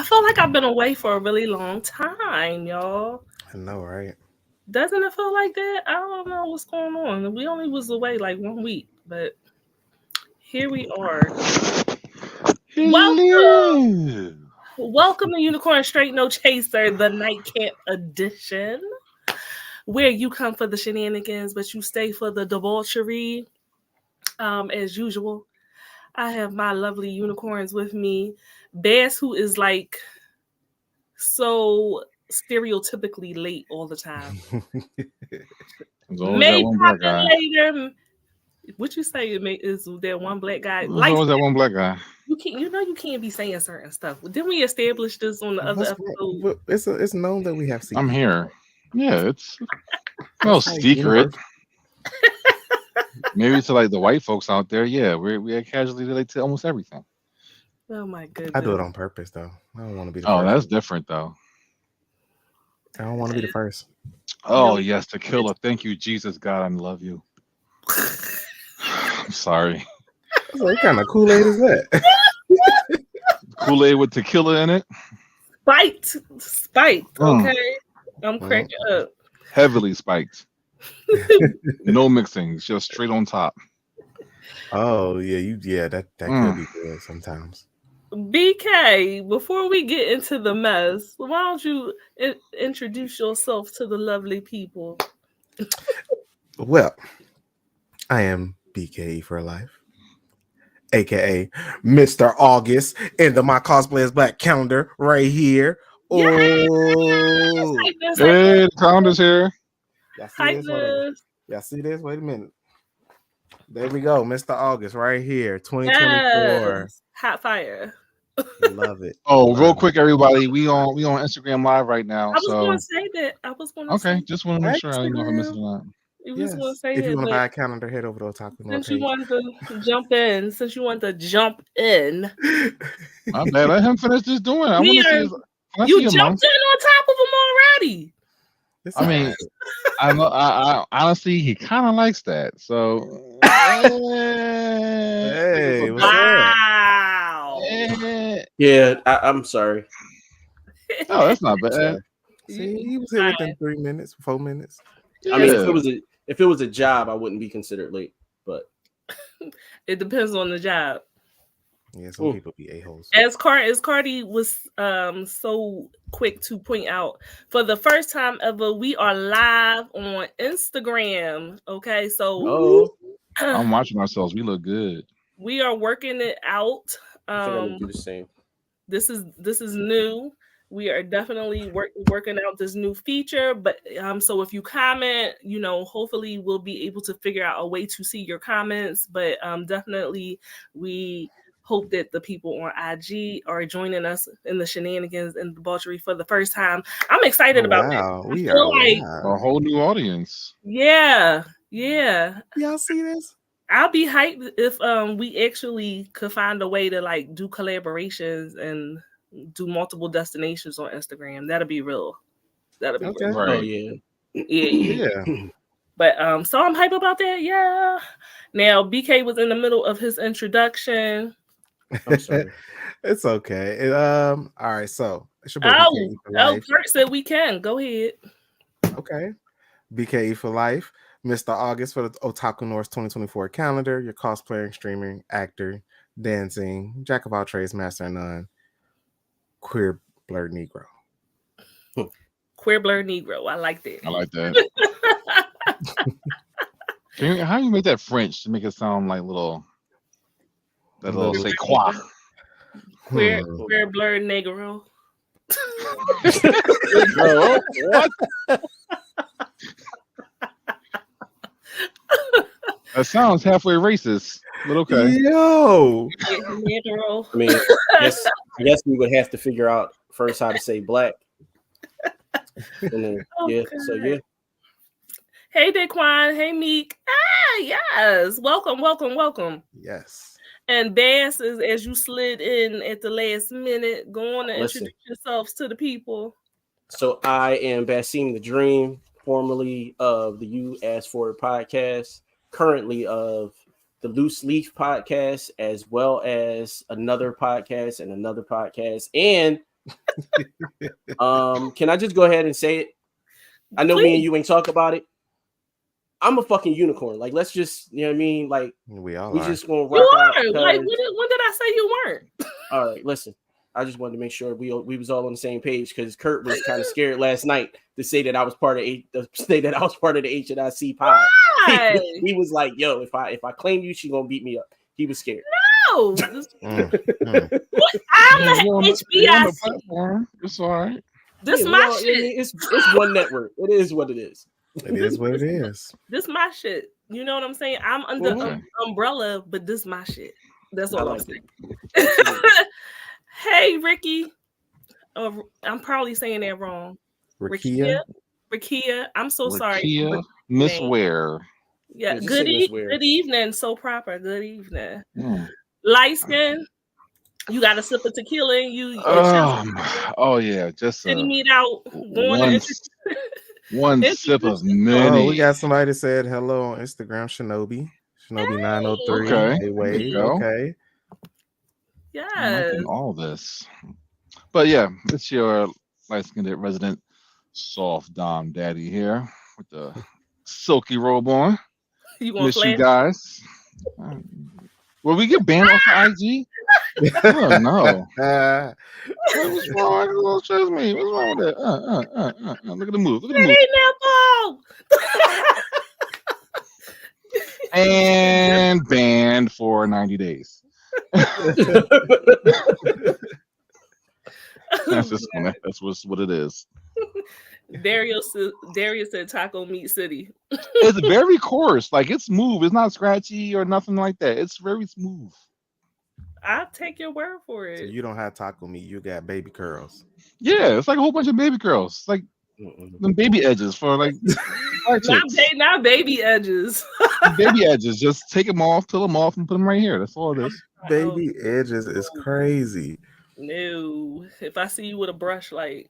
feel like I've been away for a really long time, y'all. I know, right? Doesn't it feel like that? I don't know what's going on. We only was away like 1 week, but here we are. Welcome. Hello. Welcome to Unicorn Straight No Chaser, the nightcap edition, where you come for the shenanigans, but you stay for the debauchery. As usual, I have my lovely unicorns with me. Bass, who is like so stereotypically late all the time. There's always that May one pop black in guy. later. What you say is there one black guy? There's Like always that one black guy. you can't be saying certain stuff. Didn't we establish this on the other episode? It's known that we have I'm secrets. here. Yeah, it's no secret. Maybe to like the white folks out there, yeah, we casually relate to almost everything. Oh my goodness! I do it on purpose though. I don't want to be the Oh, first. that's different though. I don't want to be the first. Oh yes, the killer. Thank you, Jesus, God, I love you. I'm sorry. What kind of Kool-Aid is that? Kool-Aid with tequila in it. Spiked. Okay, I'm cracking up. Heavily spiked. No mixing, just straight on top. Oh yeah, that could be good sometimes. BK, before we get into the mess, why don't you introduce yourself to the lovely people? Well, I am BKE for life, aka Mr. August, in the My Cosplay is Black calendar right here. Yes! Oh, Hey, the calendar's here. y'all see this? Hold on. Y'all see this? Wait a minute. There we go, Mr. August, right here, 2024. Yes. Hot fire. Love it. Oh, real quick, everybody, we on Instagram Live right now. I was So going to say that. I was going to okay, say just want to make sure I didn't know if I missed it Instagram. or not. I was going to say If that. you want to buy a calendar, head over to Otaku North Since page. you wanted to jump in, My bad. Let him finish just doing it. I want to see his. Can I you see jumped your mouth? in on top of him already. It's I mean, alright. I know. I honestly, he kind of likes that. So, Hey, what's up? Wow. Yeah, I'm sorry. Oh, that's not bad. Sorry. See, he was here within 3 minutes, 4 minutes. I mean, Yeah. if it was a job, I wouldn't be considered late. But It depends on the job. Yeah, some people be a-holes. As Carty was so quick to point out, for the first time ever, we are live on Instagram. Okay, so I'm watching ourselves. We look good. we are working it out. I think I'm gonna do the same. This is new. We are definitely working out this new feature, but so if you comment, hopefully we'll be able to figure out a way to see your comments. But definitely we hope that the people on IG are joining us in the shenanigans and debauchery for the first time. I'm excited about it. We are like a whole new audience. Yeah. Y'all see this? I'll be hyped if we actually could find a way to like do collaborations and do multiple destinations on Instagram. That'll be real. That'll be real. Right. Oh yeah. Yeah. But so I'm hyped about that. Yeah. Now BK was in the middle of his introduction. I'm sorry. It's okay. All right, so it's your boy BKE for life. Kurt said we can. Go ahead. Okay. BKE for life. Mr. August for the Otaku North 2024 calendar. Your cosplaying, streaming, actor, dancing, jack of all trades, master of none, queer blurred Negro. Queer blurred Negro. I like that. I like that. How do you make that French to make it sound like little say quoi? Queer blurred Negro. Oh, what? That sounds halfway racist, but okay. Yo. Negro. I mean, I guess we would have to figure out first how to say black. And then, so yeah. Hey Daquan, hey Meek. Yes. Welcome. Yes. And Bass is, as you slid in at the last minute, go on and introduce yourselves to the people. So I am Basim the Dream, formerly of the You Asked For It podcast, currently of the Loose Leaf podcast, as well as another podcast and Can I just go ahead and say it? I know me and you ain't talk about it. I'm a fucking unicorn. Like, let's just, you know what I mean? Like, we just gonna rock out. Like, when did I say you weren't? All right, listen. I just wanted to make sure we was all on the same page because Kurt was kind of scared last night to say that I was part of the HNIC pod. He was like, "Yo, if I claim you, she gonna beat me up." He was scared. No, what? I'm the HBIC. It's all right. This my shit. It's one network. It is what it is. It is what it is. This my shit. You know what I'm saying? I'm under umbrella, but this my shit. That's all I'm saying. Hey, Ricky. I'm probably saying that wrong. Rikia. I'm so sorry. Miss Ware. Yeah. Good evening. So proper. Good evening. Light skin. You got a sip of tequila and you. Oh yeah, just sitting me out. One sip of many. Oh, we got somebody that said hello on Instagram. Shinobi 903. Okay. Hey, wave. Okay. Yeah. All this, but yeah, it's your light-skinned resident soft dom daddy here with the silky robe on. Miss you guys. Will we get banned off of IG? Oh no! What's wrong? Trust me. What's wrong with that? Look at the move. Look at the move. And banned for 90 days. That's what it is. Darius said Taco Meat City. It's very coarse. Like, it's smooth. It's not scratchy or nothing like that. It's very smooth. I'll take your word for it. So you don't have taco meat. You got baby curls. Yeah, it's like a whole bunch of baby curls. Like them baby edges for like not baby edges. Baby edges. Just take them off, peel them off, and put them right here. That's all it is. Baby edges is crazy. No, if I see you with a brush, like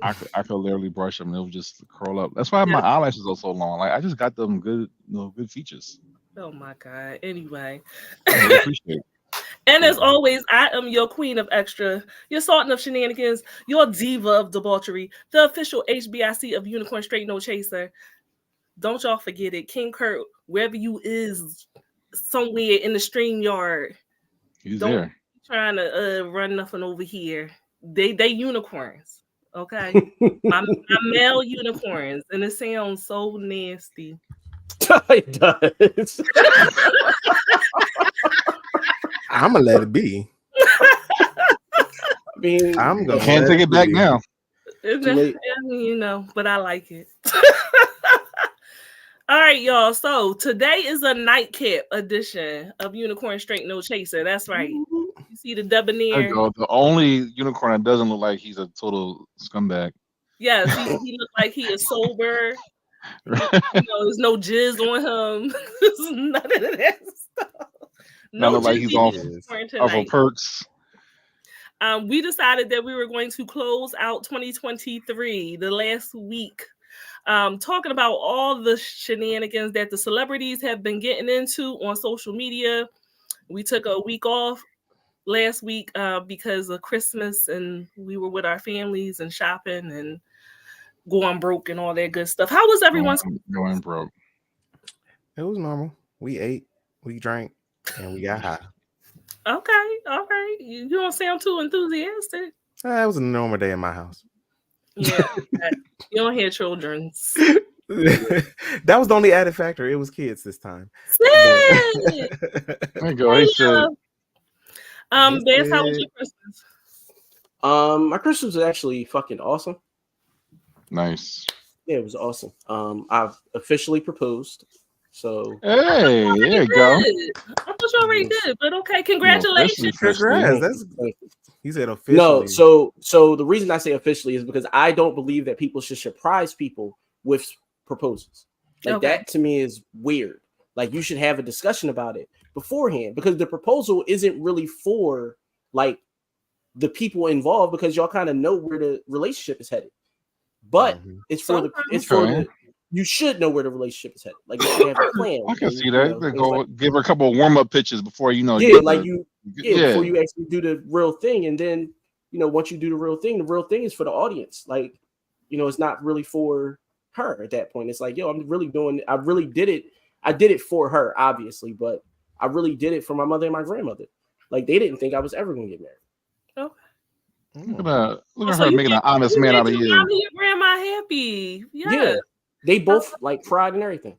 I could literally brush them and they'll just curl up. That's why my eyelashes are so long. Like, I just got them good features. Oh my god. Anyway. I appreciate it. And as always, I am your queen of extra, your sultan of shenanigans, your diva of debauchery, the official HBIC of Unicorn Straight No Chaser. Don't y'all forget it. King Kurt, wherever you is, somewhere in the StreamYard. He's don't there. Trying to run nothing over here. They unicorns. Okay. my male unicorns. And it sounds so nasty. It does. I'm gonna let it be. I mean, I'm gonna can't take it back now. You know, but I like it. All right, y'all. So today is a nightcap edition of Unicorn Straight No Chaser. That's right. You see the debonair. The only unicorn that doesn't look like he's a total scumbag. Yes, he looks like he is sober. There's no jizz on him. None of that stuff. No, like he's off of perks. We decided that we were going to close out 2023, the last week, talking about all the shenanigans that the celebrities have been getting into on social media. We took a week off last week because of Christmas, and we were with our families and shopping and going broke and all that good stuff. How was everyone's going broke? It was normal. We ate, we drank, and we got high. Okay, all right. You don't sound too enthusiastic. It was a normal day in my house. Yeah, you don't hear children's. That was the only added factor. It was kids this time. There you go. Hey, Beth, how was your Christmas? My Christmas was actually fucking awesome. Nice. Yeah, it was awesome. I've officially proposed. So hey, there you go. I thought you already did, but okay, congratulations. Congrats. He said officially. No, so the reason I say officially is because I don't believe that people should surprise people with proposals. Like that to me is weird. Like you should have a discussion about it beforehand because the proposal isn't really for like the people involved because y'all kind of know where the relationship is headed. But it's for the you should know where the relationship is headed. Like you should have a plan. I can see that. Give her a couple of warm-up pitches before before you actually do the real thing, and then once you do the real thing is for the audience. Like, it's not really for her at that point. It's like, yo, I really did it. I did it for her, obviously, but I really did it for my mother and my grandmother. Like, they didn't think I was ever gonna get married. Okay. Look at her making an honest man out of you. Mommy and grandma happy. Yes. Yeah, they both like cried and everything.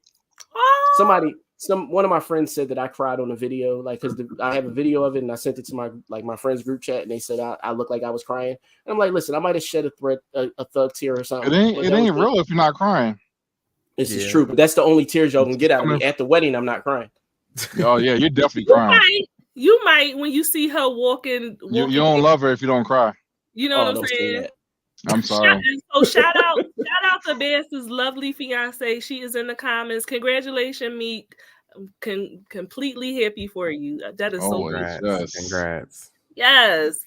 Oh. One of my friends said that I cried on a video, like, because I have a video of it and I sent it to my friends group chat, and they said I looked like I was crying. And I'm like, listen, I might have shed a thug tear or something. It ain't real if you're not crying. This is true, but that's the only tears y'all can get out of me. At the wedding, I'm not crying. Oh yeah, you're definitely crying. You might when you see her walking. You don't love her if you don't cry. You know what I'm saying? I'm sorry. Shout out to Bass's lovely fiance. She is in the comments. Congratulations, Meek. Completely happy for you. That is so good. Congrats. Yes.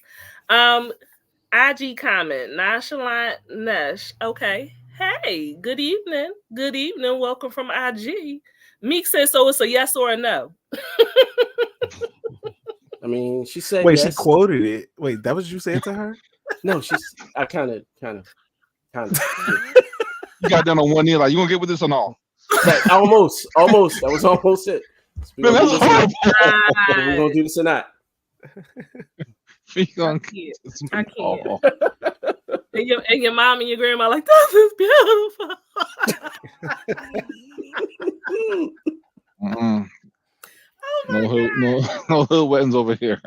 IG comment. Nonchalant Nesh. Okay. Hey, good evening. Good evening. Welcome from IG. Meek says, so it's a yes or a no. I mean, she said wait, yes. She quoted it. Wait, that was what you said to her? No, I kind of. You got down on one knee, like, you gonna get with this or no? Like, almost. That was almost it. Man, that's horrible. We're gonna do this or not. I can't. And your mom and your grandma like, this is beautiful. No hood weddings over here.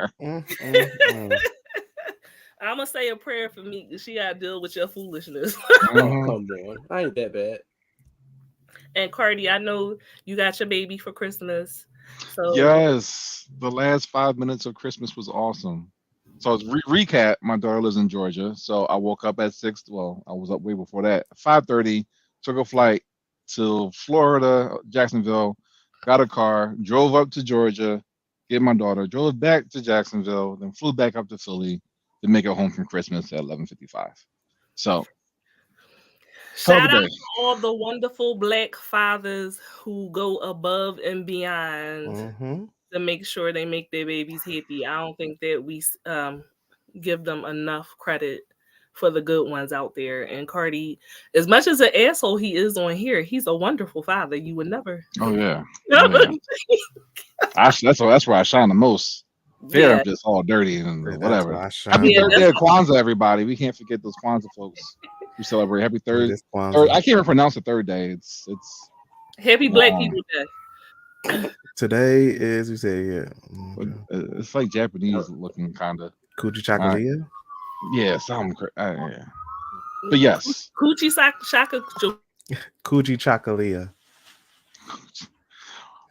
I'm gonna say a prayer for me because she gotta deal with your foolishness. Come on, I ain't that bad. And Carty, I know you got your baby for Christmas. So yes, the last 5 minutes of Christmas was awesome. So it's recap. My daughter lives in Georgia, so I woke up at 6. Well, I was up way before that. 5:30, took a flight to Florida, Jacksonville, got a car, drove up to Georgia, get my daughter, drove back to Jacksonville, then flew back up to Philly to make it home from Christmas at 11:55. So shout out to all the wonderful Black fathers who go above and beyond to make sure they make their babies happy. I don't think that we give them enough credit for the good ones out there. And Carty, as much as an asshole he is on here, he's a wonderful father. You would never. Oh yeah. That's where I shine the most. There, I'm just all dirty and whatever. Happy birthday, Kwanzaa, everybody. We can't forget those Kwanzaa folks who celebrate. Happy third. I can't even pronounce the third day. It's Happy Black People Day. Today is, we say, it's like Japanese looking kind of. Coochie Chakalia? Yeah, something yeah. But yes. Coochie Shaka. Coochie Chakalia.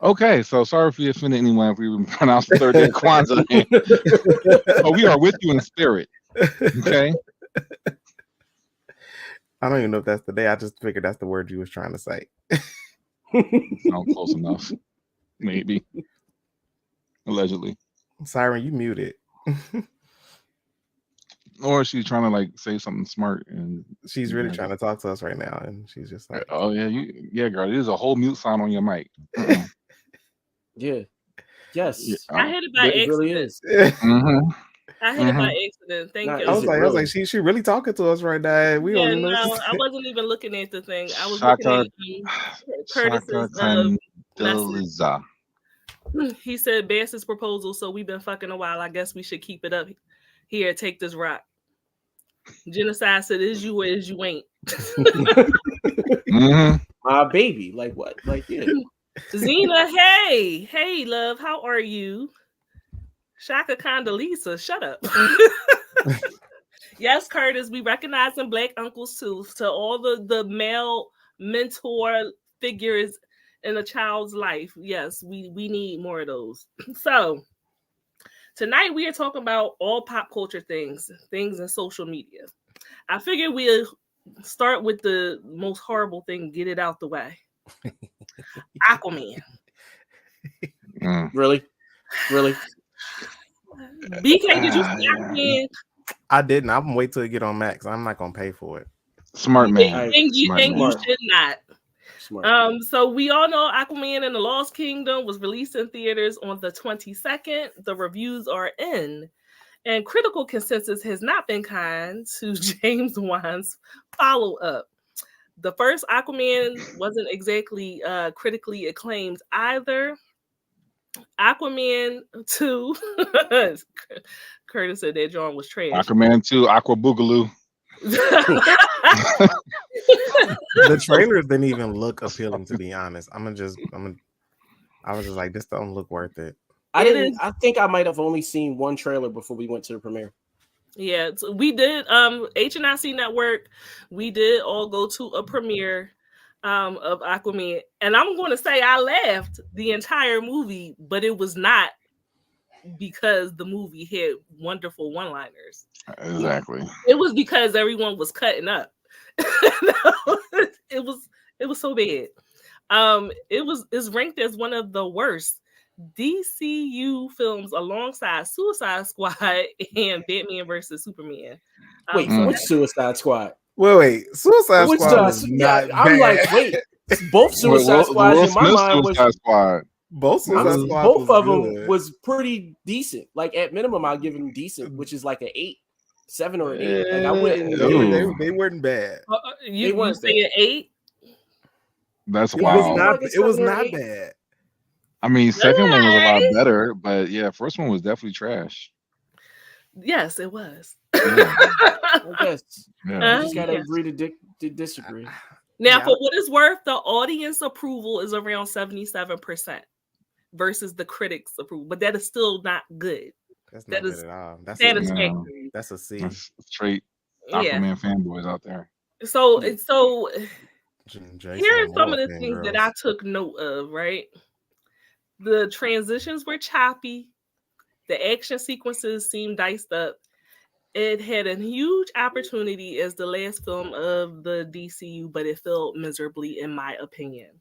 Okay, so sorry if we offended anyone if we pronounced the third day of Kwanzaa. But we are with you in spirit. Okay? I don't even know if that's the day. I just figured that's the word you was trying to say. Sound close enough. Maybe. Allegedly. Siren, you muted. Or she's trying to like say something smart, and she's really trying to talk to us right now, and she's just like, "Oh yeah, girl, there's a whole mute sign on your mic." Yeah. Yes. Yeah. I hit it by accident. It really is. I hit it by accident. Thank you. I was like, she really talking to us right now. We don't know. I wasn't even looking at the thing. I was looking at Curtis's message. He said Bass's proposal, so we've been fucking a while. I guess we should keep it up. Here, take this rock. Genocide said, is you or is you ain't. My baby. Like what? Like, yeah. Zena, hey, love, how are you? Shaka Condoleezza, shut up. Yes, Curtis, we recognizing Black uncles too. To all the male mentor figures in a child's life. Yes, we need more of those. So tonight we are talking about all pop culture things in social media. I figured we'll start with the most horrible thing, get it out the way. Aquaman. Really? BK, did you see Aquaman? I didn't. I'm gonna wait till it get on Max. I'm not gonna pay for it. Smart man. You should not. Smart. So we all know Aquaman and the Lost Kingdom was released in theaters on the 22nd. The reviews are in. And critical consensus has not been kind to James Wan's follow-up. The first Aquaman wasn't exactly critically acclaimed either. Aquaman 2, Curtis said that John was trash. Aquaman 2, Aqua Boogaloo. The trailers didn't even look appealing, to be honest. I was just like, this don't look worth it. I think I might have only seen one trailer before we went to the premiere. Yeah, so we did HNIC Network. We did all go to a premiere of Aquaman, and I'm going to say I laughed the entire movie, but it was not because the movie had wonderful one-liners. Exactly. It was because everyone was cutting up. It was so bad. It's ranked as one of the worst DCU films alongside Suicide Squad and Batman versus Superman. Wait, which Suicide Squad? Wait, Suicide Squad was not bad. I'm like, wait, both Suicide Squads in my mind was Squad. Both Suicide Squad. Both of them was pretty decent. Like at minimum, I'll give them decent, which is like an 8, 7 or an 8. Like I wouldn't. They weren't bad. You weren't saying 8? That's wild. It was not bad. I mean, second one was a lot better, but yeah, first one was definitely trash. Yes, it was. Yeah. I guess. Yeah. You just gotta agree to disagree. Now, for what it's worth, the audience approval is around 77% versus the critics' approval, but that is still not good. That's not good at all. That's satisfactory. That's a C. That's straight Aquaman fanboys out there. So here are some of the things that I took note of, right? The transitions were choppy. The action sequences seemed diced up. It had a huge opportunity as the last film of the DCU, but it failed miserably, in my opinion.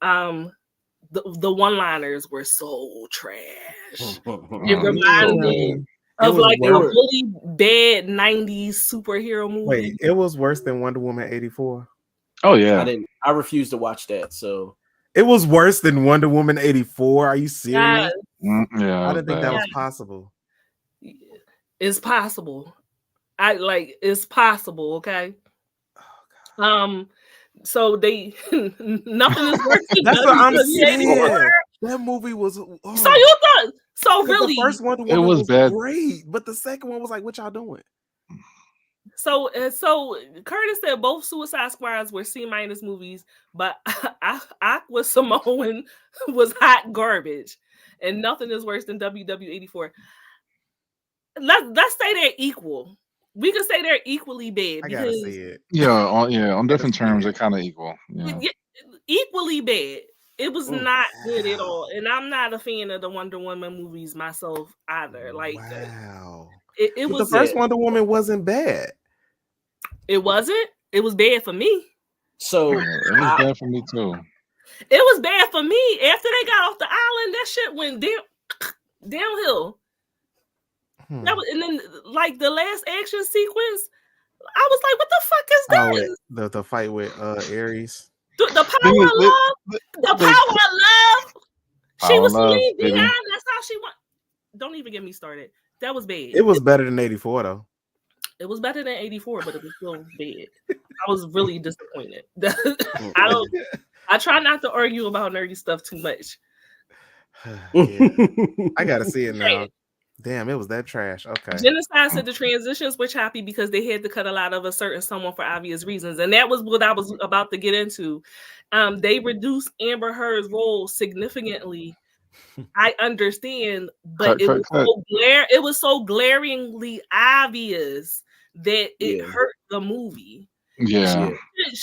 The one-liners were so trash. It reminded me of like a really bad 90s superhero movie. Wait, it was worse than Wonder Woman 84? Oh, yeah. I refused to watch that, so... It was worse than Wonder Woman 84? Are you serious? Yeah, I didn't think that was possible. It's possible. It's possible, okay? Oh, so they nothing is worse than that's what I'm saying. That movie was so you thought so really the first Wonder Woman was bad. Great, but the second one was like, what y'all doing? So Curtis said both Suicide Squads were C- movies, but Aqua Simone was hot garbage, and nothing is worse than WW84. Let's say they're equal. We can say they're equally bad. I gotta see it. Yeah, on different terms, they're kind of equal. Yeah. Equally bad. It was not good at all, and I'm not a fan of the Wonder Woman movies myself either. Like, wow, it was the first Wonder Woman wasn't bad. It wasn't. It was bad for me. So it was bad for me too. It was bad for me. After they got off the island, that shit went downhill. That was, and then like the last action sequence, I was like, "What the fuck is that?" The fight with Ares. The power of love. The power of love. She was Celine Dion. That's how she went. Don't even get me started. That was bad. It was better than 84 though. It was better than 84, but it was still bad. I was really disappointed. I try not to argue about nerdy stuff too much. I gotta see it now. Damn, it was that trash. Okay. Genocide said the transitions were choppy because they had to cut a lot of a certain someone for obvious reasons. And that was what I was about to get into. They reduced Amber Heard's role significantly. I understand, but it was so glaringly obvious that it hurt the movie. Yeah.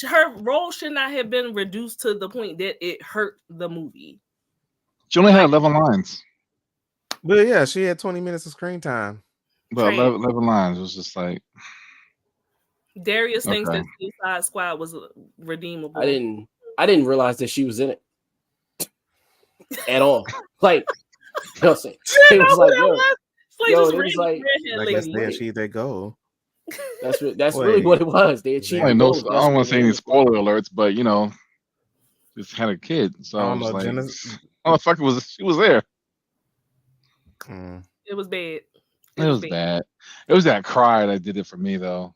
Her role should not have been reduced to the point that it hurt the movie. She only had 11 lines. But yeah, she had 20 minutes of screen time. But 11 lines. It was just like Darius thinks that Suicide Squad was redeemable. I didn't realize that she was in it at all. Like, you know what I'm saying? It was like, I guess they achieved their goal. That's really what it was. They achieved. I don't want to say any spoiler alerts, but you know, just had a kid, so I was like, oh fuck, she was there. It was bad. It was bad. It was that cry that did it for me, though.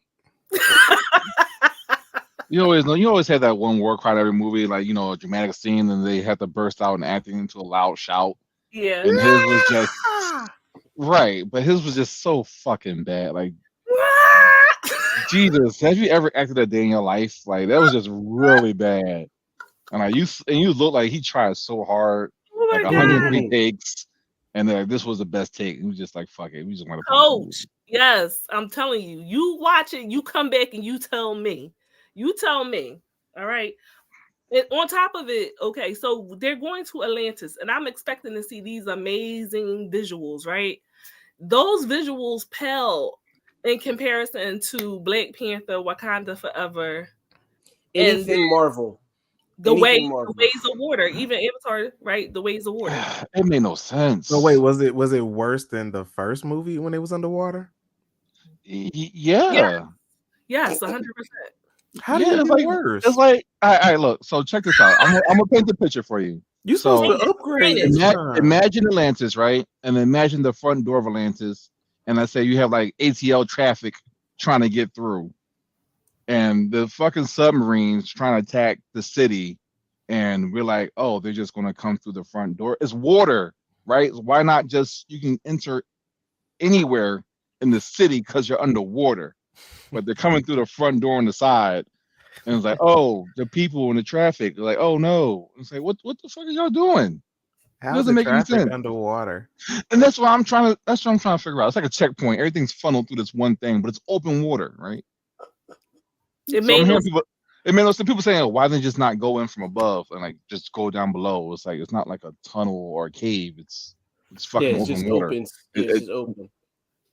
You always have that one war cry in every movie, like a dramatic scene, and they have to burst out and acting into a loud shout. Yeah. And his was just right, but his was just so fucking bad. Like, Jesus, have you ever acted a day in your life? Like, that was just really bad. And you look like he tried so hard, like 103 takes, and this was the best take. He was just like, fuck it, we just want to coach. Yes, I'm telling you. You watch it, you come back and you tell me. You tell me. All right. And on top of it, okay, so they're going to Atlantis, and I'm expecting to see these amazing visuals, right? Those visuals pale in comparison to Black Panther, Wakanda Forever, anything Marvel. The ways of water, even Avatar, right? The ways of water. It made no sense. So wait, was it worse than the first movie when it was underwater? Yeah. Yes, 100%. How do you get worse? It's like, all right, look. So check this out. I'm gonna paint the picture for you. You supposed to upgrade. Imagine Atlantis, right? And imagine the front door of Atlantis, and let's say you have like ATL traffic trying to get through, and the fucking submarines trying to attack the city, and we're like, oh, they're just gonna come through the front door. It's water, right? Why not just you can enter anywhere in the city because you're underwater, but they're coming through the front door on the side. And it's like, oh, the people in the traffic, like, oh no. It's like, what the fuck are y'all doing? How doesn't make any sense underwater? And that's what I'm trying to figure out. It's like a checkpoint. Everything's funneled through this one thing, but it's open water, right? It made no sense. People saying, oh, why didn't they just not go in from above and like just go down below? It's like it's not like a tunnel or a cave. It's fucking open water. It's just open.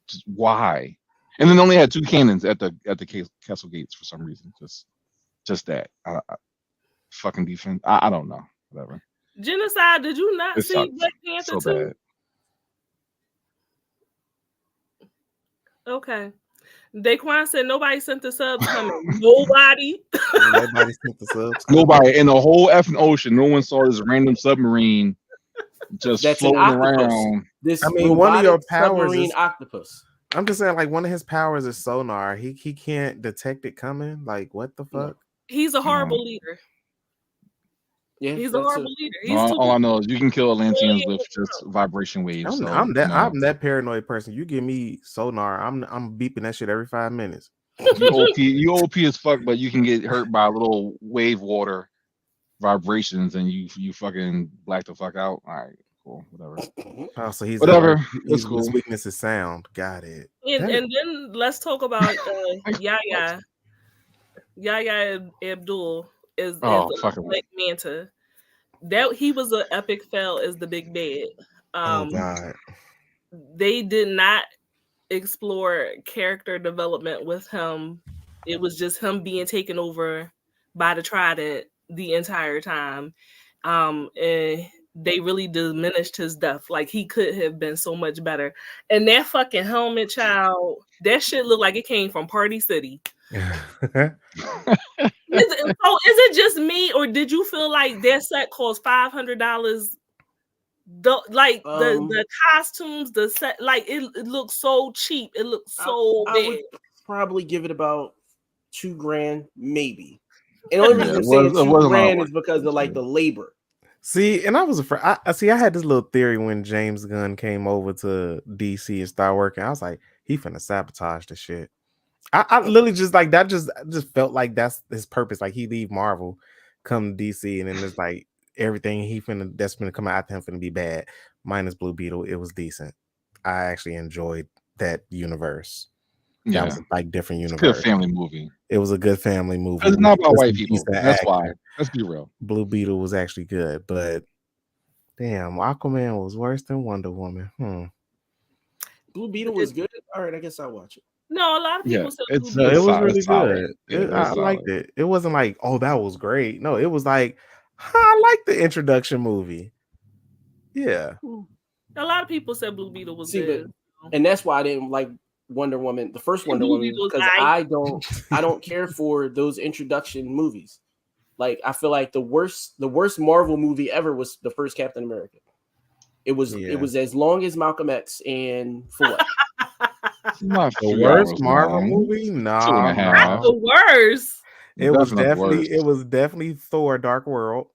Just why? And then they only had 2 cannons at the castle gates for some reason. Just that. Fucking defense. I don't know. Whatever. Genocide. Did you not see Black Panther so 2? Bad. Okay. Daquan said nobody sent the subs coming. Nobody. Nobody sent the subs. Nobody in the whole effing ocean. No one saw this random submarine just floating around. One of your powers is octopus. I'm just saying, like, one of his powers is sonar. He can't detect it coming. Like, what the fuck? He's a horrible leader. Yeah, he's a horrible leader. All I know is you can kill Atlanteans with just vibration waves. I'm that paranoid person. You give me sonar, I'm beeping that shit every 5 minutes. You OP as fuck, but you can get hurt by a little wave water vibrations, and you fucking black the fuck out. All right. Cool, whatever. Oh, so he's whatever. His weakness is sound. Got it. And then let's talk about Yahya Abdul is Black Manta. That he was an epic fail as the big bad. Oh God. They did not explore character development with him. It was just him being taken over by the Trident the entire time. And they really diminished his death. Like, he could have been so much better. And that fucking helmet, child, that shit looked like it came from Party City. Is it just me, or did you feel like that set cost $500? The costumes, the set, like it looks so cheap. It looks so bad. I would probably give it about $2,000, maybe. And the only reason I'm saying $2,000 is because of like the labor. See, and I was afraid. I had this little theory when James Gunn came over to DC and started working. I was like, he finna sabotage the shit. I literally just like that. Just felt like that's his purpose. Like, he leave Marvel, come to DC, and then it's like everything that's finna come after him finna be bad. Minus Blue Beetle, it was decent. I actually enjoyed that universe. That was like different universe. It's a good family movie. It was a good family movie. It's not about white people. That's why. Let's be real. Blue Beetle was actually good, but damn, Aquaman was worse than Wonder Woman. Blue Beetle was good. All right, I guess I'll watch it. No, a lot of people said it was really good. I liked it. It wasn't like, oh, that was great. No, it was like, I like the introduction movie. Yeah. A lot of people said Blue Beetle was good. And that's why I didn't like Wonder Woman, the first Wonder Woman, because I don't care for those introduction movies. Like, I feel like the worst Marvel movie ever was the first Captain America. It was as long as Malcolm X, and for what? Not The 3 worst hours Marvel long. movie? 2.5. Not the worst. It was Definitely definitely Thor: Dark World.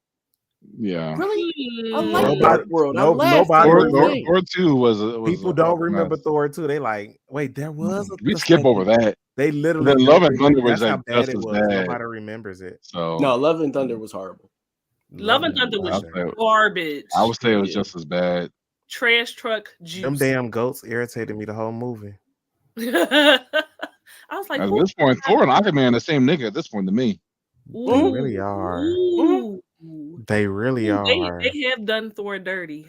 Yeah. Really? I Mm. like Dark World. I laughed the Nobody whole Thor thing. 2 was People a don't fucking remember mess. Thor 2. They like, wait, there was a We skip over that. They And literally then don't Love and remember. Thunder was That's how like bad just it as was. bad. Nobody remembers it. So No, Love and Thunder was horrible. Love and Thunder was garbage. I would say it was just as bad. Trash truck juice. Them damn goats irritated me the whole movie. I was like, At this point, Thor and Aquaman the same nigga at this point to me. They really are. Ooh. They really are. They have done Thor dirty.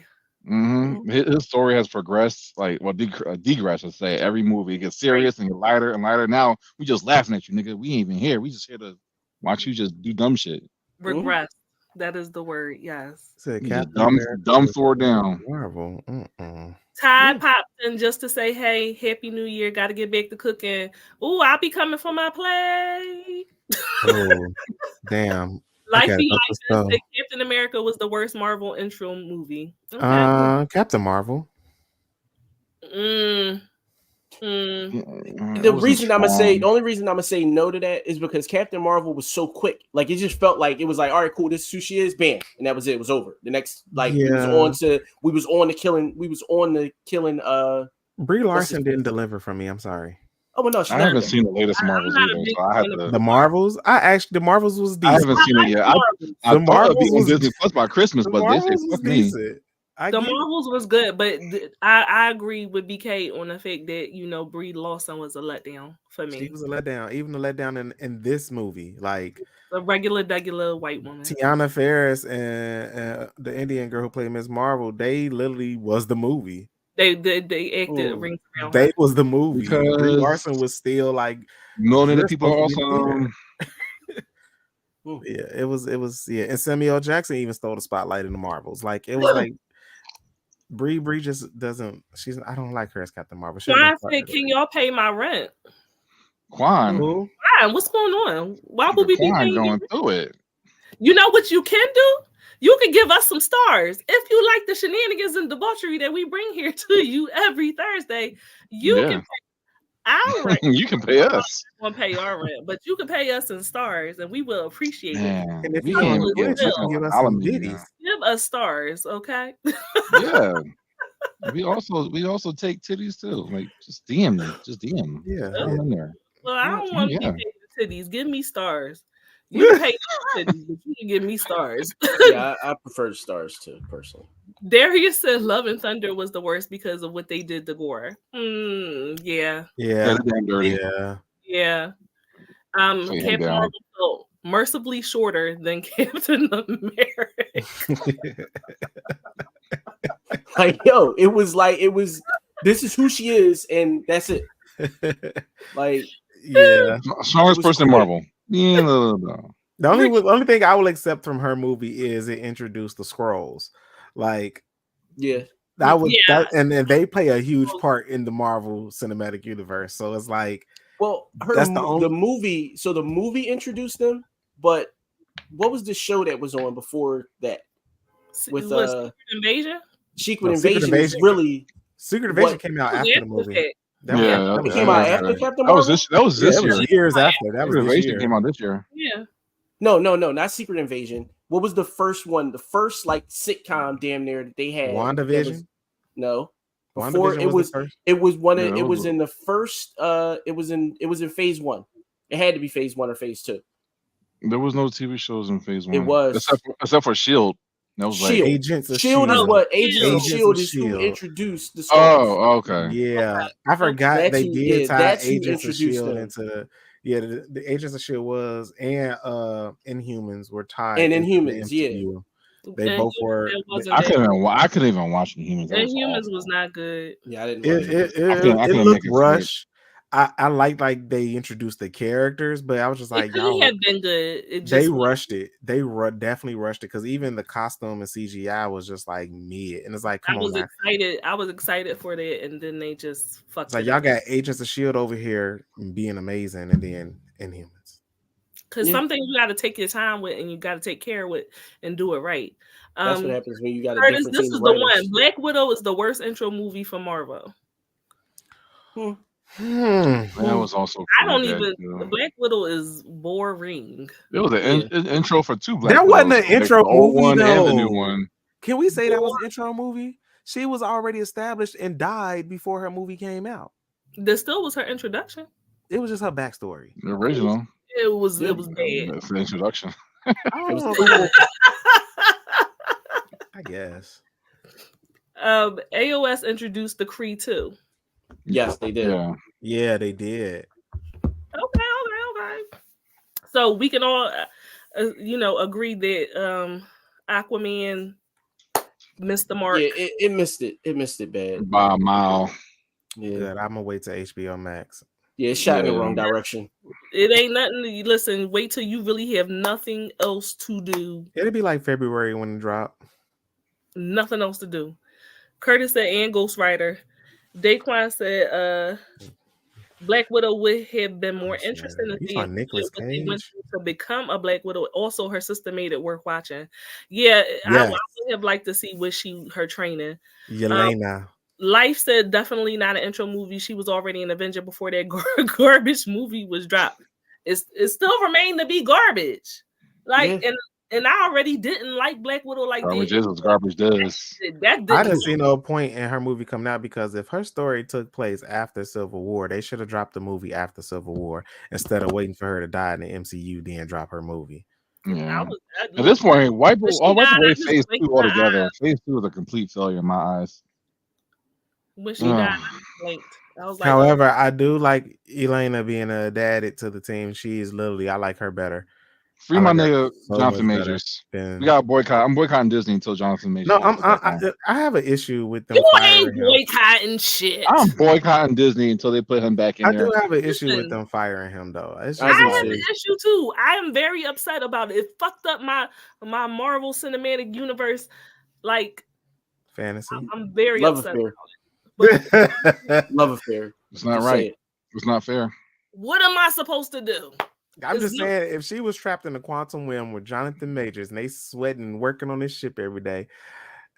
Mm-hmm. His story has progressed, like, well, digress, I say. Every movie it gets serious and get lighter and lighter. Now we just laughing at you, nigga. We ain't even here. We just here to watch you just do dumb shit. Regress. That is the word. Yes. Said You just Captain dumb Thor down. Marvel. Tide popped in just to say, "Hey, Happy New Year! Got to get back to cooking. Ooh, I'll be coming for my play." Oh, damn. Life be like this. That Captain America was the worst Marvel intro movie. Okay. Captain Marvel. The reason I'm gonna say, the only reason I'm gonna say no to that is because Captain Marvel was so quick. Like it just felt like it was like, all right, cool, this is who she is, bam, and that was it. It was over. The next, like we was on the killing. Brie Larson didn't deliver for me. I'm sorry. Oh well, no, I haven't seen the latest Marvels either, so I have to. The Marvels, the Marvels was decent. I haven't seen it yet. I thought it'd be on Disney Plus by Christmas, but they say fuck me. The Marvels was good, but I agree with BK on the fact that Brie Larson was a letdown for me. She was a letdown, even a letdown in this movie, like a regular white woman. Tiana Ferris and the Indian girl who played Miss Marvel, they literally was the movie. They acted rings around. They was the movie. Because Brie Larson was still like million people are awesome. Yeah, it was and Samuel L. Jackson even stole the spotlight in the Marvels. Like it was like Brie just doesn't. I don't like her as Captain Marvel. I said, can y'all pay my rent? Quan, what's going on? Why would we be going through it? You know what you can do? You can give us some stars. If you like the shenanigans and debauchery that we bring here to you every Thursday, you can pay our rent. You can pay us. We'll pay our rent, but you can pay us in stars, and we will appreciate it. And if you can give us some ditties. Give us stars, okay? Yeah. We also take titties too. Like just DM them. Just DM. Yeah. In there. Well, I don't want to be paid for titties. Give me stars. You can pay titties, but you can give me stars. Yeah, I prefer stars too, personally. Darius said Love and Thunder was the worst because of what they did to Gore. Yeah. Dirty. Yeah. Captain Marvel felt mercifully shorter than Captain America. Like, it was this is who she is, and that's it. Like, strongest person in Marvel. Yeah, no. The only thing I will accept from her movie is it introduced the Skrulls. Like, and they play a huge part in the Marvel Cinematic Universe. So it's like, well, the movie. So the movie introduced them, but what was the show that was on before that? With Secret Invasion. Secret Invasion is really Secret Invasion came out after the movie. It came out after Captain Marvel. That was this year. Years after. That was this year. Came out this year. Yeah. No, not Secret Invasion. What was the first one? The first like sitcom damn near that they had. WandaVision? No. Before it was one of it was in the first it was in phase 1. It had to be phase 1 or phase 2. There was no TV shows in phase 1. It was except for S.H.I.E.L.D. That was like Agents of S.H.I.E.L.D. is what Agents of S.H.I.E.L.D. is who introduced the story. Oh, okay. Yeah. I forgot they did tie Agents of S.H.I.E.L.D. into the Agents of S.H.I.E.L.D. was and Inhumans were tied. And Inhumans, They both were. I couldn't even watch Inhumans. Inhumans was not good. Yeah, I didn't watch it. It looked rushed. I like they introduced the characters, but I was just like, y'all have been good. They rushed it. They definitely rushed it because even the costume and CGI was just like mid, and it's like, come on, excited. I was excited for that, and then they just fucked. It's like y'all got Agents of S.H.I.E.L.D. over here being amazing, and then Inhumans. Because something you got to take your time with, and you got to take care with, and do it right. That's what happens when you got a Curtis, different this team is of the writers. one. Black Widow is the worst intro movie for Marvel. That was also. I don't even. Black Widow is boring. It was an intro for 2 Black That Widows. wasn't an intro the old movie one though. and the new one. Can we say that was an intro movie? She was already established and died before her movie came out. This still was her introduction. It was just her backstory. The original. It was bad. That's the introduction. I guess. AOS introduced the Kree too. Yes, they did. Yeah, they did. Okay. So we can all, agree that Aquaman missed the mark. Yeah, it missed it. It missed it bad by a mile. Yeah, good. I'm gonna wait till HBO Max. Yeah, it's shot in the wrong direction. It ain't nothing. Listen, wait till you really have nothing else to do. It'll be like February when it drop. Nothing else to do. Curtis said, and Ghost Rider. Daquan said, Black Widow would have been more interesting if they went to become a Black Widow. Also, her sister made it worth watching. Yeah, I would have liked to see her training. Yelena. Life said definitely not an intro movie. She was already an Avenger before that garbage movie was dropped. It still remained to be garbage. And I already didn't like Black Widow like garbage is what garbage does. I didn't see no point in her movie coming out because if her story took place after Civil War, they should have dropped the movie after Civil War instead of waiting for her to die in the MCU, then drop her movie. Yeah. At this point, wipe away Phase 2 altogether. Phase 2 was a complete failure in my eyes. When she died, I blinked. I was like, however, I do like Elena being added to the team. She is literally, I like her better. Free my nigga Jonathan Majors. We got boycott. I'm boycotting Disney until Jonathan Majors. No, I have an issue with them. You ain't boycotting shit. I'm boycotting Disney until they put him back in there. I do have an issue with them firing him though. I have an issue too. I am very upset about it. It fucked up my Marvel Cinematic Universe, like fantasy. I'm very upset about it. Love affair. It's not right. It's not fair. What am I supposed to do? I'm just saying, if she was trapped in the quantum realm with Jonathan Majors and they sweating and working on this ship every day,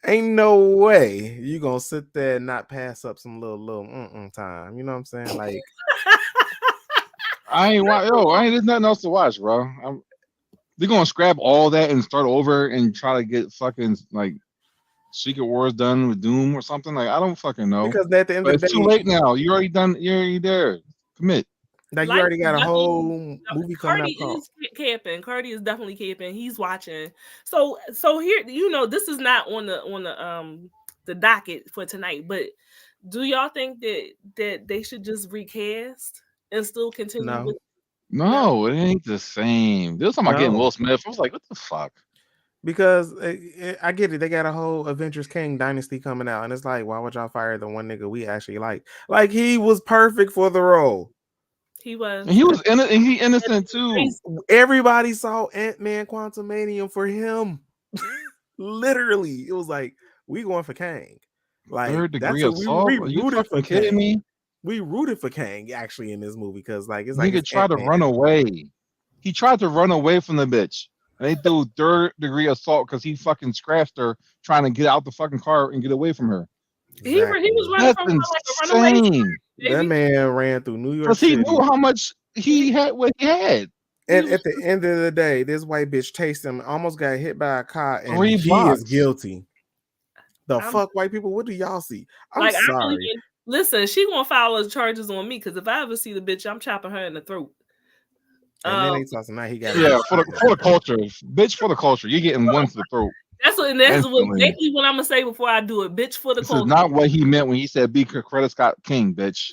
ain't no way you gonna sit there and not pass up some little time. You know what I'm saying? Like, there's nothing else to watch, bro. They're gonna scrap all that and start over and try to get fucking like Secret Wars done with Doom or something. Like, I don't fucking know. Because at the end of the day, it's too late now. You're already there. Commit. Like you already got a whole movie coming out. Carty is camping. Carty is definitely camping. He's watching. So here, this is not on the docket for tonight. But do y'all think that they should just recast and still continue? No, it ain't the same. This time I'm getting Will Smith. I was like, what the fuck? Because I get it. They got a whole Avengers King dynasty coming out, and it's like, why would y'all fire the one nigga we actually like? Like he was perfect for the role. He was. And he was innocent too. Everybody saw Ant-Man Quantumanium for him. Literally, it was like we going for Kang. Like third degree assault. We rooted for Kang. We rooted for Kang actually in this movie because like it's like nigga tried to run away. He tried to run away from the bitch. And they do third degree assault because he fucking scratched her trying to get out the fucking car and get away from her. Exactly. He was running from her like a runaway. That man ran through New York because he knew how much he had. What he had. And at the end of the day, this white bitch chased him, almost got hit by a car, and he is guilty. Fuck, white people? What do y'all see? I'm sorry. Listen, she gonna file those charges on me because if I ever see the bitch, I'm chopping her in the throat. And then they talking about he got for the culture, bitch, for the culture. You're getting one to the throat. That's exactly what I'm gonna say before I do it, bitch, for the culture. This is not what he meant when he said be Coretta Scott King, bitch.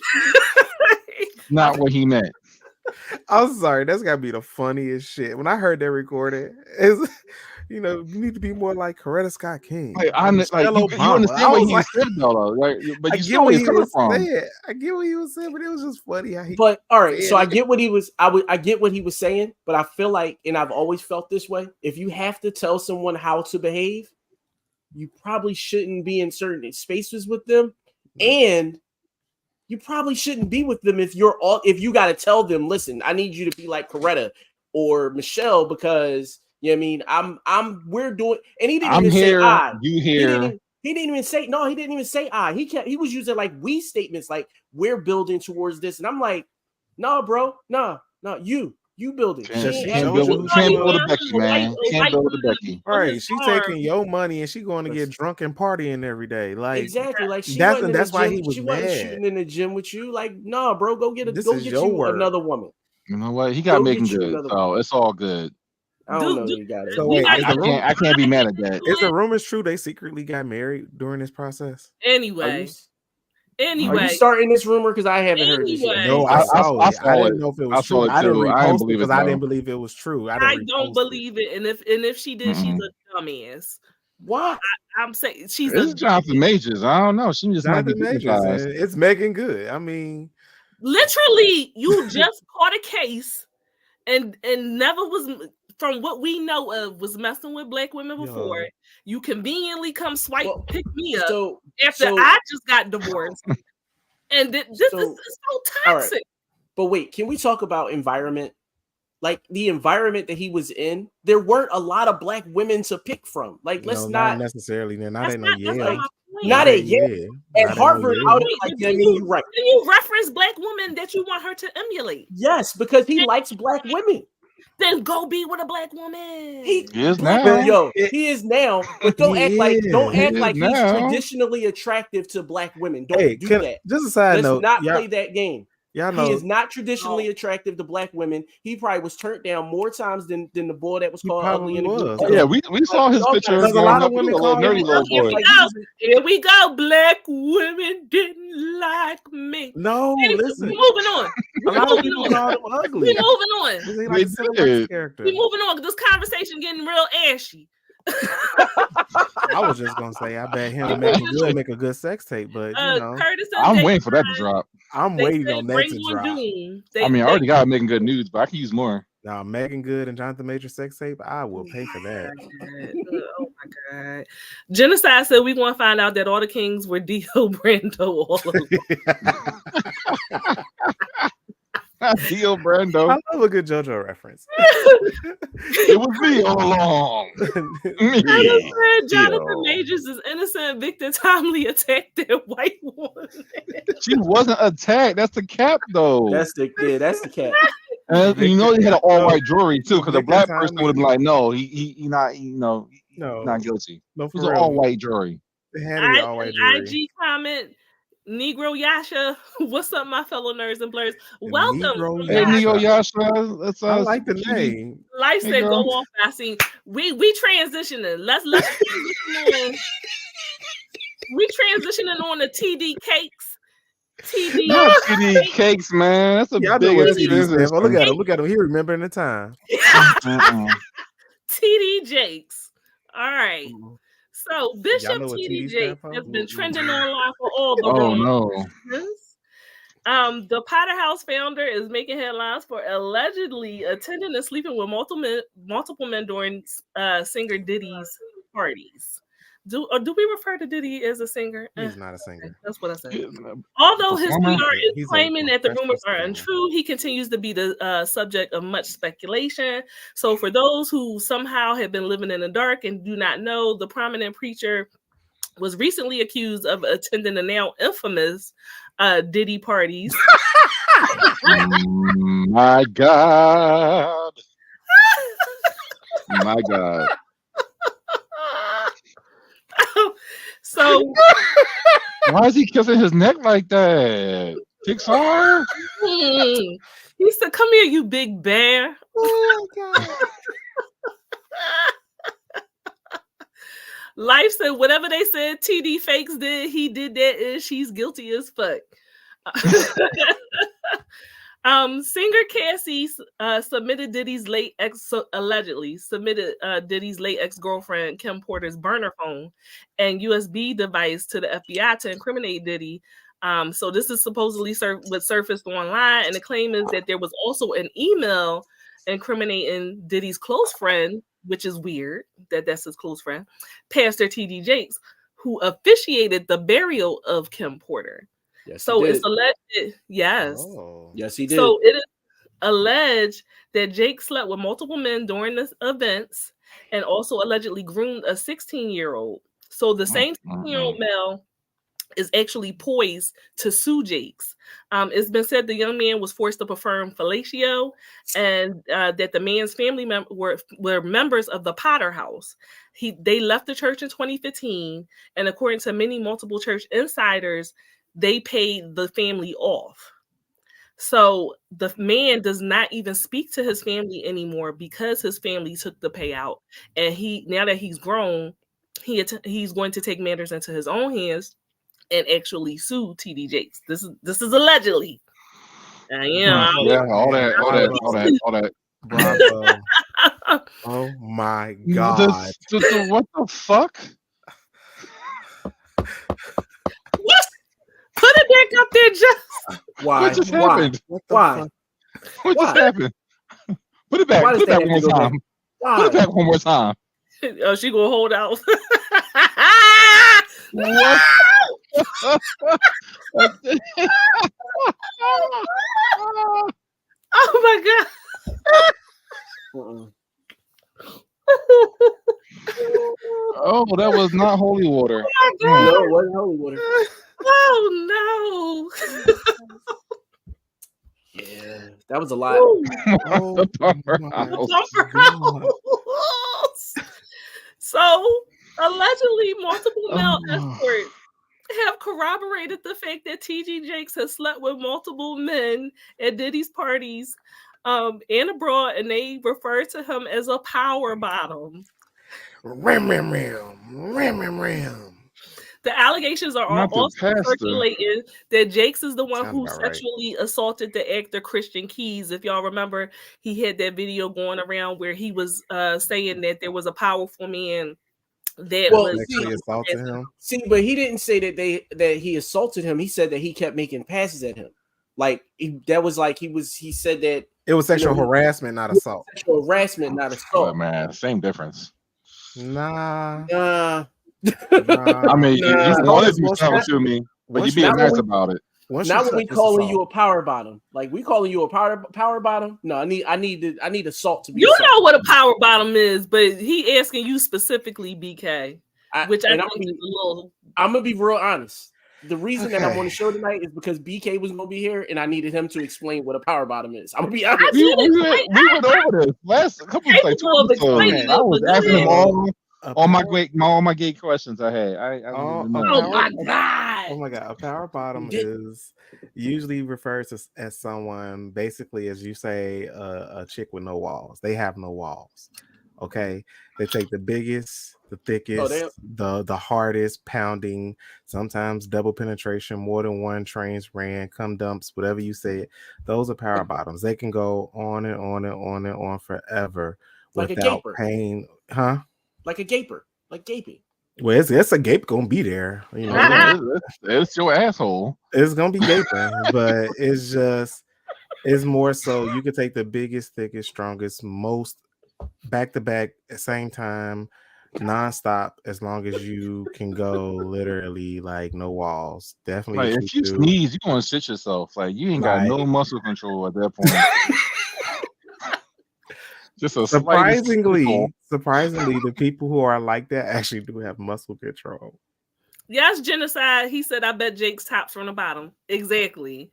Not what he meant. I'm sorry, that's gotta be the funniest shit. When I heard that recorded, you need to be more like Coretta Scott King. Like, you understand what he said though, right? But you get where he's coming from. I get what he was saying, but it was just funny how he. But all right, so I get what he was. I get what he was saying, but I feel like, and I've always felt this way. If you have to tell someone how to behave, you probably shouldn't be in certain spaces with them, and you probably shouldn't be with them if you got to tell them, listen, I need you to be like Coretta or Michelle because. You know what I mean? We're doing, and he didn't even say I. You here? He He didn't even say no. He didn't even say I. He was using like we statements, like we're building towards this, and I'm like, no, bro, no, you building. Can't build a Becky, man. Can't build a Becky. Right, she's taking your money and she going to get drunk and partying every day. Like exactly, like that's why he was she mad. wasn't shooting in the gym with you. Like, no, bro, go get another woman. You know what? He got making good, so it's all good. I don't know. You got it. So wait, I can't be mad at that. Is the rumors true they secretly got married during this process? Anyway, are you starting this rumor? Because I haven't heard this yet. No, I saw it. I didn't know if it was true. I didn't repost it because I didn't believe it was true. I don't believe it. And if she did, she's a dumbass. What? I'm saying she's a Jonathan Majors. I don't know. She just might be Majors. It's Megan Good. I mean, literally, you just caught a case and never was, from what we know of, was messing with black women before. Yo. You conveniently come pick me up after I just got divorced. And this is so toxic. Right. But wait, can we talk about environment? Like the environment that he was in, there weren't a lot of black women to pick from. Like, not necessarily. They're not at no Yale. Not at Yale. At Harvard, you reference black women that you want her to emulate. Yes, because he likes black women. Then go be with a black woman. He is now. Yo, he is now. But don't act like he's traditionally attractive to black women. Don't do that. Just a side note. Let's not play that game. Y'all know he is not traditionally attractive to black women. He probably was turned down more times than the boy that was called ugly. Yeah, we saw his picture. A lot of women call him ugly. Here we go. Black women didn't like me. No, listen. We're moving on. A lot of people call him ugly. We're moving on. They like character. We're moving on. This conversation getting real ashy. I was just gonna say, I bet him make a good sex tape, but you know, I'm waiting for that to drop. I'm waiting on that to drop. I already got Megan Good news, but I can use more. Now, Megan Good and Jonathan Major sex tape, I will pay for that. Oh my god! Genocide said we want to find out that all the kings were Dio Brando all over. Dio Brando. I love a good JoJo reference. It was me all along. Jonathan Majors is innocent. Victor Timely attacked that white woman. She wasn't attacked. That's the cap, though. That's the cap. And you know, he had an all white jewelry too, because a black person would have been like, "No, he not, not guilty." No, it was an all white jewelry. They had an all white jewelry. IG comment. Negro Yasha, what's up, my fellow nerds and blurs? Welcome. Negro Yasha. That's I like the name. Life said go off. I see. We transitioning. Let's transition on. We transitioning on to TD Cakes. TD Cakes, man. That's a big business. Look at him. He remembering the time. TD Jakes. All right. So Bishop TD Jakes has been trending online for all the the Potter House founder is making headlines for allegedly attending and sleeping with multiple men during singer Diddy's parties. Do we refer to Diddy as a singer? He's not a singer. That's what I said. Although his PR is claiming that the rumors are untrue, he continues to be the subject of much speculation. So for those who somehow have been living in the dark and do not know, the prominent preacher was recently accused of attending the now infamous Diddy parties. My God. My God. So why is he kissing his neck like that? Pixar? He said, "Come here, you big bear." Oh my God. Life said, whatever they said TD Fakes did, he did that, and she's guilty as fuck. Singer Cassie submitted Diddy's late Diddy's late ex-girlfriend Kim Porter's burner phone and USB device to the FBI to incriminate Diddy. So this is supposedly what surfaced online, and the claim is that there was also an email incriminating Diddy's close friend, which is weird that's his close friend, Pastor TD Jakes, who officiated the burial of Kim Porter. Yes, so it's alleged. Yes. Oh. Yes, he did. So it is alleged that Jake slept with multiple men during the events and also allegedly groomed a 16-year-old. So the same 16-year-old male is actually poised to sue Jakes. It's been said the young man was forced to perform fellatio, and that the man's family were members of the Potter House. They left the church in 2015, and according to many multiple church insiders, they paid the family off. So the man does not even speak to his family anymore because his family took the payout, and now that he's grown, he's going to take matters into his own hands and actually sue TD Jakes. This is allegedly. All that. Bravo. Oh my God. What the fuck? What? Put it back up there, just. Why? What just happened? Why? What just happened? Put it back. Put it back one more time. Put it back one more time. Oh, she gonna hold out. What? Oh my God. Oh, that was not holy water. Oh my God. No, it wasn't holy water. Oh no. Yeah, that was a lot. The So allegedly, multiple male escorts have corroborated the fact that TD Jakes has slept with multiple men at Diddy's parties and abroad, and they refer to him as a power bottom. Ram. The allegations are also circulating that Jakes is the one who sexually assaulted the actor Christian Keys. If y'all remember, he had that video going around where he was saying that there was a powerful man that was actually assaulted him. See, but he didn't say that he assaulted him. He said that he kept making passes at him. Like he said that it was sexual harassment, not assault. Sexual harassment, not assault. Oh, man, same difference. Nah. I mean, you wanted to do something to me, but you being nice about it. Now when we calling you a power bottom, like we calling you a power bottom. No, I need assault to be. You assault. know what a power bottom is, but he asking you specifically, BK. I'm gonna be real honest. The reason that I'm on the show tonight is because BK was gonna be here, and I needed him to explain what a power bottom is. I'm gonna be honest. We went over this last couple of episodes. I was asking him all my gay questions I had. Oh my God! Oh my God! A power bottom is usually referred to as someone, basically, as you say, a chick with no walls. They have no walls. Okay, they take the biggest, the thickest, the hardest, pounding, sometimes double penetration, more than one, trains ran, cum dumps, whatever you say. Those are power bottoms. They can go on and on and on and on forever without pain, huh? Like a gaper, like gaping. Well, it's a gape gonna be there. You know, it's your asshole. It's gonna be gaping, but it's more so you can take the biggest, thickest, strongest, most back to back at the same time, nonstop, as long as you can go literally like no walls. Definitely. Like if you sneeze, you're gonna shit yourself. Like you ain't got no muscle control at that point. Just a surprisingly, the people who are like that actually do have muscle control. Yes, genocide. He said, "I bet Jake's top from the bottom." Exactly.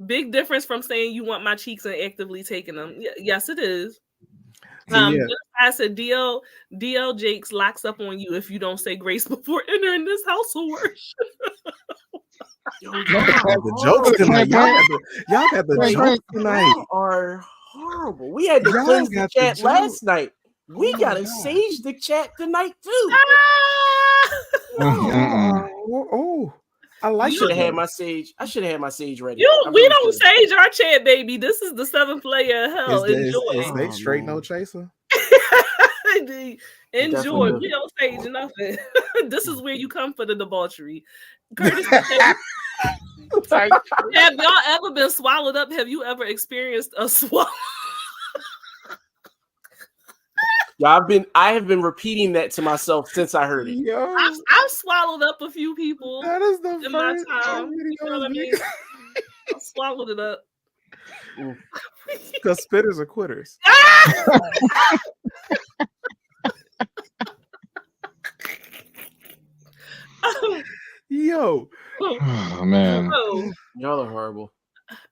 Big difference from saying you want my cheeks and actively taking them. Yes, it is. I said, DL Jakes locks up on you if you don't say grace before entering this house of worship. Y'all got the jokes tonight. Y'all got the jokes tonight. Y'all are horrible. We had to cleanse the chat last night. We gotta sage the chat tonight too. I like. I should have had my sage. I should have had my sage ready. We don't sage our chat, baby. This is the seventh layer of hell. Enjoy. Is they straight no chaser? Enjoy. We don't sage nothing. This is where you come for the debauchery. Curtis, have y'all ever been swallowed up? Have you ever experienced a swallow? Yeah, I have been repeating that to myself since I heard it. I've swallowed up a few people. That is the in my time. You know what I mean? I swallowed it up. Because spitters are quitters. Yo. Oh, man. Y'all are horrible.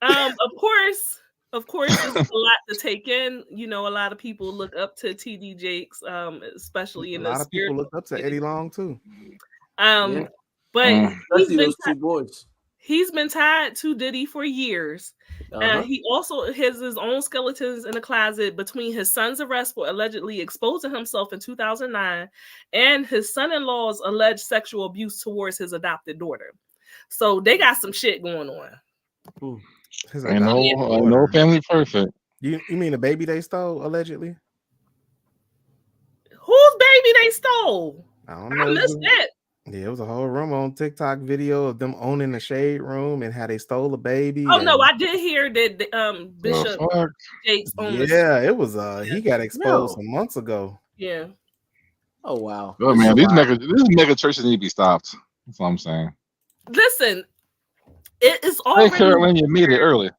Of course, it's a lot to take in. You know, a lot of people look up to TD Jakes, especially in a lot of people look up to Eddie Long too. But especially those two boys. He's been tied to Diddy for years. He also has his own skeletons in the closet between his son's arrest for allegedly exposing himself in 2009 and his son-in-law's alleged sexual abuse towards his adopted daughter. So they got some shit going on. Ain't no family perfect. You mean the baby they stole allegedly? Whose baby they stole? I don't know. I missed that. Yeah, it was a whole room on TikTok video of them owning the shade room and how they stole a baby. Oh no, I did hear that Bishop Jakes owned it was he got exposed some months ago. Yeah. Oh wow. Oh man, these mega churches need to be stopped. That's what I'm saying. Listen, it is already. Hey, Carolyn, you made it early.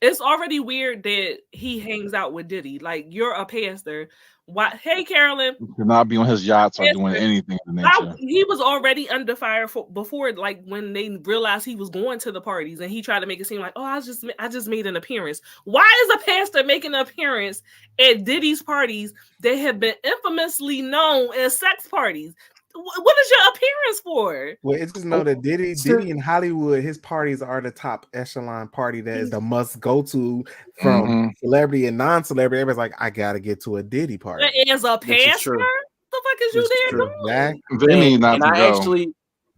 It's already weird that he hangs out with Diddy. Like, you're a pastor. Why? Hey, Carolyn. You could not be on his yachts or doing anything of the nature. He was already under fire before, like, when they realized he was going to the parties, and he tried to make it seem like, oh, I just made an appearance. Why is a pastor making an appearance at Diddy's parties that have been infamously known as sex parties? What is your appearance for? Well, it's just know that Diddy in Hollywood, his parties are the top echelon party that is the must go to from celebrity and non-celebrity. Everybody's like, I gotta get to a Diddy party. As a pastor, what the fuck is you there doing? They need not to go.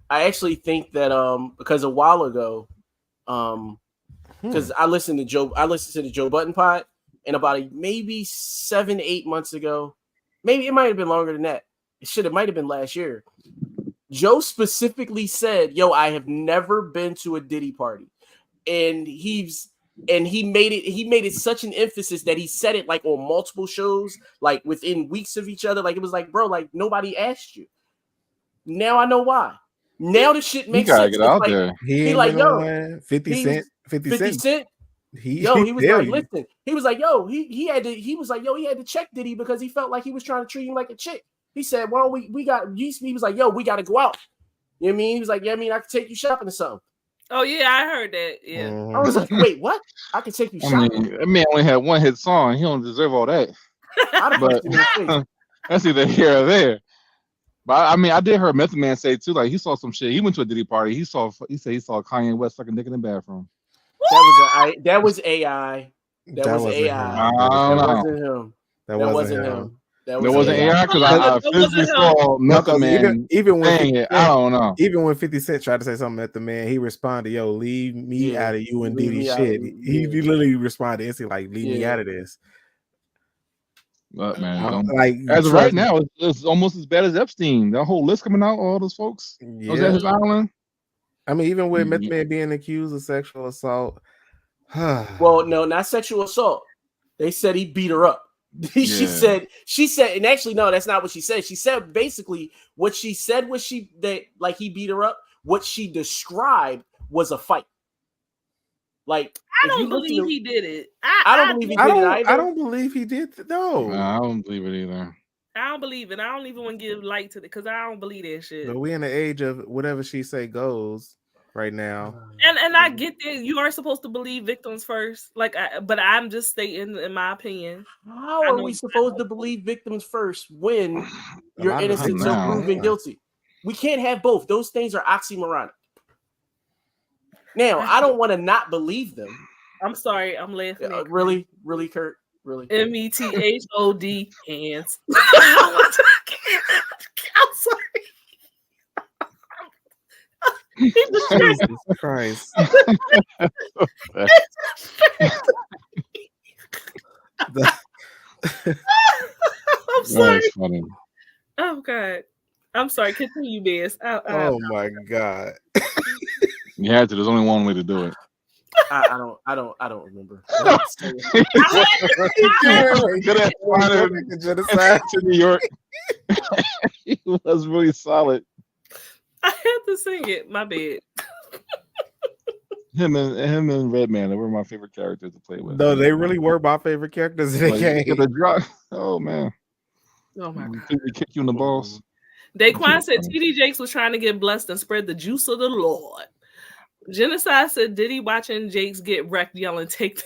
I actually think that because a while ago, because I listened to the Joe Budden pod, and about maybe 7-8 months ago, maybe it might have been longer than that. It might have been last year. Joe specifically said, yo, I have never been to a Diddy party. And he made it such an emphasis that he said it like on multiple shows, like within weeks of each other. Like it was like, bro, like nobody asked you. Now I know why. Now the shit makes sense. Get out there. He like, yo, 50 Cent. He was like, listen, he was like, yo, he had to check Diddy because he felt like he was trying to treat him like a chick. He said, well, he was like, yo, we got to go out. You know what I mean? He was like, yeah, I mean, I could take you shopping or something. Oh, yeah, I heard that. Yeah. I was like, wait, what? I could take you shopping? That man only had one hit song. He don't deserve all that. But that's either here or there. But I mean, I did hear Method Man say too, like he saw some shit. He went to a Diddy party. He said he saw Kanye West sucking dick in the bathroom. That was AI. That was AI. That wasn't him. That wasn't AI because I physically saw Method Man. Even when it, I don't know. Even when 50 Cent tried to say something at the man, he responded, "Yo, leave me out of you and Diddy shit." He literally responded, "It's like leave me out of this." But man, like as of right now, it's almost as bad as Epstein. That whole list coming out, all those folks. Was that his island? I mean, even with Method Man being accused of sexual assault. Well, no, not sexual assault. They said he beat her up. She said, and actually, no, that's not what she said. She said basically what she said was like he beat her up. What she described was a fight. Like I don't believe he did it. I don't believe he did it either. I don't believe he did. No, I don't believe it either. I don't believe it. I don't even want to give light to it because I don't believe that shit. But we in the age of whatever she say goes right now. And I get that you are supposed to believe victims first. But I'm just stating in my opinion. How are we supposed to believe victims first when you're innocent until proven guilty? We can't have both. Those things are oxymoronic. Now, I don't want to not believe them. I'm sorry, I'm laughing. Really, Kurt? Really? METHOD hands. I'm sorry. Jesus Christ. I'm sorry. Funny. Oh God. I'm sorry. Continue, Bez. Oh my God. You had to. There's only one way to do it. I don't remember. Genocide to New York. He was really solid. I had to sing it. My bad. Him and Redman, they were my favorite characters to play with. No, they really were my favorite characters in the game. Oh man. Oh my God. They kick you in the balls. Daquan said TD Jakes was trying to get blessed and spread the juice of the Lord. Genocide said Diddy watching Jakes get wrecked yelling, take.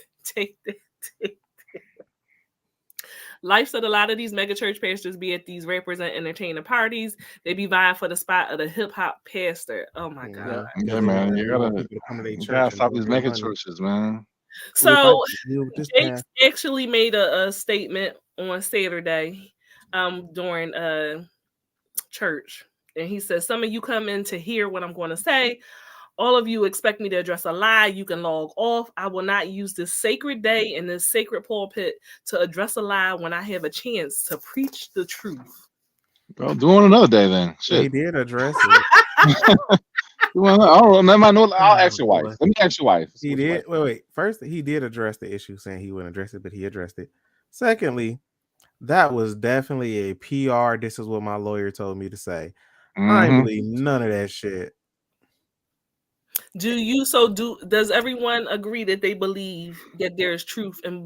Life said a lot of these mega church pastors be at these rappers and entertainment parties. They be vying for the spot of the hip hop pastor. Oh my God. Yeah, man. You gotta stop these mega churches, man. So Jakes actually made a statement on Saturday during church. And he says, some of you come in to hear what I'm going to say. All of you expect me to address a lie. You can log off. I will not use this sacred day in this sacred pulpit to address a lie when I have a chance to preach the truth. Well, do it another day then. Shit. He did address it. I'll ask your wife. Let me ask your wife. He did. Wait. First, he did address the issue, saying he wouldn't address it, but he addressed it. Secondly, that was definitely a PR. This is what my lawyer told me to say. I ain't believe none of that shit. Does everyone agree that they believe that there's truth and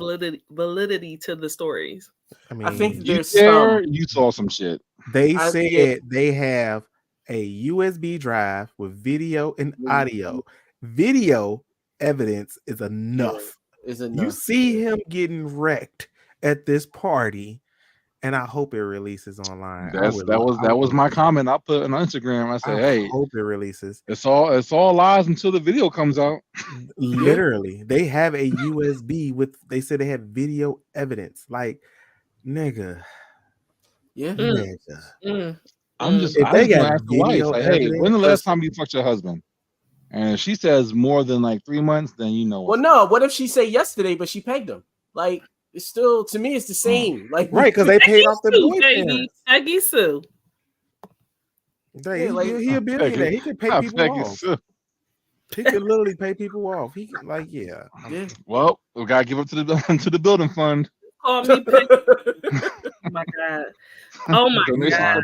validity to the stories? I mean, I think there's you saw some shit. They said they have a USB drive with video and audio. Video evidence is enough. You see him getting wrecked at this party, and I hope it releases online. That was my comment. I put on Instagram. I said, "Hey, hope it releases. It's all lies until the video comes out." Literally, they have a USB with. They said they have video evidence. Like, nigga, nigga. I'm just. If they got video like, hey, when the last time you fucked your husband? And if she says more than like 3 months, then you know. Well, no. What if she say yesterday, but she pegged him? Like. It's still, to me, it's the same. Like, right, because they paid off the boyfriend. Peggy Sue. He a billionaire. He can pay people off. He can literally pay people off. He can, like, yeah. Well, we gotta give up to the building fund. Call me Peggy. Oh my God. Oh my God.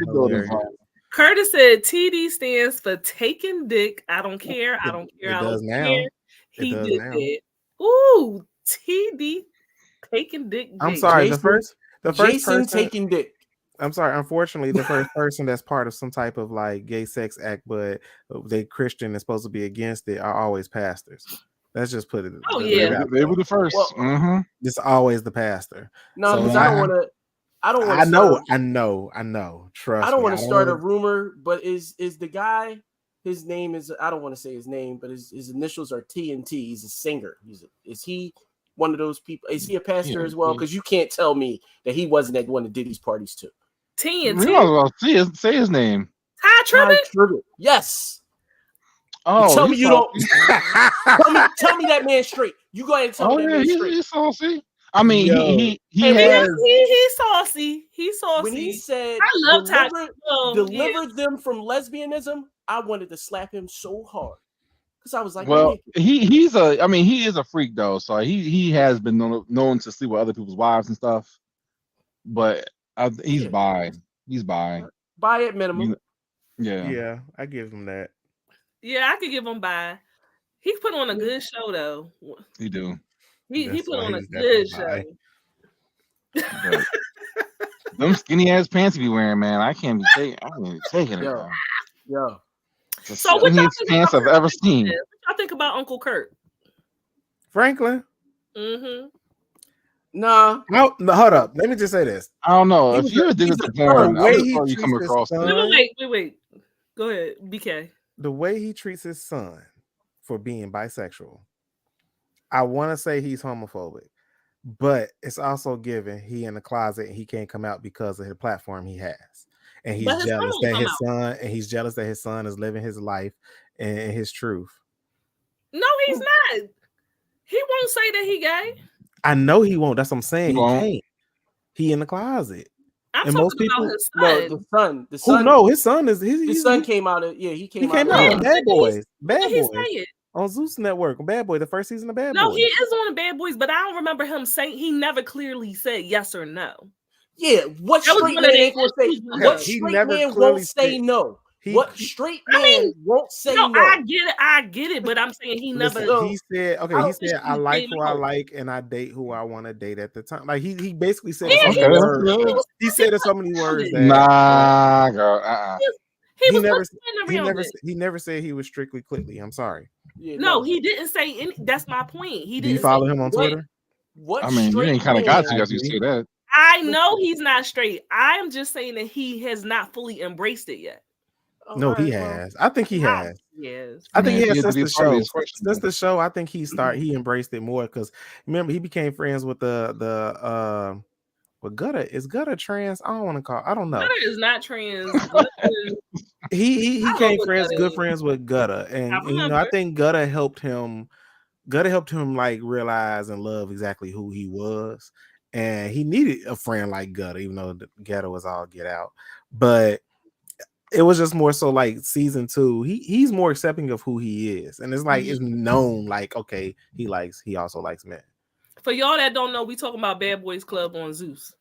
Curtis said TD stands for taking dick. I don't care. I don't care. I don't care. He did that. Ooh, TD. Taking dick. I'm sorry. The first Jason person taking dick. I'm sorry. Unfortunately, the first person that's part of some type of like gay sex act, but they Christian is supposed to be against it, are always pastors. Let's just put it. Oh yeah, they were the first. Well, It's always the pastor. No, because I don't want to. I know. Trust. I don't want to start a rumor, but is the guy? His name is. I don't want to say his name, but his initials are TNT. He's a singer. Is he? One of those people? Is he a pastor as well? Because you can't tell me that he wasn't at one of Diddy's parties too. TNT. Say his name. Ty Tribbett. Yes. Oh, tell me you don't. tell me that man straight. You go ahead and tell me that man straight. He's saucy. I mean, he's saucy. He's saucy. When he said, "I love Ty deliver them from lesbianism," I wanted to slap him so hard. Because I was like, well, he is a freak though, so he has been known to sleep with other people's wives and stuff. But he's bi. He's bi. Bi at minimum. Yeah, I give him that. Yeah, I could give him bi. He put on a good show though. He do. He put on a good show. Them skinny ass pants he be wearing, man, I can't be taking it. Yo. So what y'all think pants I've ever seen. What y'all think about Uncle Kurt? Franklin? Mm-hmm. No, hold up. Let me just say this. I don't know. If you're addicted to porn, you come across wait. Go ahead, BK. The way he treats his son for being bisexual, I want to say he's homophobic, but it's also given he in the closet and he can't come out because of the platform he has. And he's jealous that his son is living his life and his truth. No, he's not. He won't say that he gay. I know he won't. That's what I'm saying. He can't. He in the closet. I'm talking most people, about his son. No, the son. Oh no, his son is his son came out of he came out on Bad Boys. Bad Boys. Say it? On Zeus Network, on Bad Boy, the first season of Bad Boys. No, he is on Bad Boys, but I don't remember him saying. He never clearly said yes or no. Yeah, what straight man ain't gonna say? What straight man won't say no? What straight man won't say no? I get it, but I'm saying he never. He said, he said, I like who I like, and I date who I want to date at the time. Like he basically said so many words. He said it so many words that nah, girl. He never said he was strictly clitly. I'm sorry. Yeah, no, he didn't say any. That's my point. He didn't. Do you follow him on Twitter? What? I mean, you ain't kind of got to as you say that. I know he's not straight. I'm just saying that he has not fully embraced it yet. No, he has. I think he has. Yes. I think he has since the show. Since the show, I think he embraced it more because remember he became friends with the with Gutta. Is Gutta trans? I don't know. Gutta is not trans. he became good friends with Gutta, and I think Gutta helped him like realize and love exactly who he was, and he needed a friend like Gutta, even though the Gutta was all get out, but it was just more so like season 2. He's more accepting of who he is, and it's like it's known like okay, he also likes men. For y'all that don't know, we talking about Bad Boys Club on Zeus.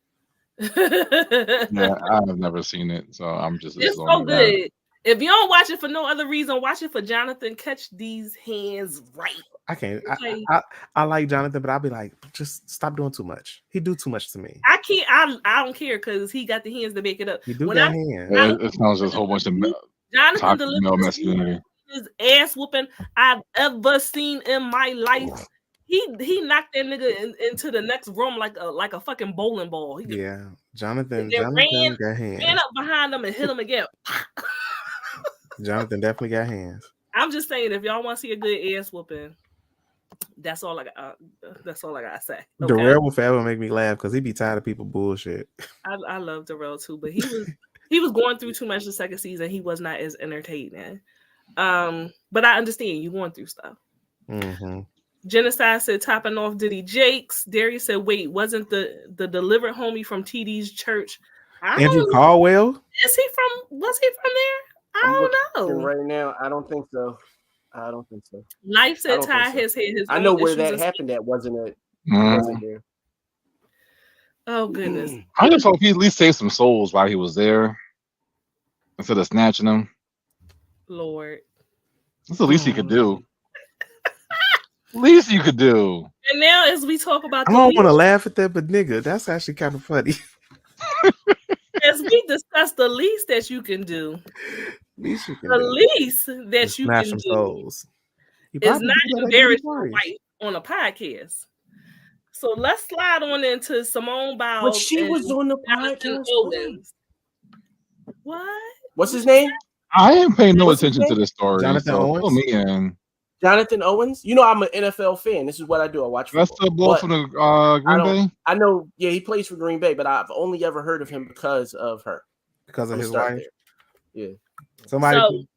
Yeah, I've never seen it, so I'm just. It's so good. If you don't watch it for no other reason, watch it for Jonathan. Catch these hands right. I can't. Okay. I like Jonathan, but I'll be like, just stop doing too much. He do too much to me. I can't. I don't care because he got the hands to make it up. He do got hands. It sounds just a whole bunch of Jonathan delivered his ass whooping I've ever seen in my life. He knocked that nigga into the next room like a fucking bowling ball. Jonathan got hands. Ran up behind him and hit him again. Jonathan definitely got hands. I'm just saying, if y'all want to see a good ass whooping, that's all I got. That's all I gotta say. Okay? Darrell will forever make me laugh because he be tired of people bullshit. I love Darrell too, but he was going through too much the second season. He was not as entertaining. But I understand you going through stuff. Mm-hmm. Genocide said topping off Diddy Jakes. Darius said, wait, wasn't the delivered homie from TD's church? Andrew Caldwell? Was he from there? I don't know. Right now, I don't think so. Life said Ty has had his. I know where that happened. That wasn't it. Wasn't there. Oh goodness! I just hope he at least saved some souls while he was there, instead of snatching them. Lord, that's the least he could do. Least you could do. And now, as we talk about, I don't want to laugh at that, but nigga, that's actually kind of funny. As we discuss the least that you can do, least that you can do souls. is not embarrass your wife on a podcast. So let's slide on into Simone Biles. But she was on the podcast. What? What's his name? I ain't paying no attention to this story. Jonathan Owens. Jonathan Owens. You know, I'm an NFL fan. This is what I do. I watch football. That's the ball from the Green Bay? I know, yeah, he plays for Green Bay, but I've only ever heard of him because of her. Because of his wife? There. Yeah. Somebody.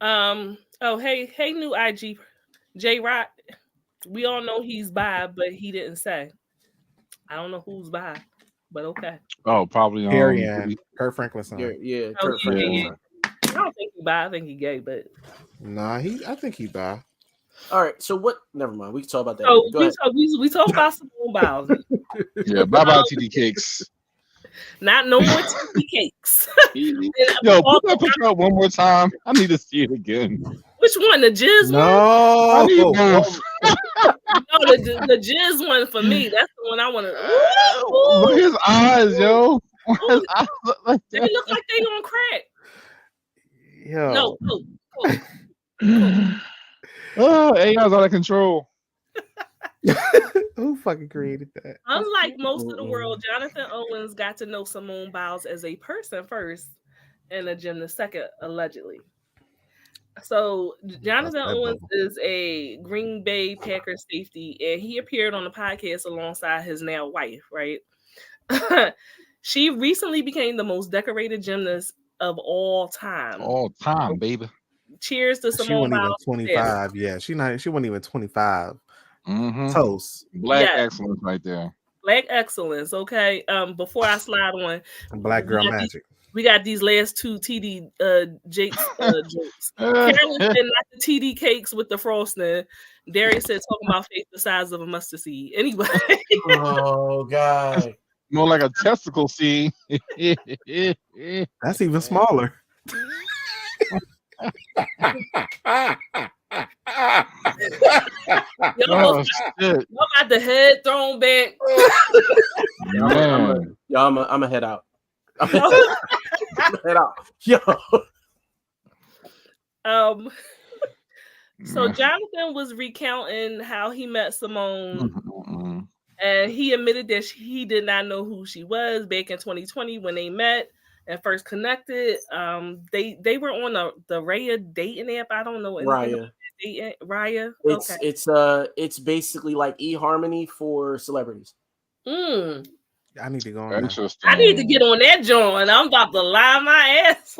Hey, new IG. J-Rock. We all know he's bi, but he didn't say. I don't know who's bi, but okay. Oh, probably Harry and Kurt Franklin's son. Yeah, Kurt Franklin's son. I don't think he's bi. I think he's gay, but I think he's bi. All right, so what? Never mind. We can talk about that. So we talk about Simone Biles. Yeah, bye TD Cakes. Not no more TD Cakes. Yo, put that picture up one more time. I need to see it again. Which one? The jizz one? No, the jizz one for me. That's the one I want to. Look at his eyes, yo. His eyes look like that. They look like they on crack. Yo. No. Oh, AI's out of control. Who fucking created that? Unlike most of the world, Jonathan Owens got to know Simone Biles as a person first and a gymnast second, allegedly. So Jonathan Owens is a Green Bay Packers safety, and he appeared on the podcast alongside his now wife, right? She recently became the most decorated gymnast of all time. All time, baby. Cheers to Simone Biles. She wasn't even 25. Yeah, she wasn't even 25. Mm-hmm. Toast. Black excellence right there. Black excellence. Okay. Before I slide on, Black girl magic. We got these last two TD Jakes jokes. Carolyn said not the TD cakes with the frosting. Darius said talking about face the size of a mustard seed. Anyway. Oh God. More like a testicle seed. That's even smaller. Oh shit! Y'all got the head thrown back. I'm gonna head out. I'm gonna head out. Yo. So Jonathan was recounting how he met Simone, and he admitted that he did not know who she was back in 2020 when they met and first connected. They were on the Raya dating app. I don't know anything about dating. Raya. It's basically like eHarmony for celebrities. I need to go on. Interesting. I need to get on that joint. I'm about to lie my ass.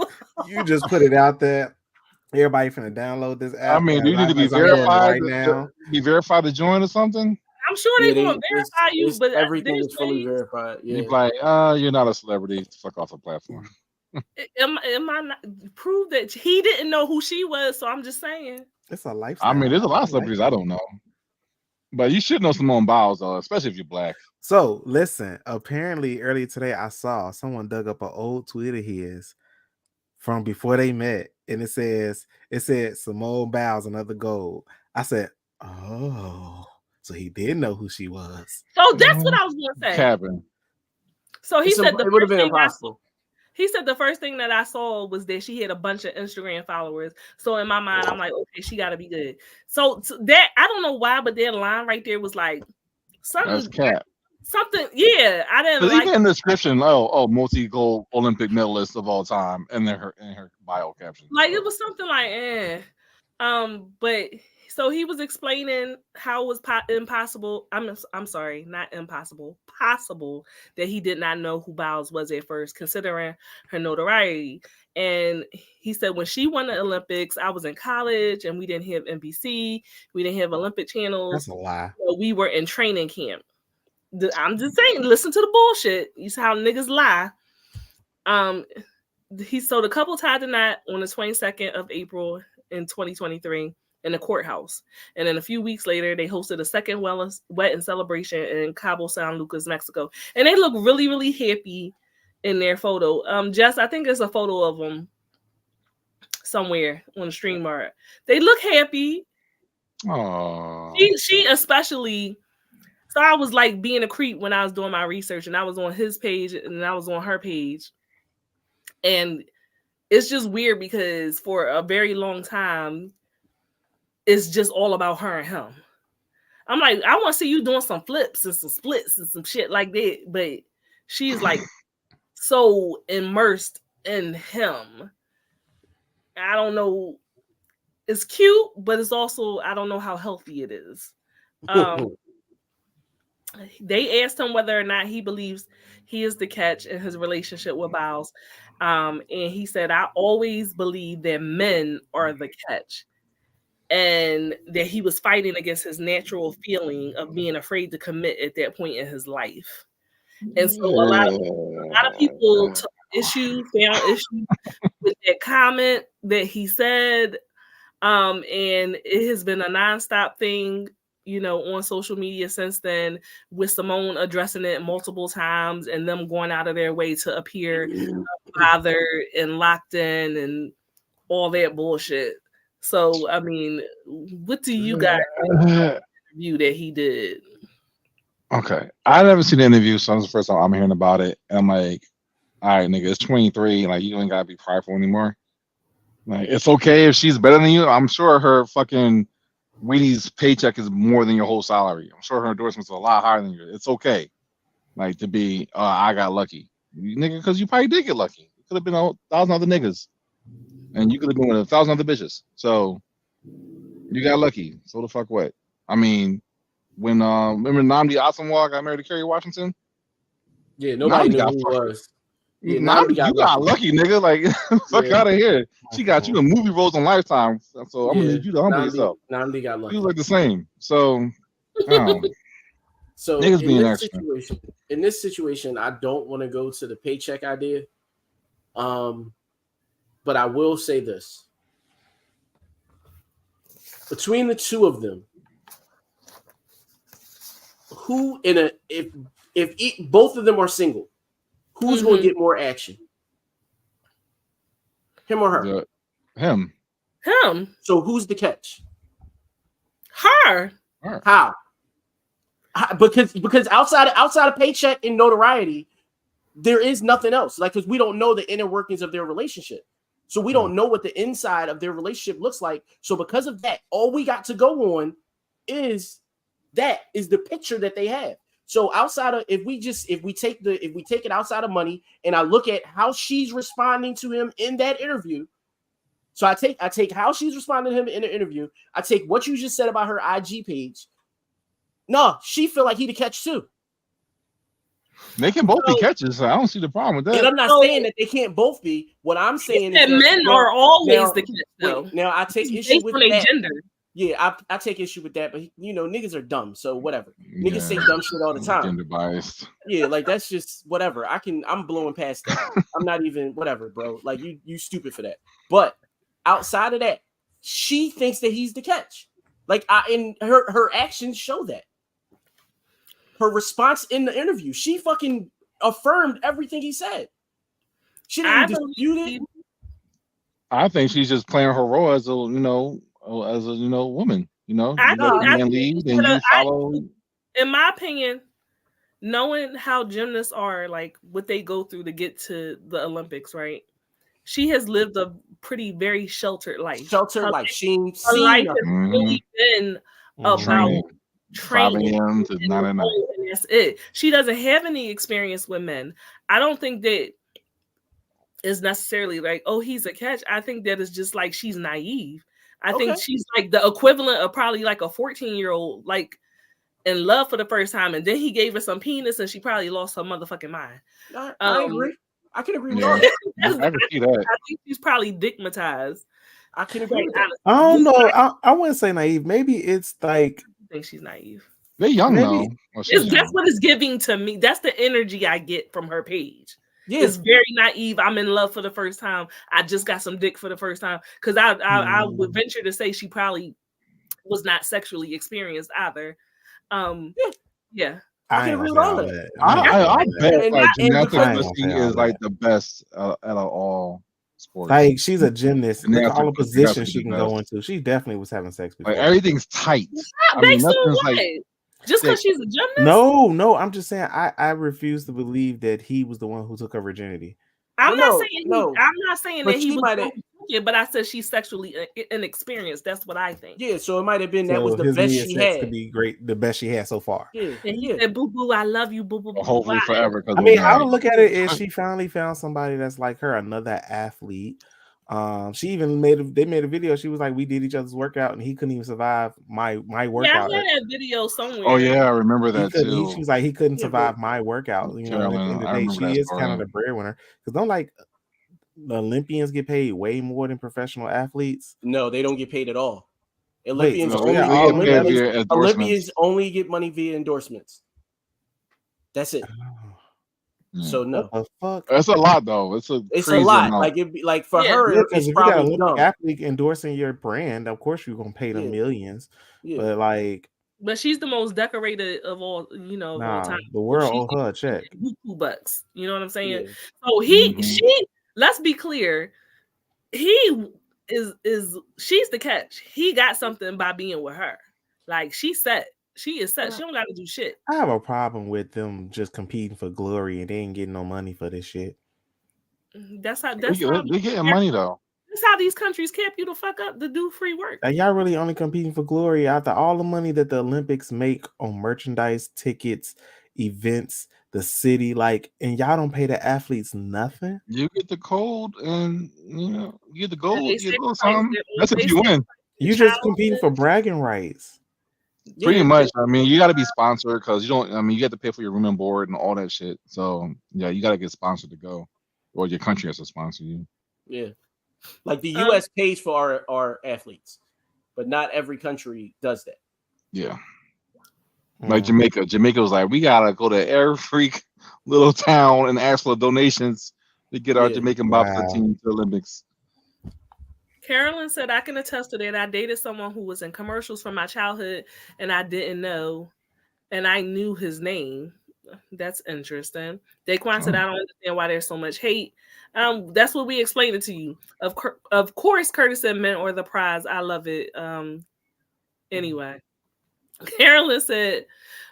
You just put it out there. Everybody finna download this app. I mean, do you need to be verified be verified to join or something? I'm sure they're gonna verify you, but everything is fully verified. Yeah. You're like, you're not a celebrity. Fuck off the platform. Am I not prove that he didn't know who she was? So I'm just saying. It's a lifestyle. I mean, there's a lot of celebrities I don't know. But you should know Simone Biles, though, especially if you're black. So listen, apparently earlier today I saw someone dug up an old tweet of his from before they met, and it said Simone Biles another gold. I said, oh, so he did know who she was. So that's what I was gonna say. Cabin. So he said it would have been impossible. He said the first thing that I saw was that she had a bunch of Instagram followers. So in my mind, I'm like, okay, she got to be good. So that I don't know why, but that line right there was like something. That's cap. Something, yeah. I didn't like. Even in the description, multi-gold Olympic medalist of all time, and then in her bio caption, like it was something like, but. So he was explaining how it was impossible. I'm sorry, not impossible. Possible that he did not know who Biles was at first, considering her notoriety. And he said when she won the Olympics, I was in college and we didn't have NBC, we didn't have Olympic channels. That's a lie. So we were in training camp. I'm just saying, listen to the bullshit. You see how niggas lie. So the couple tied the knot on the 22nd of April in 2023. In the courthouse. And then a few weeks later, they hosted a second wedding celebration in Cabo San Lucas, Mexico. And they look really, really happy in their photo. Jess, I think there's a photo of them somewhere on the stream art. They look happy. Aww. She especially. So I was like being a creep when I was doing my research, and I was on his page and I was on her page. And it's just weird because for a very long time, it's just all about her and him. I'm like, I want to see you doing some flips and some splits and some shit like that. But she's like so immersed in him. I don't know. It's cute, but it's also, I don't know how healthy it is. They asked him whether or not he believes he is the catch in his relationship with Biles. And he said, I always believe that men are the catch. And that he was fighting against his natural feeling of being afraid to commit at that point in his life. And so a lot of people found issue with that comment that he said. And it has been a nonstop thing, on social media since then, with Simone addressing it multiple times and them going out of their way to appear bothered and locked in and all that bullshit. So, I mean, what do you guys think about the interview that he did? Okay. I never seen the interview, so this is the first time I'm hearing about it. And I'm like, all right, nigga, it's 23. Like, you ain't got to be prideful anymore. Like, it's okay if she's better than you. I'm sure her fucking Winnie's paycheck is more than your whole salary. I'm sure her endorsements are a lot higher than yours. It's okay. Like, to be, I got lucky. Nigga, because you probably did get lucky. It could have been 1,000 other niggas. And you could have been with 1,000 other bitches. So you got lucky. So the fuck what? I mean, when remember Nnamdi Asomugha got married to Kerry Washington? Yeah, nobody knew who he was. Yeah, Nnamdi, you got lucky, nigga. Like, fuck out of here. She got you in movie roles on Lifetime. So I'm gonna need you to humble yourself. Nnamdi got lucky. You look the same. So so niggas being extra. In this situation, I don't want to go to the paycheck idea. But I will say this. Between the two of them, if both of them are single, who's going to get more action? Him or her? Him. Him. So who's the catch? Her. How? Because outside of paycheck and notoriety, there is nothing else. Like, because we don't know the inner workings of their relationship. So we don't know what the inside of their relationship looks like. So because of that, all we got to go on is the picture that they have. So outside of if we take it outside of money, and I look at how she's responding to him in that interview. So I take how she's responding to him in the interview. I take what you just said about her IG page. No, she feel like he the catch too. They can both be catches, so I don't see the problem with that. And I'm not saying that they can't both be. What I'm saying is that men are always the catch, though. Now I take issue with that. Gender. Yeah, I take issue with that, but niggas are dumb, so whatever. Yeah. Niggas say dumb shit all the time. Gender biased. Yeah, like that's just whatever. I'm blowing past that. I'm not even whatever, bro. Like you stupid for that. But outside of that, she thinks that he's the catch. Like and her actions show that. Her response in the interview, she fucking affirmed everything he said. She didn't dispute it. I think she's just playing her role as a woman. Lead and you follow. In my opinion, knowing how gymnasts are, like what they go through to get to the Olympics, right? She has lived a very sheltered life. Her life has really been about training. 5 a.m. to 9 at night. And that's it. She doesn't have any experience with men. I don't think that is necessarily like, oh, he's a catch. I think that is just like she's naive. I think she's like the equivalent of probably like a 14-year-old, like in love for the first time, and then he gave her some penis, and she probably lost her motherfucking mind. I agree. I can agree with all that. I can see that. I think she's probably digmatized. I can agree with that. I don't know. I wouldn't say naive. Maybe it's like I think she's naive. They're young though. That's what it's giving to me. That's the energy I get from her page. Yeah. It's very naive. I'm in love for the first time. I just got some dick for the first time. Because I would venture to say she probably was not sexually experienced either. Yeah. I can agree with all that. I bet like gymnastic pussy is like the best out of all sports. Like she's a gymnast. Look all the positions she can go into. She definitely was having sex before. Like everything's tight. I mean, nothing's like just because she's a gymnast. No. I'm just saying. I refuse to believe that he was the one who took her virginity. I'm not saying that he might have. Yeah, but I said she's sexually inexperienced. That's what I think. Yeah, so it might have been that was the best she had. Could be great, the best she had so far. Yeah, and he said, "Boo boo, I love you, boo boo." Hopefully forever. I mean, I would look at it as she finally found somebody that's like her, another athlete. She even made a video. She was like, "We did each other's workout, and he couldn't even survive my workout." Yeah, I had that video somewhere. Oh yeah, I remember that too. She was like, he couldn't survive my workout. You know, at the end of the day, she is kind of the breadwinner. Because don't like the Olympians get paid way more than professional athletes? No, they don't get paid at all. Olympians only get money via endorsements. That's it. So no, what the fuck? That's a lot though. It's a lot. Amount. Like it'd be like for her, it's if probably you got an athlete endorsing your brand, of course you're gonna pay them millions. But like, but she's the most decorated of all, of all time. The world owes her a check. $2. You know what I'm saying? Yeah. So she. Let's be clear. He she's the catch. He got something by being with her. Like she's set. She is set. She don't got to do shit. I have a problem with them just competing for glory and they ain't getting no money for this shit. That's how they're getting money though. That's how these countries cap you to fuck up to do free work. And y'all really only competing for glory after all the money that the Olympics make on merchandise, tickets, events, the city, and y'all don't pay the athletes nothing. You get the gold, and you get the gold. That's if you win. You just competing for bragging rights. Pretty much. I mean, you got to be sponsored because you don't. I mean, you got to pay for your room and board and all that shit. So yeah, you got to get sponsored to go, or your country has to sponsor you. Yeah, like the U.S. pays for our athletes, but not every country does that. Yeah. Like Jamaica was like, we gotta go to every little town and ask for donations to get our Jamaican bobsled team to the Olympics. Carolyn said, I can attest to that. I dated someone who was in commercials from my childhood and I didn't know, and I knew his name. That's interesting. Daquan said, I don't understand why there's so much hate. That's what we explained it to you. Of course, Curtis said men or the prize. I love it. Anyway, Carolyn said,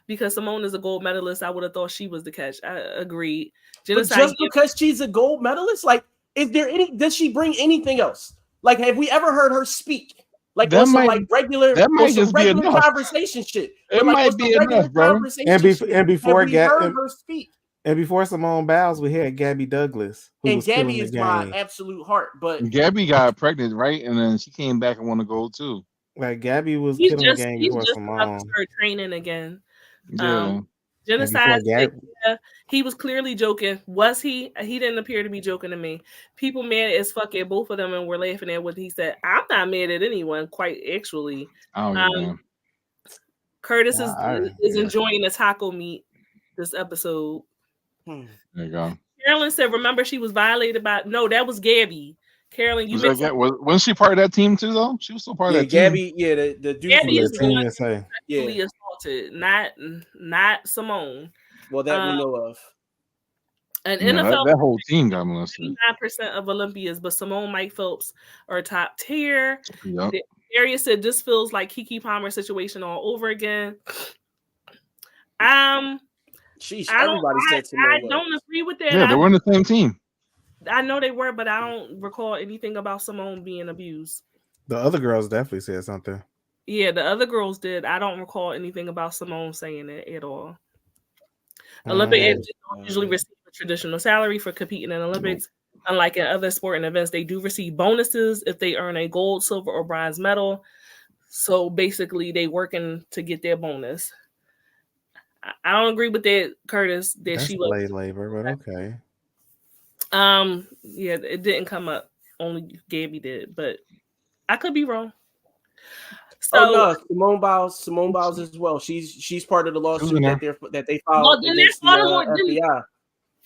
because Simone is a gold medalist, I would have thought she was the catch. I agreed. But just because she's a gold medalist, like, is there any? Does she bring anything else? Like, have we ever heard her speak? Like, that on some like regular, that might just regular be enough. Conversation shit. It might be enough, bro. And before heard her speak. And before Simone Biles, we had Gabby Douglas, who was Gabby is my absolute heart. But Gabby got pregnant, right? And then she came back and won the gold too. Like Gabby was killing the game before Simone. Started training again. Yeah. Genocide. He was clearly joking. Was he? He didn't appear to be joking to me. People mad as fuck at both of them, and were laughing at what he said. I'm not mad at anyone. Quite actually. Curtis is enjoying the taco meat this episode. There you go. Carolyn said, "Remember, she was violated by." No, that was Gabby. Carolyn, you wasn't she part of that team too? Though she was still part of that Gabby, team. Yeah, the dude. Gabby is the one sexually assaulted, not Simone. Well, that we know of. An NFL that whole team got molested. 9% of Olympians, but Simone, Mike Phelps are top tier. Yep. Darius said this feels like Keke Palmer situation all over again. Everybody said Simone. I don't agree with that. Yeah, they were on the same team. I know they were, but I don't recall anything about Simone being abused. The other girls definitely said something. Yeah, the other girls did. I don't recall anything about Simone saying it at all. Olympic athletes don't usually receive a traditional salary for competing in Olympics. Unlike in other sporting events, they do receive bonuses if they earn a gold, silver, or bronze medal. So basically, they working to get their bonus. I don't agree with that, Curtis. That's she was slave labor, but okay. Yeah, it didn't come up. Only Gabby did, but I could be wrong. So, Simone Biles as well. She's part of the lawsuit that they filed against the FBI.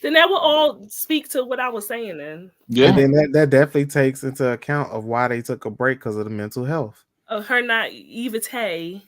Then that will all speak to what I was saying. Then and then that definitely takes into account of why they took a break because of the mental health. Her naivete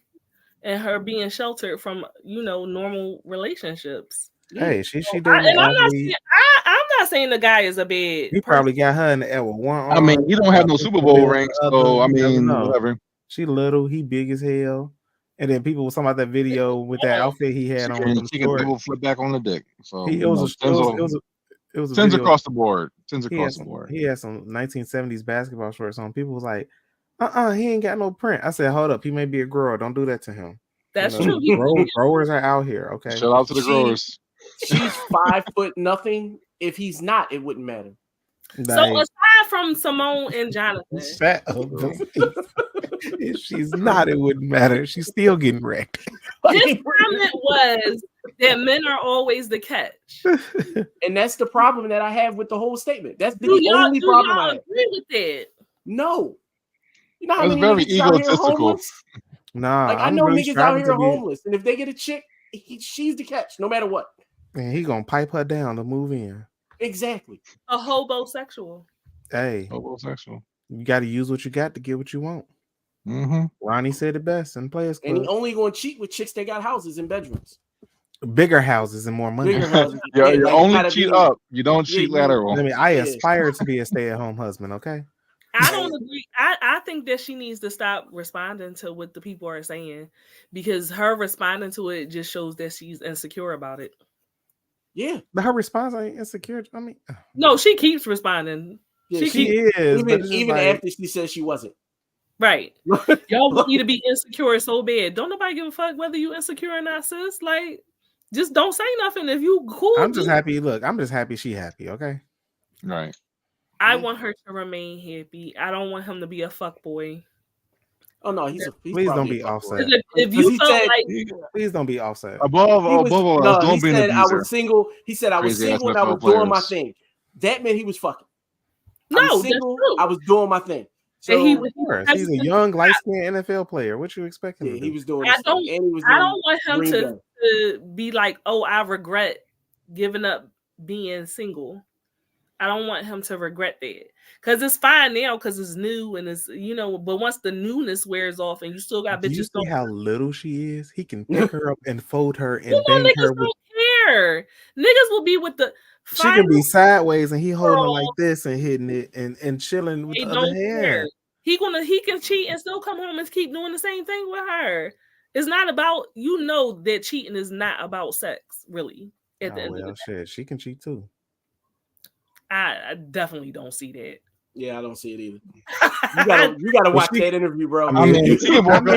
and her being sheltered from normal relationships. Hey, she did. I'm not saying the guy is a bad. He probably got her in the air with one arm. I mean, he don't have no Super Bowl ring, so I mean, whatever. She little, he big as hell. And then people were talking about that video with that outfit he had on. She can double flip back on the dick. So it was a tens across the board. Tens across the board. He had some 1970s basketball shorts on. People was like, he ain't got no print. I said, hold up, he may be a grower. Don't do that to him. That's true. Growers are out here. Okay. Shout out to the growers. She's 5 foot nothing. If he's not, it wouldn't matter. So aside from Simone and Jonathan, if she's not, it wouldn't matter. She's still getting wrecked. His comment was that men are always the catch, and that's the problem that I have with the whole statement. That's the only problem I agree with that. No, you know how that's many very niggas out here homeless? Nah, like I know really niggas out here homeless, and if they get a chick, she's the catch, no matter what. And he gonna pipe her down to move in. Exactly. A hobosexual. Hey, hobosexual. You got to use what you got to get what you want. Mm-hmm. Ronnie said it best in Players Club. And he only going to cheat with chicks that got houses and bedrooms. Bigger houses and more money. You only cheat up. You don't cheat lateral. I mean, I aspire to be a stay-at-home husband, okay? I don't agree. I think that she needs to stop responding to what the people are saying, because her responding to it just shows that she's insecure about it. Yeah, but her response ain't insecure. I mean, no, she keeps responding. Yeah, she is, even after she said she wasn't. Right. Y'all need to be insecure so bad. Don't nobody give a fuck whether you insecure or not, sis. Like, just don't say nothing if you cool. I'm just happy. Look, I'm just happy she happy. Okay. Right. I want her to remain happy. I don't want him to be a fuck boy. Oh no, please don't be offset. If you felt please don't be offset. Above all, don't be an abuser. I was single. He said I was single and I was doing my thing. That meant he was fucking. No, single. I was doing my thing. So he's a young, light-skinned NFL player. What you expect him to do? He was doing. I don't want him to be like, oh, I regret giving up being single. I don't want him to regret that, because it's fine now because it's new and it's But once the newness wears off and you still got bitches. Do you see how little she is? He can pick her up and fold her and bang her. Don't care. Niggas will be with the. She can be sideways and he holding her like this and hitting it and chilling with the other hand. He can cheat and still come home and keep doing the same thing with her. It's not about, that cheating is not about sex, really. At the end of the day. Shit, she can cheat too. I definitely don't see that. Yeah, I don't see it either. You gotta watch that interview, bro. I mean, she can work.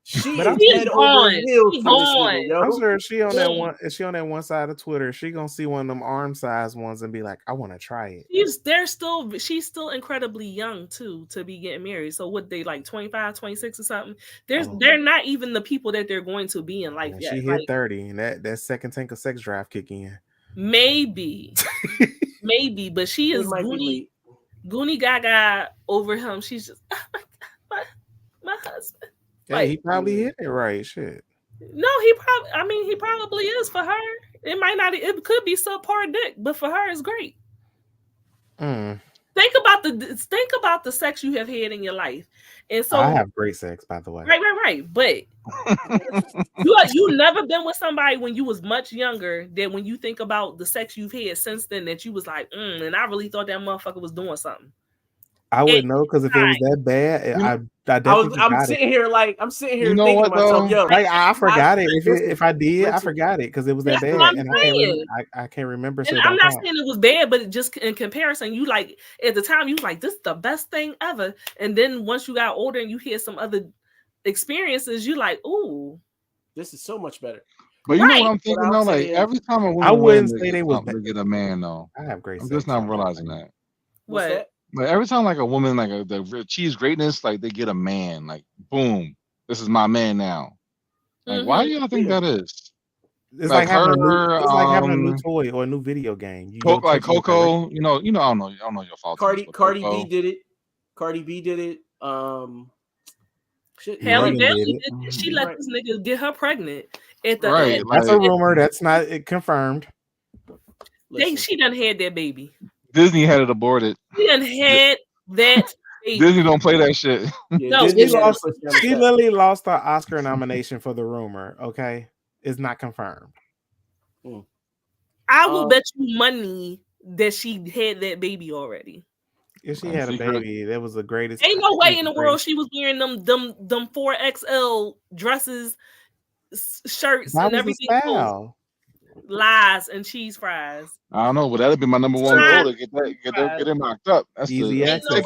She is head over heels for this nigga, yo. I'm sure she on that one. Is she on that one side of Twitter? She gonna see one of them arm size ones and be like, "I want to try it." She's still incredibly young too to be getting married. So what they like 25, 26 or something? They're not even the people that they're going to be in life yet. She hit 30, and that second tank of sex drive kick in. Maybe, but she is Goonie Gaga over him. She's just my husband. Yeah, he probably hit it right. Shit. No, he probably is for her. It might not. It could be subpar dick, but for her, it's great. Think about the sex you have had in your life, and so I have great sex, by the way. Right. But you never been with somebody when you was much younger that when you think about the sex you've had since then that you was like, and I really thought that motherfucker was doing something. I wouldn't know because if it was that bad, I'm sitting here thinking to myself, yo, I forgot it. If I did, I forgot it because it was that bad, and I can't remember. And I'm not saying it was bad, but just in comparison, you like at the time you was like, this is the best thing ever, and then once you got older and you hear some other experiences, you like, ooh, this is so much better. But you know what I'm thinking though? Like every time a woman, I wouldn't say they would get a man though. I have great. I'm just not realizing that. What? Like every time, like a woman, like the cheese greatness, like they get a man, like boom, this is my man now. Like, why do y'all think that is? It's like having a new toy or a new video game. Like Coco, you know, I don't know your fault. Cardi B did it. Cardi B did it. Halle Bailey did it. She let this nigga get her pregnant. At the end. That's a rumor. That's not confirmed. She done had that baby. Disney had it aborted. She done had that baby. Disney don't play that shit. No, she literally lost her Oscar nomination for the rumor. Okay, it's not confirmed. I will bet you money that she had that baby already. If she had a baby, that was the greatest. Ain't no way in the world she was wearing them 4XL dresses, shirts, and everything. Lies and cheese fries. I don't know, but that'd be my number one goal to get them knocked up. That's easy access.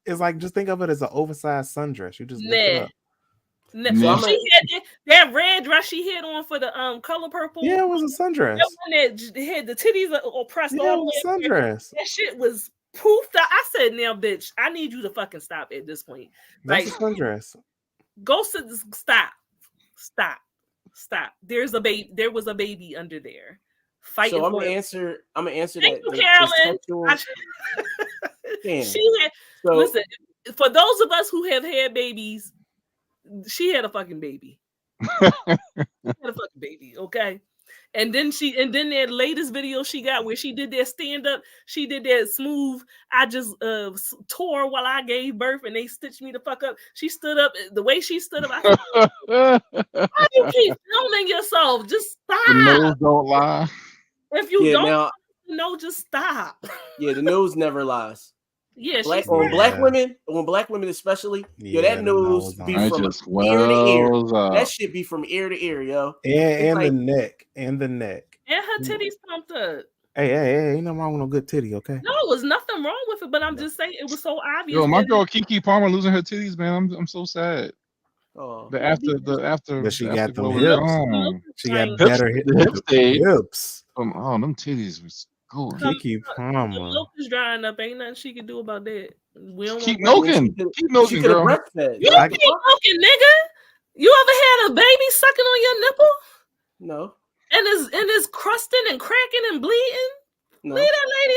It's like just think of it as an oversized sundress. You just lift it up. She had that red dress she had on for the color purple. Yeah, it was a sundress. That one that had the titties pressed all the way. Sundress. That shit was poofed out. I said, "Now, bitch, I need you to fucking stop at this point." That's a sundress. Go sit. Stop. There was a baby under there. Fighting. So I'm gonna answer Thank you, Carolyn. Listen, for those of us who have had babies, she had a fucking baby. Okay. And then that latest video she got where she did that stand up, she did that smooth. I just tore while I gave birth and they stitched me the fuck up. She stood up the way she stood up. I said, why do you keep filming yourself? Just stop. The nose don't lie. If you don't know, just stop. Yeah, the nose never lies. Yeah, when black women especially, that nose be from ear to ear. That shit be from ear to ear, yo. And the neck. And the neck. And her titties pumped up. Hey, ain't nothing wrong with no good titty, okay? No, it was nothing wrong with it, but I'm just saying it was so obvious. Yo, my girl Keke Palmer losing her titties, man. I'm so sad. Oh, after she got them hips. She got better hips. Them titties was cool. Keke Palmer. The milk is drying up. Ain't nothing she can do about that. We don't keep milking. Keep milking, girl. You keep milking, nigga. You ever had a baby sucking on your nipple? No. And is crusting and cracking and bleeding? No. Leave that lady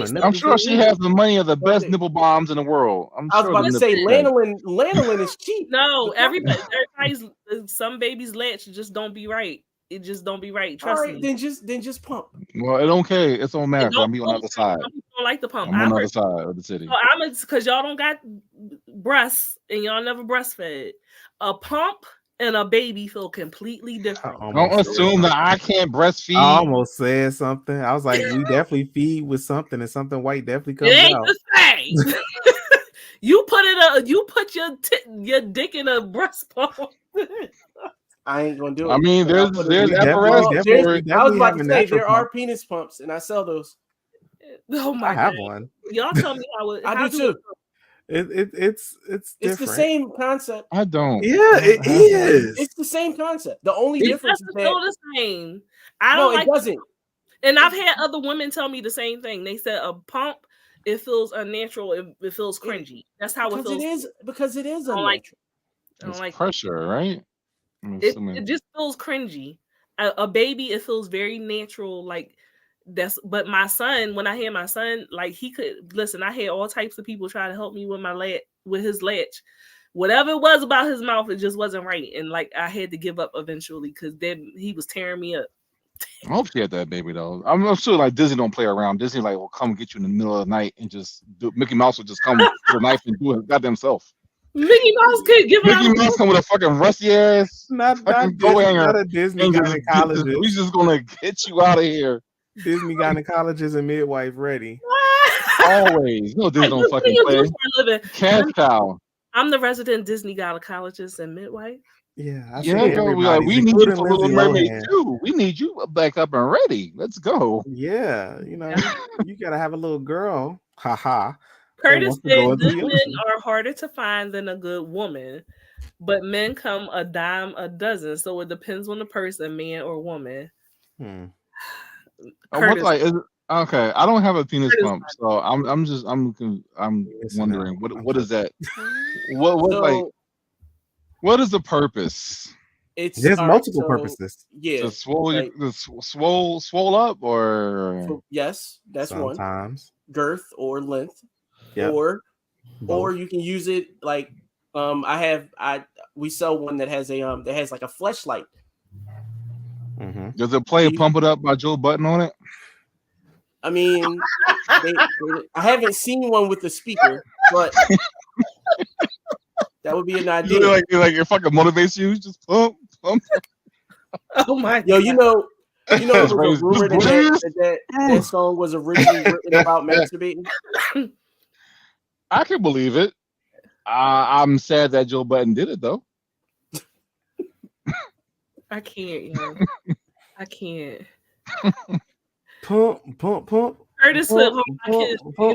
alone. I'm sure she has the money of the best nipple bombs in the world. I was about to say lanolin is cheap. No, some babies' latch just don't be right. It just don't be right. Trust me. Then just pump. Well, it don't care. It don't matter. I'm on the other side. Some people don't like the pump. I'm on the other side of the city. Because y'all don't got breasts and y'all never breastfed. A pump and a baby feel completely different. Don't assume that I can't breastfeed. I almost said something. I was like, we definitely feed with something, and something white definitely comes it ain't out. The same. You put your dick in a breast pump. I ain't gonna do it. I mean, there's apparatus. I was about to say there are penis pumps, and I sell those. Oh my I have God. one. Y'all tell me how it. I do too. It's different. The same concept. I don't. Yeah, it is. It's the same concept. The only difference is that the same. I don't like it doesn't. And I've had other women tell me the same thing. They said a pump, it feels unnatural. It feels cringy. That's how it feels. Because it is unnatural. I don't like pressure, right? It just feels cringy. A baby, it feels very natural. Like but my son, when I had my son, like he could listen. I had all types of people try to help me with his latch. Whatever it was about his mouth, it just wasn't right, and like I had to give up eventually because then he was tearing me up. I hope she had that baby though. I'm sure like Disney don't play around. Disney like will come get you in the middle of the night and just do. Mickey Mouse will just come with a knife and do it goddamn self. Mickey Mouse could give Mickey Mouse come with a fucking rusty ass, not a Disney gynecologist. He's just gonna get you out of here. Disney gynecologist and midwife ready. Always. No, Disney don't fucking play. Cash cow. I'm the resident Disney gynecologist and midwife. Yeah, we need you for Little Mermaid too. We need you back up and ready. Let's go. Yeah, you gotta have a little girl. Haha. Curtis said good men are harder to find than a good woman, but men come a dime a dozen. So it depends on the person, man or woman. Okay, I don't have a penis pump, so I'm wondering what is that? What is the purpose? There's multiple purposes. Yeah, to swole up, or yes, that's sometimes one. Girth or length, yep. or you can use it like we sell one that has like a fleshlight. Mm-hmm. Does it play "Pump It Up" by Joe Budden on it? I mean, I haven't seen one with the speaker, but that would be an idea. Like it fucking motivates you, just pump. Oh my! Yo, you know, it was a rumor that song was originally written about masturbating. I can believe it. I'm sad that Joe Budden did it though. I can't. I can't. Pump. Curtis said,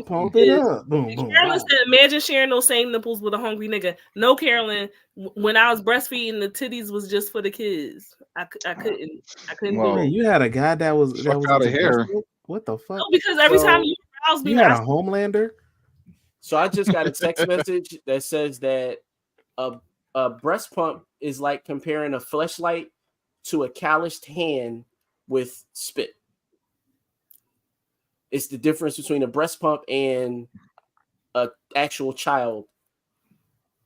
pump it up. Boom, boom. Carolyn said, imagine sharing those same nipples with a hungry nigga. No, Carolyn. When I was breastfeeding, the titties was just for the kids. I couldn't do it. You had a guy that was out of hair. What the fuck? No, because every time you aroused me, you had a Homelander. So I just got a text message that says that a breast pump is like comparing a fleshlight to a calloused hand with spit. It's the difference between a breast pump and an actual child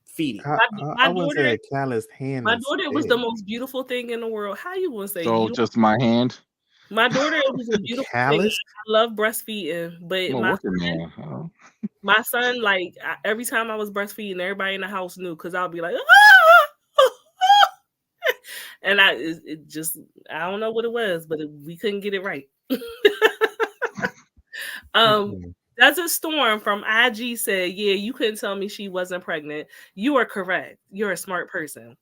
feeding. I wouldn't say a calloused hand. My daughter was the most beautiful thing in the world. How you want to say? So just my hand. My daughter was a beautiful thing. I love breastfeeding, but my son, like every time I was breastfeeding, everybody in the house knew because I'll be like, and I don't know what it was, but we couldn't get it right. Desert Storm from IG said, yeah, you couldn't tell me she wasn't pregnant. You are correct. You're a smart person.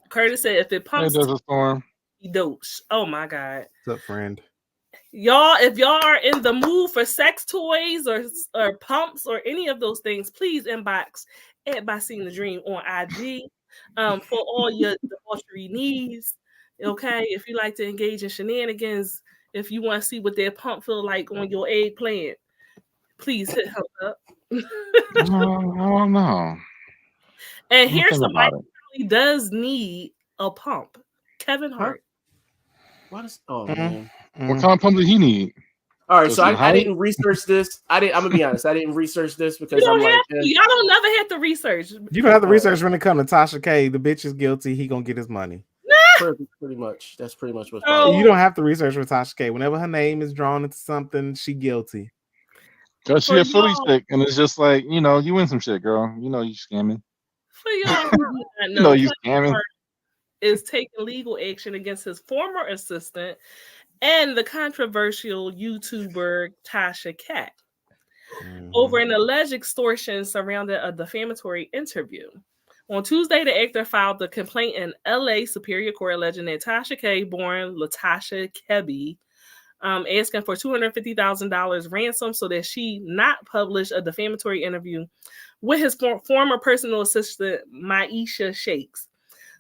Curtis said, if it pumps, Desert Storm. Dose. Oh my God. What's up, friend? Y'all, if y'all are in the mood for sex toys or pumps or any of those things, please inbox at Basim the Dream on IG for all your debauchery needs. Okay, if you like to engage in shenanigans, if you want to see what their pump feel like on your eggplant, please hit him up. I don't know. And here's somebody who really does need a pump. Kevin Hart. Man. What kind of pump did he need? All right, so I didn't research this. I'm gonna be honest. I didn't research this because I'm like, y'all don't never have to research. You don't have to research when it comes to Tasha K. The bitch is guilty. He gonna get his money. Pretty much. That's pretty much what's You don't have to research with Tasha K. Whenever her name is drawn into something, she guilty. Cause she a Philly chick, and it's just like, you win some shit, girl. You scamming. For y'all who you scamming. Is taking legal action against his former assistant and the controversial YouTuber Tasha K over an alleged extortion surrounding a defamatory interview. On Tuesday, the actor filed the complaint in LA Superior Court alleging that Tasha K, born Latasha Kebby, asking for $250,000 ransom so that she not publish a defamatory interview with his former personal assistant, Maisha Shakes.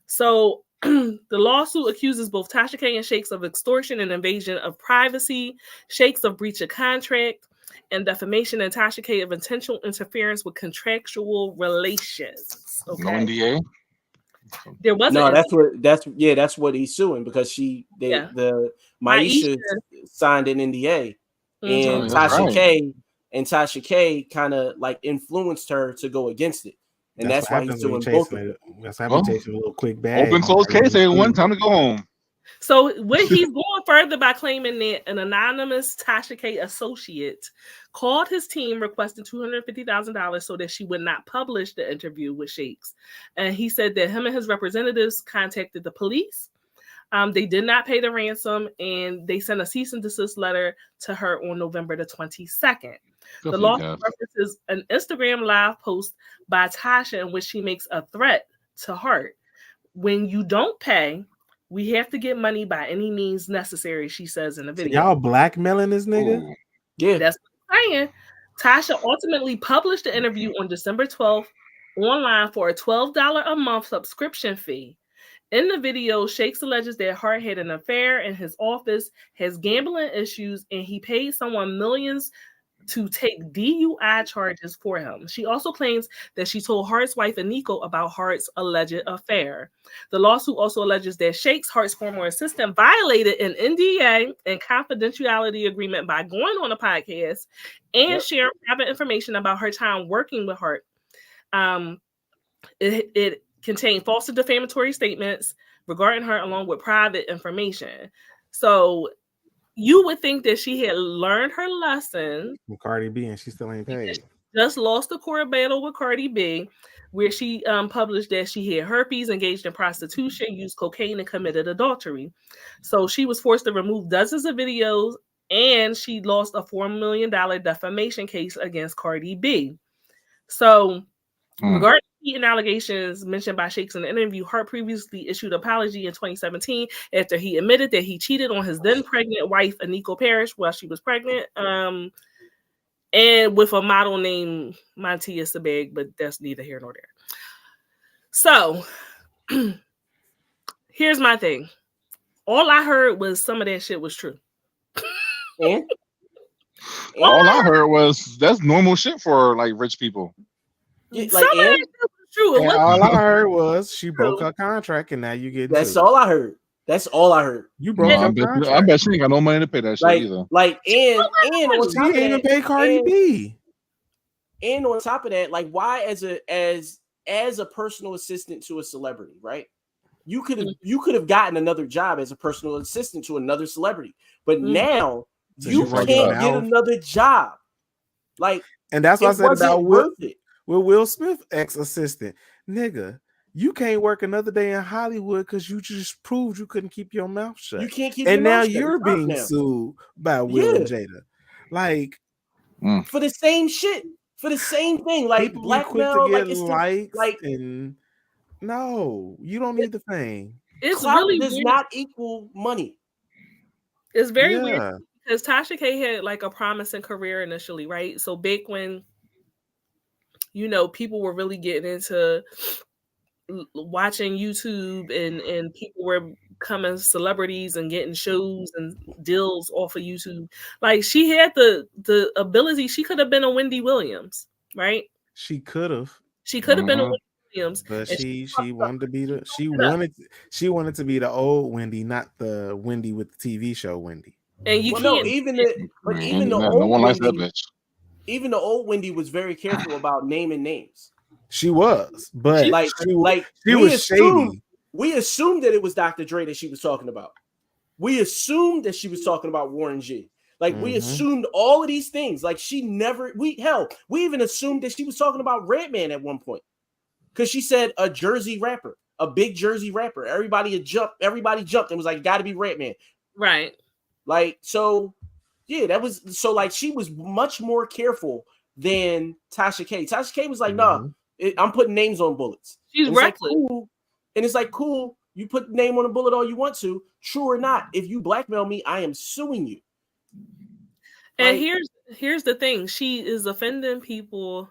So the lawsuit accuses both Tasha K and Shakes of extortion and invasion of privacy, Shakes of breach of contract, and defamation, and Tasha K of intentional interference with contractual relations. Okay. No NDA. There wasn't. No, that's what he's suing because the Maisha signed an NDA, and Tasha K kind of like influenced her to go against it, and that's why he's doing both of it. That's how he's chasing a little quick bag. Open close case, everyone. Time to go home. So what he's going further by claiming that an anonymous Tasha K associate called his team requesting $250,000 so that she would not publish the interview with Shakes. And he said that him and his representatives contacted the police. They did not pay the ransom, and they sent a cease and desist letter to her on November the 22nd. The lawsuit references an Instagram live post by Tasha in which she makes a threat to Hart. When you don't pay, we have to get money by any means necessary, she says in the video. So y'all blackmailing this nigga? Ooh. Yeah. That's what I'm saying. Tasha ultimately published the interview on December 12th online for a $12 a month subscription fee. In the video, Shakes alleges that Hart had an affair in his office, has gambling issues, and he paid someone millions to take DUI charges for him. She also claims that she told Hart's wife, Aniko, about Hart's alleged affair. The lawsuit also alleges that Shakes, Hart's former assistant, violated an NDA and confidentiality agreement by going on a podcast and sharing private information about her time working with Hart. It contained false and defamatory statements regarding her along with private information. So you would think that she had learned her lesson from Cardi B and she still ain't paid. She just lost the court battle with Cardi B, where she published that she had herpes, engaged in prostitution, used cocaine, and committed adultery. So she was forced to remove dozens of videos, and she lost a $4 million defamation case against Cardi B. So regarding cheating allegations mentioned by Shakes in the interview, Hart previously issued an apology in 2017 after he admitted that he cheated on his then pregnant wife, Aniko Parrish, while she was pregnant, and with a model named Montia Sabag, but that's neither here nor there. So here's my thing. All I heard was some of that shit was true. All I heard was that's normal shit for like rich people. Like, some of that shit was true. And all I heard was she broke her contract, and now you get. That's all I heard. That's all I heard. You broke her contract. I bet she ain't got no money to pay that shit either. Like, and on top of that, even pay Cardi B. And on top of that, like, why as a personal assistant to a celebrity, right? You could have gotten another job as a personal assistant to another celebrity, but now you can't get another job. Like, and that's what I said about Will Smith ex-assistant. Nigga, you can't work another day in Hollywood because you just proved you couldn't keep your mouth shut. You can't keep and your now mouth shut. You're being sued by Will and Jada. Like for the same shit. For the same thing. Like blackmail, like it's likes and no, you don't need the fame. It's clout really does weird. Not equal money. It's very weird because Tasha K had like a promising career initially, right? So back when people were really getting into watching YouTube and people were becoming celebrities and getting shows and deals off of YouTube. Like she had the ability. She could have been a Wendy Williams, right? She could have. She could have been a Wendy Williams, but she wanted to be she wanted to be the old Wendy, not the Wendy with the TV show Wendy. And you can't even the old Wendy was very careful about naming names. She was, but she was shady. We assumed that it was Dr. Dre that she was talking about. We assumed that she was talking about Warren G. Like we assumed all of these things. Like we even assumed that she was talking about Redman at one point. because she said a Jersey rapper, a big Jersey rapper. Everybody jumped and was like, "Got to be Redman." Right. Like, so, yeah, that was so. Like, she was much more careful than Tasha K. Tasha K was like, "Nah, I'm putting names on bullets." She's reckless. Like, cool. And it's like, cool. You put the name on a bullet all you want to. True or not, if you blackmail me, I am suing you. And here's the thing: she is offending people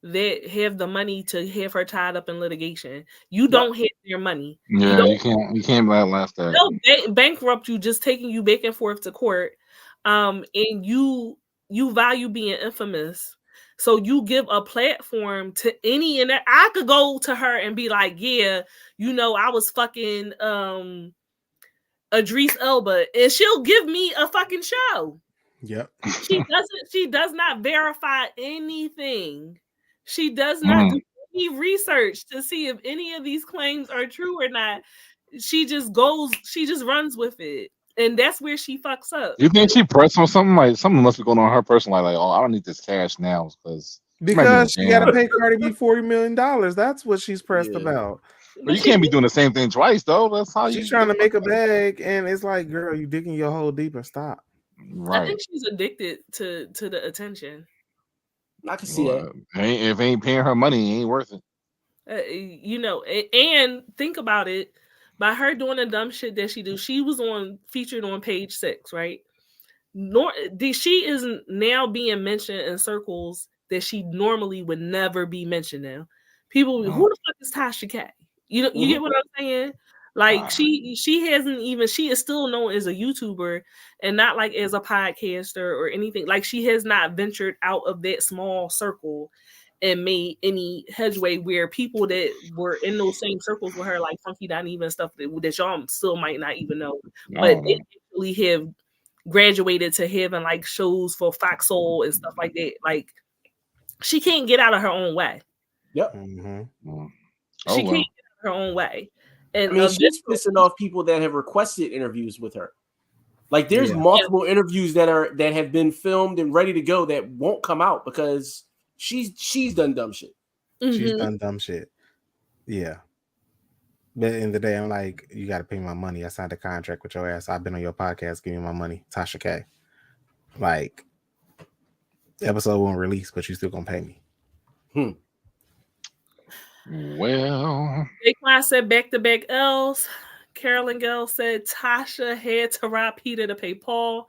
that have the money to have her tied up in litigation. You don't have your money. Yeah, you can't laugh that. They'll bankrupt you just taking you back and forth to court. And you value being infamous. So you give a platform to any, and I could go to her and be like, yeah, I was fucking Idris Elba, and she'll give me a fucking show. Yep. She does not verify anything. She does not do any research to see if any of these claims are true or not. She just runs with it. And that's where she fucks up. You think she pressed on something? Like something must be going on in her personal life. Like, oh, I don't need this cash now because she got to pay Cardi B $40 million. That's what she's pressed about. But you can't be doing the same thing twice, though. That's how she's trying to make a bag, and it's like, girl, you digging your hole deep and stop. Right. I think she's addicted to the attention. I can see that. If ain't paying her money, it ain't worth it. And think about it. By her doing the dumb shit that she do, she was featured on page 6, right? She is now being mentioned in circles that she normally would never be mentioned in. People, who the fuck is Tasha K? You get what I'm saying? Like she is still known as a YouTuber and not like as a podcaster or anything. Like she has not ventured out of that small circle and made any headway where people that were in those same circles with her, like Funky Donnie and stuff that y'all still might not even know, but they actually have graduated to having like shows for Fox Soul and stuff like that. Like she can't get out of her own way. Yep. She can't get out of her own way. And she's pissing off people that have requested interviews with her. Like there's multiple interviews that have been filmed and ready to go that won't come out because she's done dumb shit. She's done dumb shit. Yeah. But at the end of the day, I'm like, you got to pay my money. I signed a contract with your ass. I've been on your podcast. Give me my money. Tasha K. Like, the episode won't release, but you still going to pay me. Well. Saquon said back-to-back L's. Carolyn Gell said Tasha had to rob Peter to pay Paul.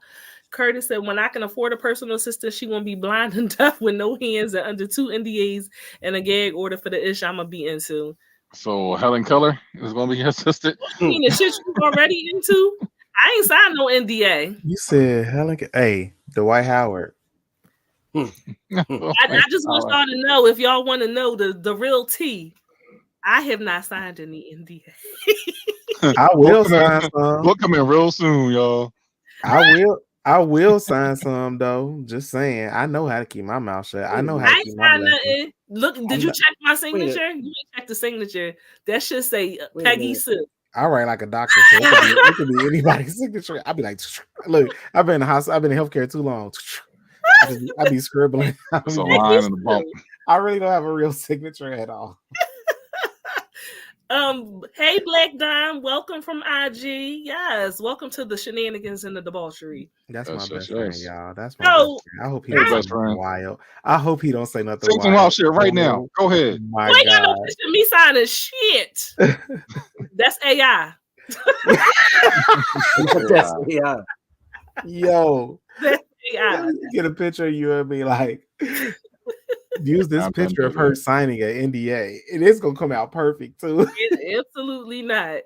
Curtis said, when I can afford a personal assistant, she won't be blind and deaf with no hands and under 2 NDAs and a gag order for the ish I'm going to be into. So Helen Keller is going to be your assistant? You mean the shit you already into? I ain't signed no NDA. You said Helen Dwight Howard. I just want y'all to know, if y'all want to know the real tea, I have not signed any NDA. I will sign some. We'll come in real soon, y'all. I will sign some though. Just saying, I know how to keep my mouth shut. I know how to keep my nothing. Look, did you check my signature? You ain't check the signature. That should say Peggy Sue. I write like a doctor, so it could be anybody's signature. I'll be like, look, I've been in the hospital, I've been in healthcare too long. I be scribbling. It's a line in the bump. I really don't have a real signature at all. Hey Black Dime, welcome from IG. Yes, welcome to the shenanigans and the debauchery. That's my best friend, y'all. That's my best friend. I hope he don't say nothing wild. I hope he don't say nothing wild. Say some wild shit right now. Go ahead. I ain't got no picture of me signing shit. That's AI. That's AI. Yo. That's AI. Get a picture of you and be like, use this picture of her signing an NDA. It is gonna come out perfect too. Absolutely not.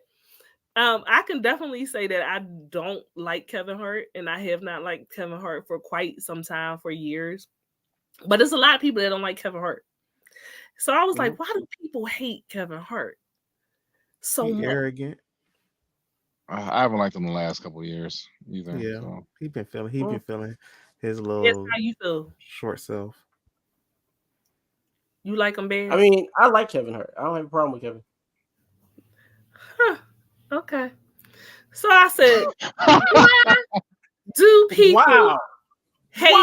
I can definitely say that I don't like Kevin Hart, and I have not liked Kevin Hart for quite some time, for years. But there's a lot of people that don't like Kevin Hart. So I was like, why do people hate Kevin Hart so much? Arrogant. I haven't liked him the last couple of years either. Yeah, so. He been feeling his little. That's how you feel. Short self. You like him bad? I mean, I like Kevin Hart. I don't have a problem with Kevin. Huh. Okay. So I said, why do people hate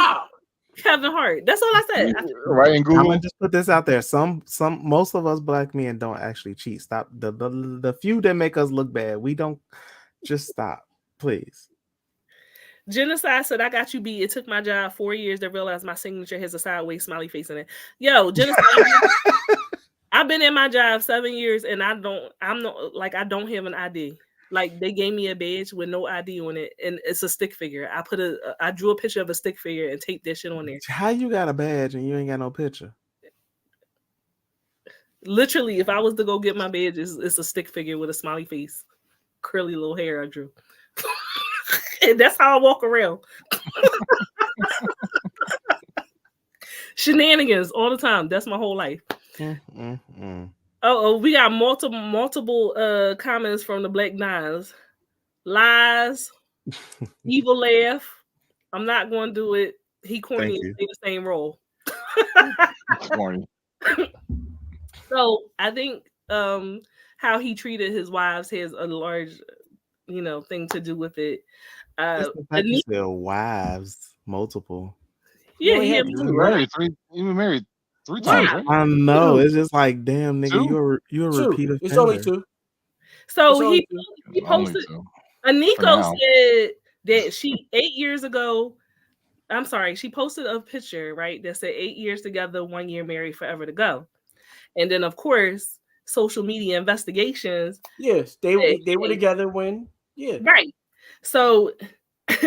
Kevin Hart. That's all I said. Right in Google. I'm gonna just put this out there. Most of us black men don't actually cheat. Stop. The few that make us look bad, we don't. Just stop, please. Genocide said, I got you beat. It took my job 4 years to realize my signature has a sideways smiley face in it. Yo, Genocide. I've been in my job 7 years and I don't have an ID. Like they gave me a badge with no ID on it, and it's a stick figure. I drew a picture of a stick figure and taped that shit on there. How you got a badge and you ain't got no picture? Literally, if I was to go get my badge, it's a stick figure with a smiley face, curly little hair I drew. And that's how I walk around. Shenanigans all the time. That's my whole life. Oh, we got multiple comments from the Black Nines. Lies, evil laugh. I'm not going to do it. He corny and play the same role. Corny. So I think how he treated his wives has a large, thing to do with it. He said wives, multiple. Yeah, he had married three. You were married 3 times, right? I know. It's just like, damn, nigga, you're a repeat offender. It's only 2. So he posted. Aniko said that she 8 years ago. I'm sorry, she posted a picture, right, that said 8 years together, 1 year married, forever to go. And then, of course, social media investigations. Yes, they were together when, right. So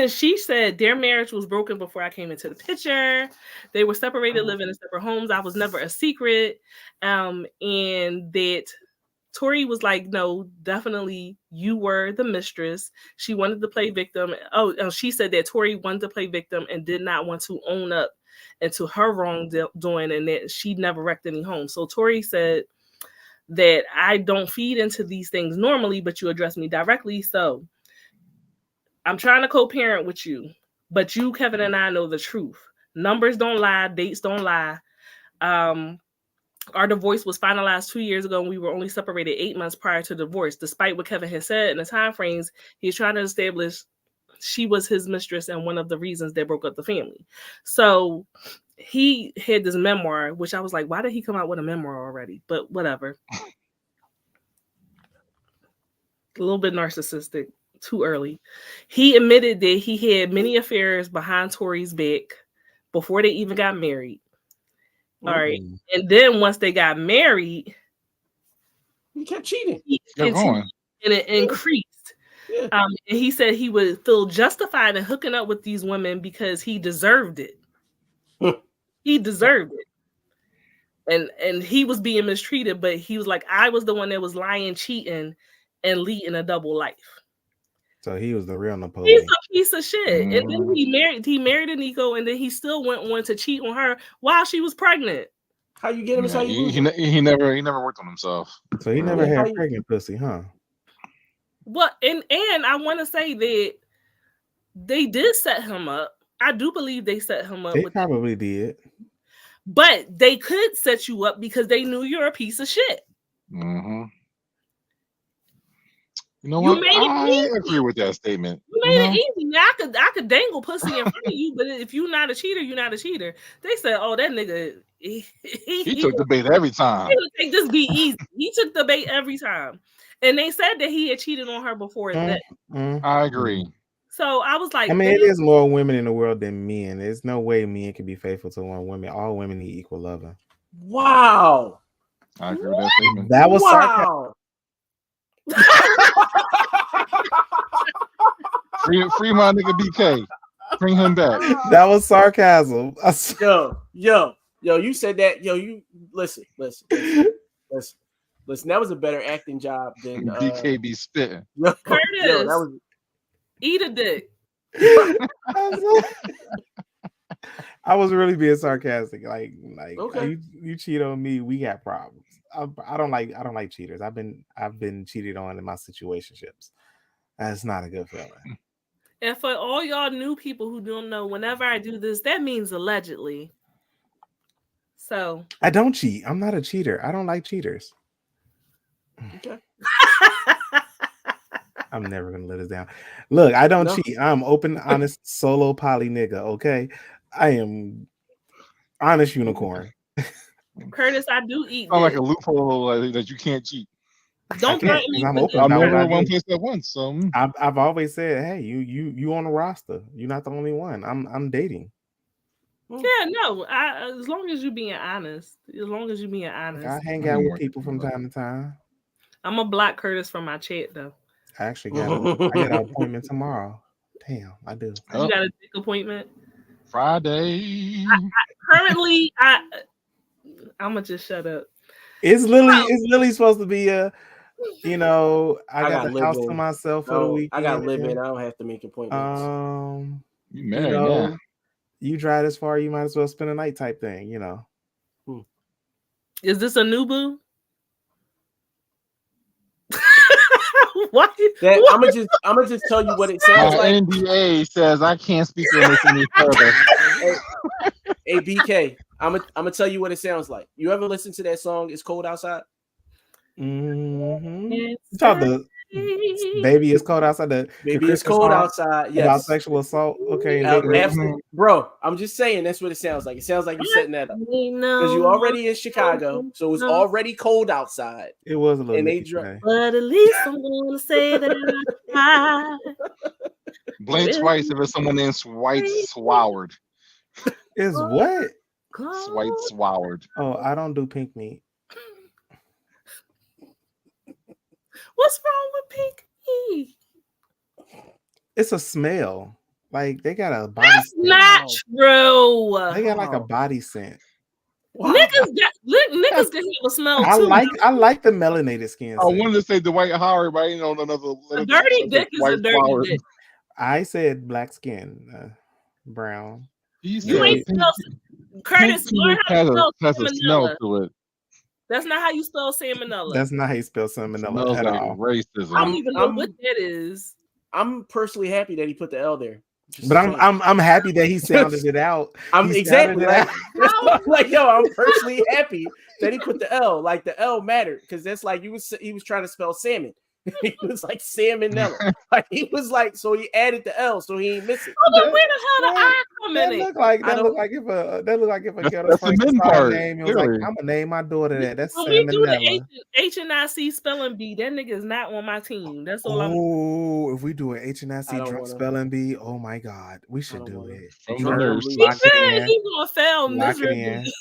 she said their marriage was broken before I came into the picture. They were separated, living in separate homes. I was never a secret. And that Tori was like, no, definitely you were the mistress. She wanted to play victim. Oh, she said that Tori wanted to play victim and did not want to own up into her wrongdoing and that she never wrecked any homes. So Tori said that I don't feed into these things normally, but you address me directly. So I'm trying to co-parent with you, but you, Kevin, and I know the truth. Numbers don't lie. Dates don't lie. Our divorce was finalized 2 years ago, and we were only separated 8 months prior to divorce. Despite what Kevin had said in the time frames, he's trying to establish she was his mistress and one of the reasons that broke up the family. So he had this memoir, which I was like, why did he come out with a memoir already? But whatever. A little bit narcissistic. Too early. He admitted that he had many affairs behind Tori's back before they even got married. All right. And then once they got married, he kept cheating. And it increased. Yeah. And he said he would feel justified in hooking up with these women because he deserved it. He deserved it. And he was being mistreated, but he was like, I was the one that was lying, cheating, and leading a double life. So he was the real Napoleon. He's a piece of shit. And then he married Aniko, and then he still went on to cheat on her while she was pregnant. How you get him? Yeah, he never worked on himself. So he never had pregnant pussy, huh? Well, and I want to say that they did set him up. I do believe they set him up. They probably did. But they could set you up because they knew you're a piece of shit. Mm-hmm. You know what? I agree with that statement. You made it easy. Now, I could dangle pussy in front of you, but if you're not a cheater, you're not a cheater. They said, "Oh, that nigga, he took the bait every time. He would take this be easy. He took the bait every time." And they said that he had cheated on her before that. I agree. So I was like, I mean, it is more women in the world than men. There's no way men can be faithful to one woman. All women need equal loving. Wow. I agree with that statement. That was sarcasm. Free my nigga BK. Bring him back. That was sarcasm. Yo, you said that. Yo, you listen. That was a better acting job than BK be spitting. Curtis, that was eat a dick. I was really being sarcastic. Like okay. you cheat on me, we got problems. I don't like cheaters. I've been cheated on in my situationships. That's not a good feeling. And for all y'all new people who don't know, whenever I do this, that means allegedly. So I don't cheat. I'm not a cheater. I don't like cheaters. Okay. I'm never gonna let us down. Look, I don't cheat. I'm open, honest, solo poly nigga. Okay, I am Honest unicorn. Curtis, I do eat. Sound like a loophole that you can't cheat. Don't threaten me. I'm with open. I'm never one place at once. So I've always said, hey, you on the roster. You're not the only one. I'm dating. Yeah, no. As long as you being honest. I hang out with people from time to time. I'm a block Curtis from my chat though. I actually got an appointment tomorrow. Damn, I do. You got a dick appointment? Friday. Currently, I'ma just shut up. It's Lily supposed to be a, I got the house to myself for the weekend. I gotta live in. I don't have to make appointments. You married now. You drive this far, you might as well spend a night type thing, Is this a new boo? What? I'm gonna just tell you what it sounds like. NDA says I can't speak on this any further. Hey BK, I'm gonna tell you what it sounds like. You ever listen to that song? It's Cold Outside. Mm-hmm. It's called the Baby It's Cold Outside. Baby It's Cold Outside. Yes. About sexual assault. Okay. Bro, I'm just saying that's what it sounds like. It sounds like you're setting that up because you already in Chicago, so it's already cold outside. It was a little. And but at least I'm gonna say that I blink twice if it's someone named White Swoward. Is what? White Swoward. Oh, I don't do pink meat. What's wrong with pink meat? It's a smell. Like they got a body. That's scent. not true. They got like a body scent. Wow. Niggas can have a smell too. I like the melanated skin. I wanted to say Dwight Howard, but you know another. A dirty dick is a dirty dick. I said black skin, brown. You ain't spell Curtis. Learn how to spell has a smell to it. That's not how you spell salmonella. That's not how you spell salmonella at all. Racism. I don't even know what that is. I'm personally happy that he put the L there. But I'm happy that he sounded it out. I'm like, yo, I'm personally happy that he put the L. Like the L mattered because that's like he was trying to spell salmon. He was like salmonella. Like he was like, so he added the L so he ain't miss it. Oh, but where the hell the I come in? That look like if a ghetto Frankenstein name. It was like, I'm gonna name my daughter that. That's when salmonella. we do the H&IC spelling bee, that nigga is not on my team. That's all I'm. Oh, if we do an H&IC drunk spelling bee, oh my god, we should do it. He said he's gonna fail miserably.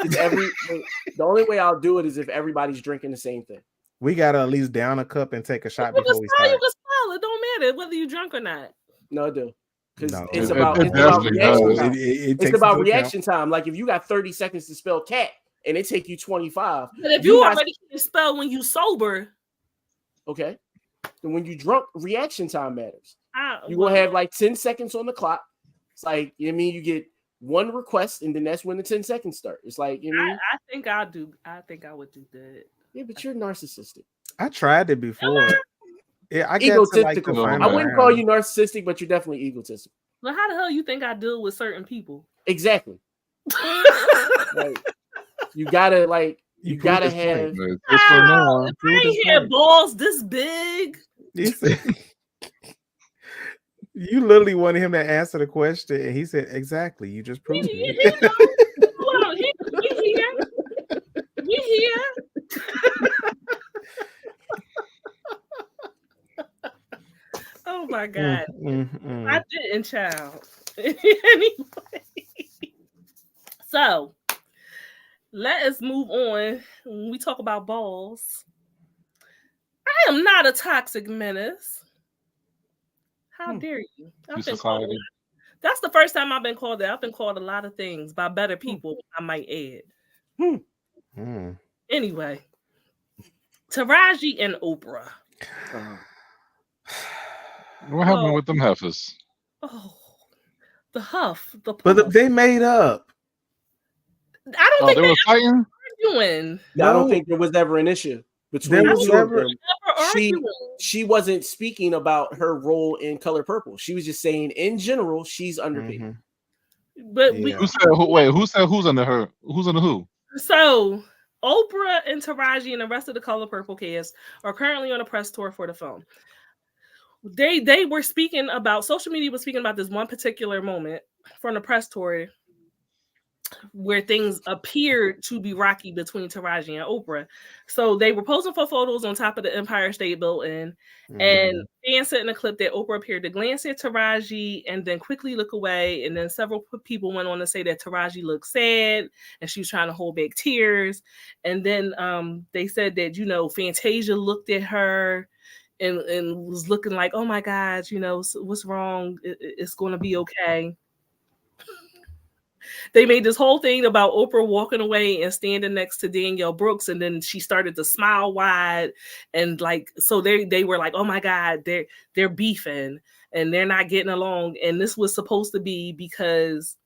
The only way I'll do it is if everybody's drinking the same thing. We gotta at least down a cup and take a shot before we start. You can spell it. Don't matter whether you drunk or not. No, I do. Because it's about reaction time. It's about reaction time. Like if you got 30 seconds to spell cat and it take you 25. But if you already can spell when you sober. Okay. Then when you drunk, reaction time matters. You're gonna have like 10 seconds on the clock. It's like, you get one request and then that's when the 10 seconds start. It's like, I think I would do that. Yeah, but you're narcissistic. I tried it before. Yeah, I egotistical. I wouldn't call you narcissistic, but you're definitely egotistical. Well, how the hell you think I deal with certain people? Exactly. Like, you gotta have. I ain't had balls this big. You literally wanted him to answer the question, and he said, "Exactly." You just proved it. We here. Oh my god. I didn't, child. Anyway. So let us move on. When we talk about balls, I am not a toxic menace. How dare you? That's the first time I've been called that. I've been called a lot of things by better people, I might add. Anyway, Taraji and Oprah. What happened with them heifers? Oh, the huff. But they made up. I don't think they were fighting. Arguing. I don't think there was ever an issue between the two of them. She wasn't speaking about her role in Color Purple. She was just saying, in general, she's underpaid. But who said who? Wait, who said who's under her? Who's under who? So Oprah and Taraji and the rest of the Color Purple cast are currently on a press tour for the film. They were speaking about, social media was speaking about this one particular moment from the press tour where things appeared to be rocky between Taraji and Oprah. So they were posing for photos on top of the Empire State Building, and fans said in a clip that Oprah appeared to glance at Taraji and then quickly look away. And then several people went on to say that Taraji looked sad and she was trying to hold back tears. And then they said that, Fantasia looked at her and was looking like, oh my God, what's wrong? It's going to be okay. They made this whole thing about Oprah walking away and standing next to Danielle Brooks, and then she started to smile wide, and so they were like, oh my God, they're beefing and they're not getting along. And this was supposed to be because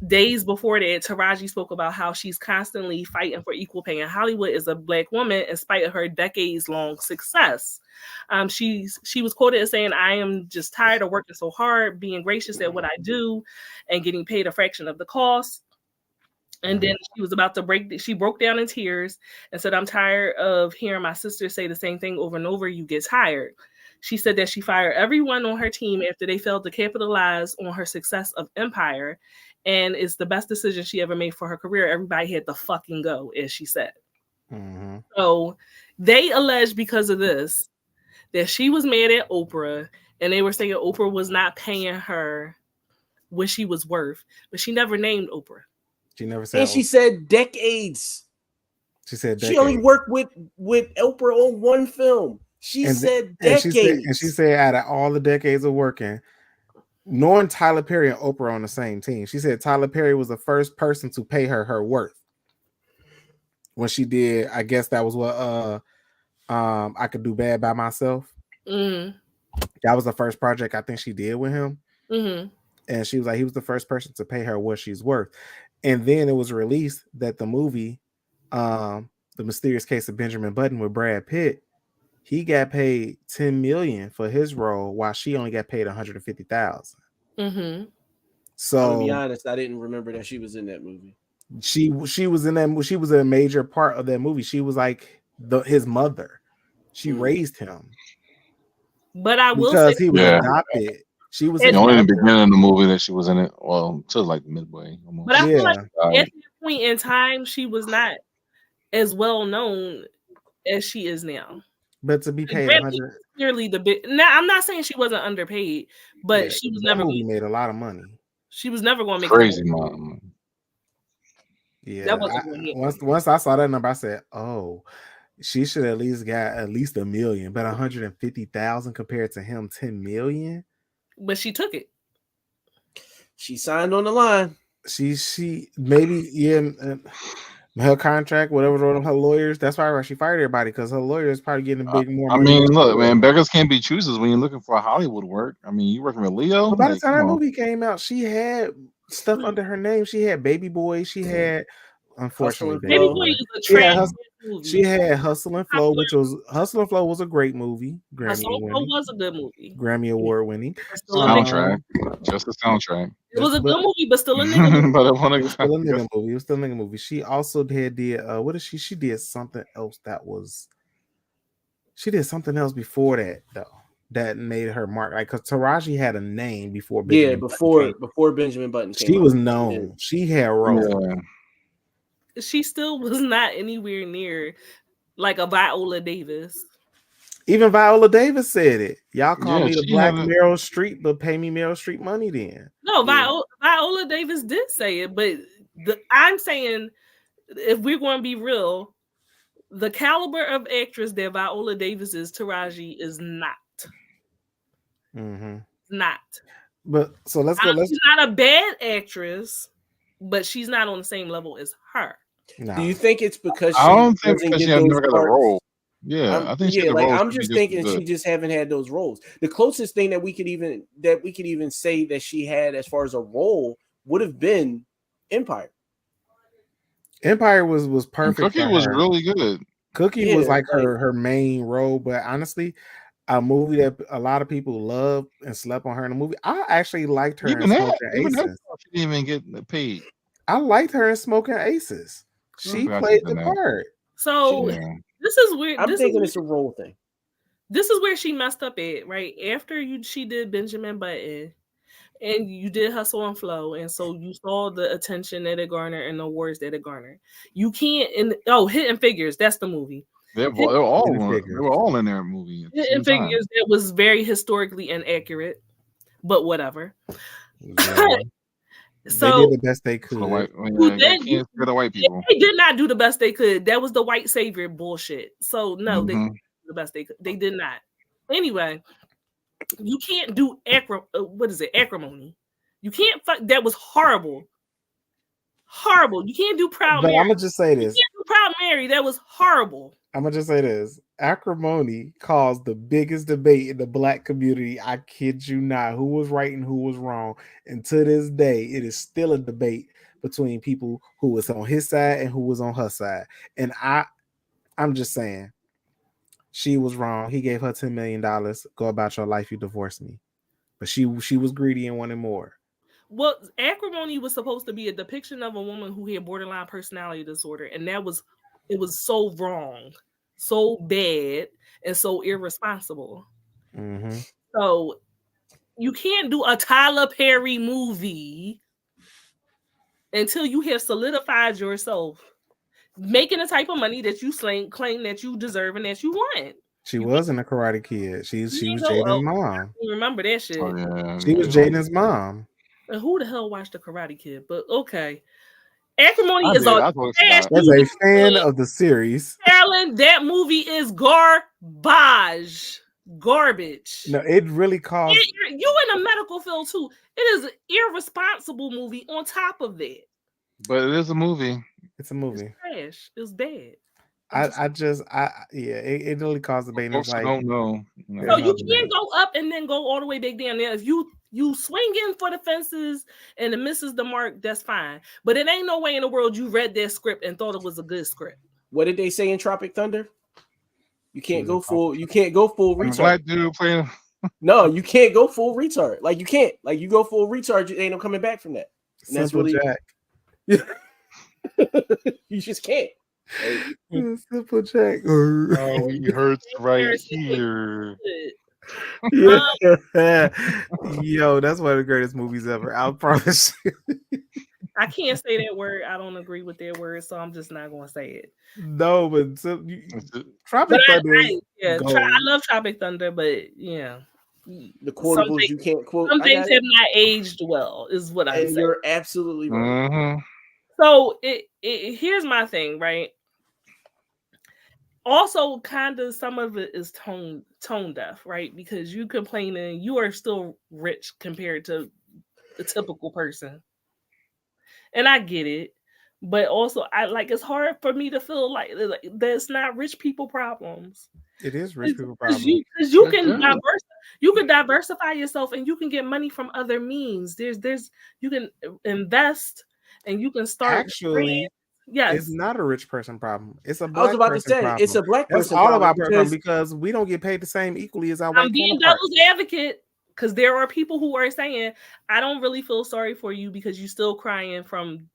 days before that, Taraji spoke about how she's constantly fighting for equal pay in Hollywood as a Black woman in spite of her decades-long success. She was quoted as saying, I am just tired of working so hard, being gracious at what I do, and getting paid a fraction of the cost. And then she was about to she broke down in tears and said, I'm tired of hearing my sister say the same thing over and over. You get tired. She said that she fired everyone on her team after they failed to capitalize on her success of Empire. And it's the best decision she ever made for her career. Everybody had to fucking go, as she said. So they alleged because of this that she was mad at Oprah, and they were saying Oprah was not paying her what she was worth, but she never named Oprah. She never said. And she said decades. She said decades. She only worked with Oprah on one film. She said decades. And she said out of all the decades of working, knowing Tyler Perry and Oprah on the same team, she said Tyler Perry was the first person to pay her worth. When she did, I guess that was what I Could Do Bad by Myself. That was the first project I think she did with him. And she was like, he was the first person to pay her what she's worth. And then it was released that the movie, The Mysterious Case of Benjamin Button with Brad Pitt, he got paid $10 million for his role, while she only got paid $150,000. So, to be honest, I didn't remember that she was in that movie. She was in that. She was a major part of that movie. She was like his mother. She raised him. But I will because say, he was adopted. She was only in the beginning of the movie that she was in it. Well, to like midway. Almost. But I feel like at that point in time, she was not as well known as she is now. But to be paid clearly the big. Now, I'm not saying she wasn't underpaid, but she was never. Movie made a lot of money. She was never going to make crazy money. Yeah. Once I saw that number, I said, "Oh, she should at least got at least $1 million, but 150,000 compared to him, 10 million." But she took it. She signed on the line. She maybe her contract, whatever her lawyers. That's why she fired everybody, because her lawyers probably getting a big more. I mean, look, man, beggars can't be choosers when you're looking for Hollywood work. I mean, you working with Leo. But by the time that movie came out, she had stuff under her name. She had Baby Boy. She had, unfortunately, Baby Boy is a trash movie. She had Hustle and Flow, which was was a great movie. Hustle and Flow was a good movie. Grammy Award winning soundtrack. Just a soundtrack. It was a good movie, but still a nigga movie. It was still a nigga movie. She also did what is she? She did something else she did something else before that though. That made her mark, like, because Taraji had a name before. Before Benjamin Button came she was known. She had roles. She still was not anywhere near like a Viola Davis. Even Viola Davis said it. Y'all call me the Black Meryl Streep, but pay me Meryl Streep money then. No, Viola Davis did say it, but I'm saying, if we're going to be real, the caliber of actress that Viola Davis is, Taraji is not. Not. But so let's go. She's not a bad actress, but she's not on the same level as her. No. Do you think it's because I don't think because she has never got a role? Yeah, I think I'm just thinking she just haven't had those roles. The closest thing that we could even say that she had as far as a role would have been Empire. Empire was perfect. And Cookie was really good. Cookie was like her main role, but honestly, a movie that a lot of people loved and slept on her in the movie. I actually liked her in Smoking Aces. She didn't even get paid. I liked her in Smoking Aces. She played the part. So this is weird. I'm thinking it's a role thing. This is where she messed up at, right? After she did Benjamin Button, And you did Hustle and Flow, and so you saw the attention that it garnered and the awards that it garnered. You can't Hidden Figures, that's the movie. They were all in their movie. Hidden Figures, it was very historically inaccurate, but whatever. Yeah. So they did the best they could. The white people. They did not do the best they could. That was the white savior bullshit. So no, they didn't do the best they could. They did not. Anyway, you can't do acrimony. You can't that was horrible. Horrible. You can't do Proud Mary. I'm gonna just say this. You can't do Proud Mary. That was horrible. I'm gonna just say this. Acrimony caused the biggest debate in the Black community. I kid you not. Who was right and who was wrong? And to this day, it is still a debate between people who was on his side and who was on her side. And I'm just saying, she was wrong. He gave her $10 million. Go about your life. You divorced me. But she was greedy and wanted more. Well, Acrimony was supposed to be a depiction of a woman who had borderline personality disorder, and it was so wrong, so bad, and so irresponsible. Mm-hmm. So you can't do a Tyler Perry movie until you have solidified yourself making the type of money that you claim that you deserve and that you want. She wasn't a Karate Kid. She was Jaden's mom. You remember that shit? Oh, yeah, she was Jaden's mom. And who the hell watched the Karate Kid? But okay. Acrimony is on. As a fan of the series, Alan, that movie is garbage. No, it really caused. You in the medical field too. It is an irresponsible movie on top of that. But it is a movie. It's a movie. It's trash. It's bad. It really caused debate. Most don't know. So you can't go up and then go all the way back down there. If you swing in for the fences and it misses the mark, that's fine. But it ain't no way in the world you read that script and thought it was a good script. What did they say in Tropic Thunder? You can't go full. You can't go full retard. Black dude playing. No, you can't go full retard. Like you can't. Like you go full retard, you ain't no coming back from that. And that's really Jack. You just can't. Simple Jack. Oh, he hurts right here. Yo, that's one of the greatest movies ever. I promise you. I can't say that word. I don't agree with that word, so I'm just not going to say it. No, but Tropic Thunder. I love Tropic Thunder, but yeah. The quotables you can't quote. Some things have not aged well, is what I'm saying. You're absolutely right. Mm-hmm. So here's my thing, right? Also, kind of some of it is tone deaf, right? Because you complaining, you are still rich compared to the typical person. And I get it. But also, it's hard for me to feel like that's not rich people problems. It is rich people problems. Because you can diversify yourself and you can get money from other means. There's you can invest and you can start. Actually, yes, it's not a rich person problem. It's a black I was about to say problem. it's a black person. That's all of our problem because we don't get paid the same equally as our white. I'm being devil's advocate because there are people who are saying, I don't really feel sorry for you because you're still crying from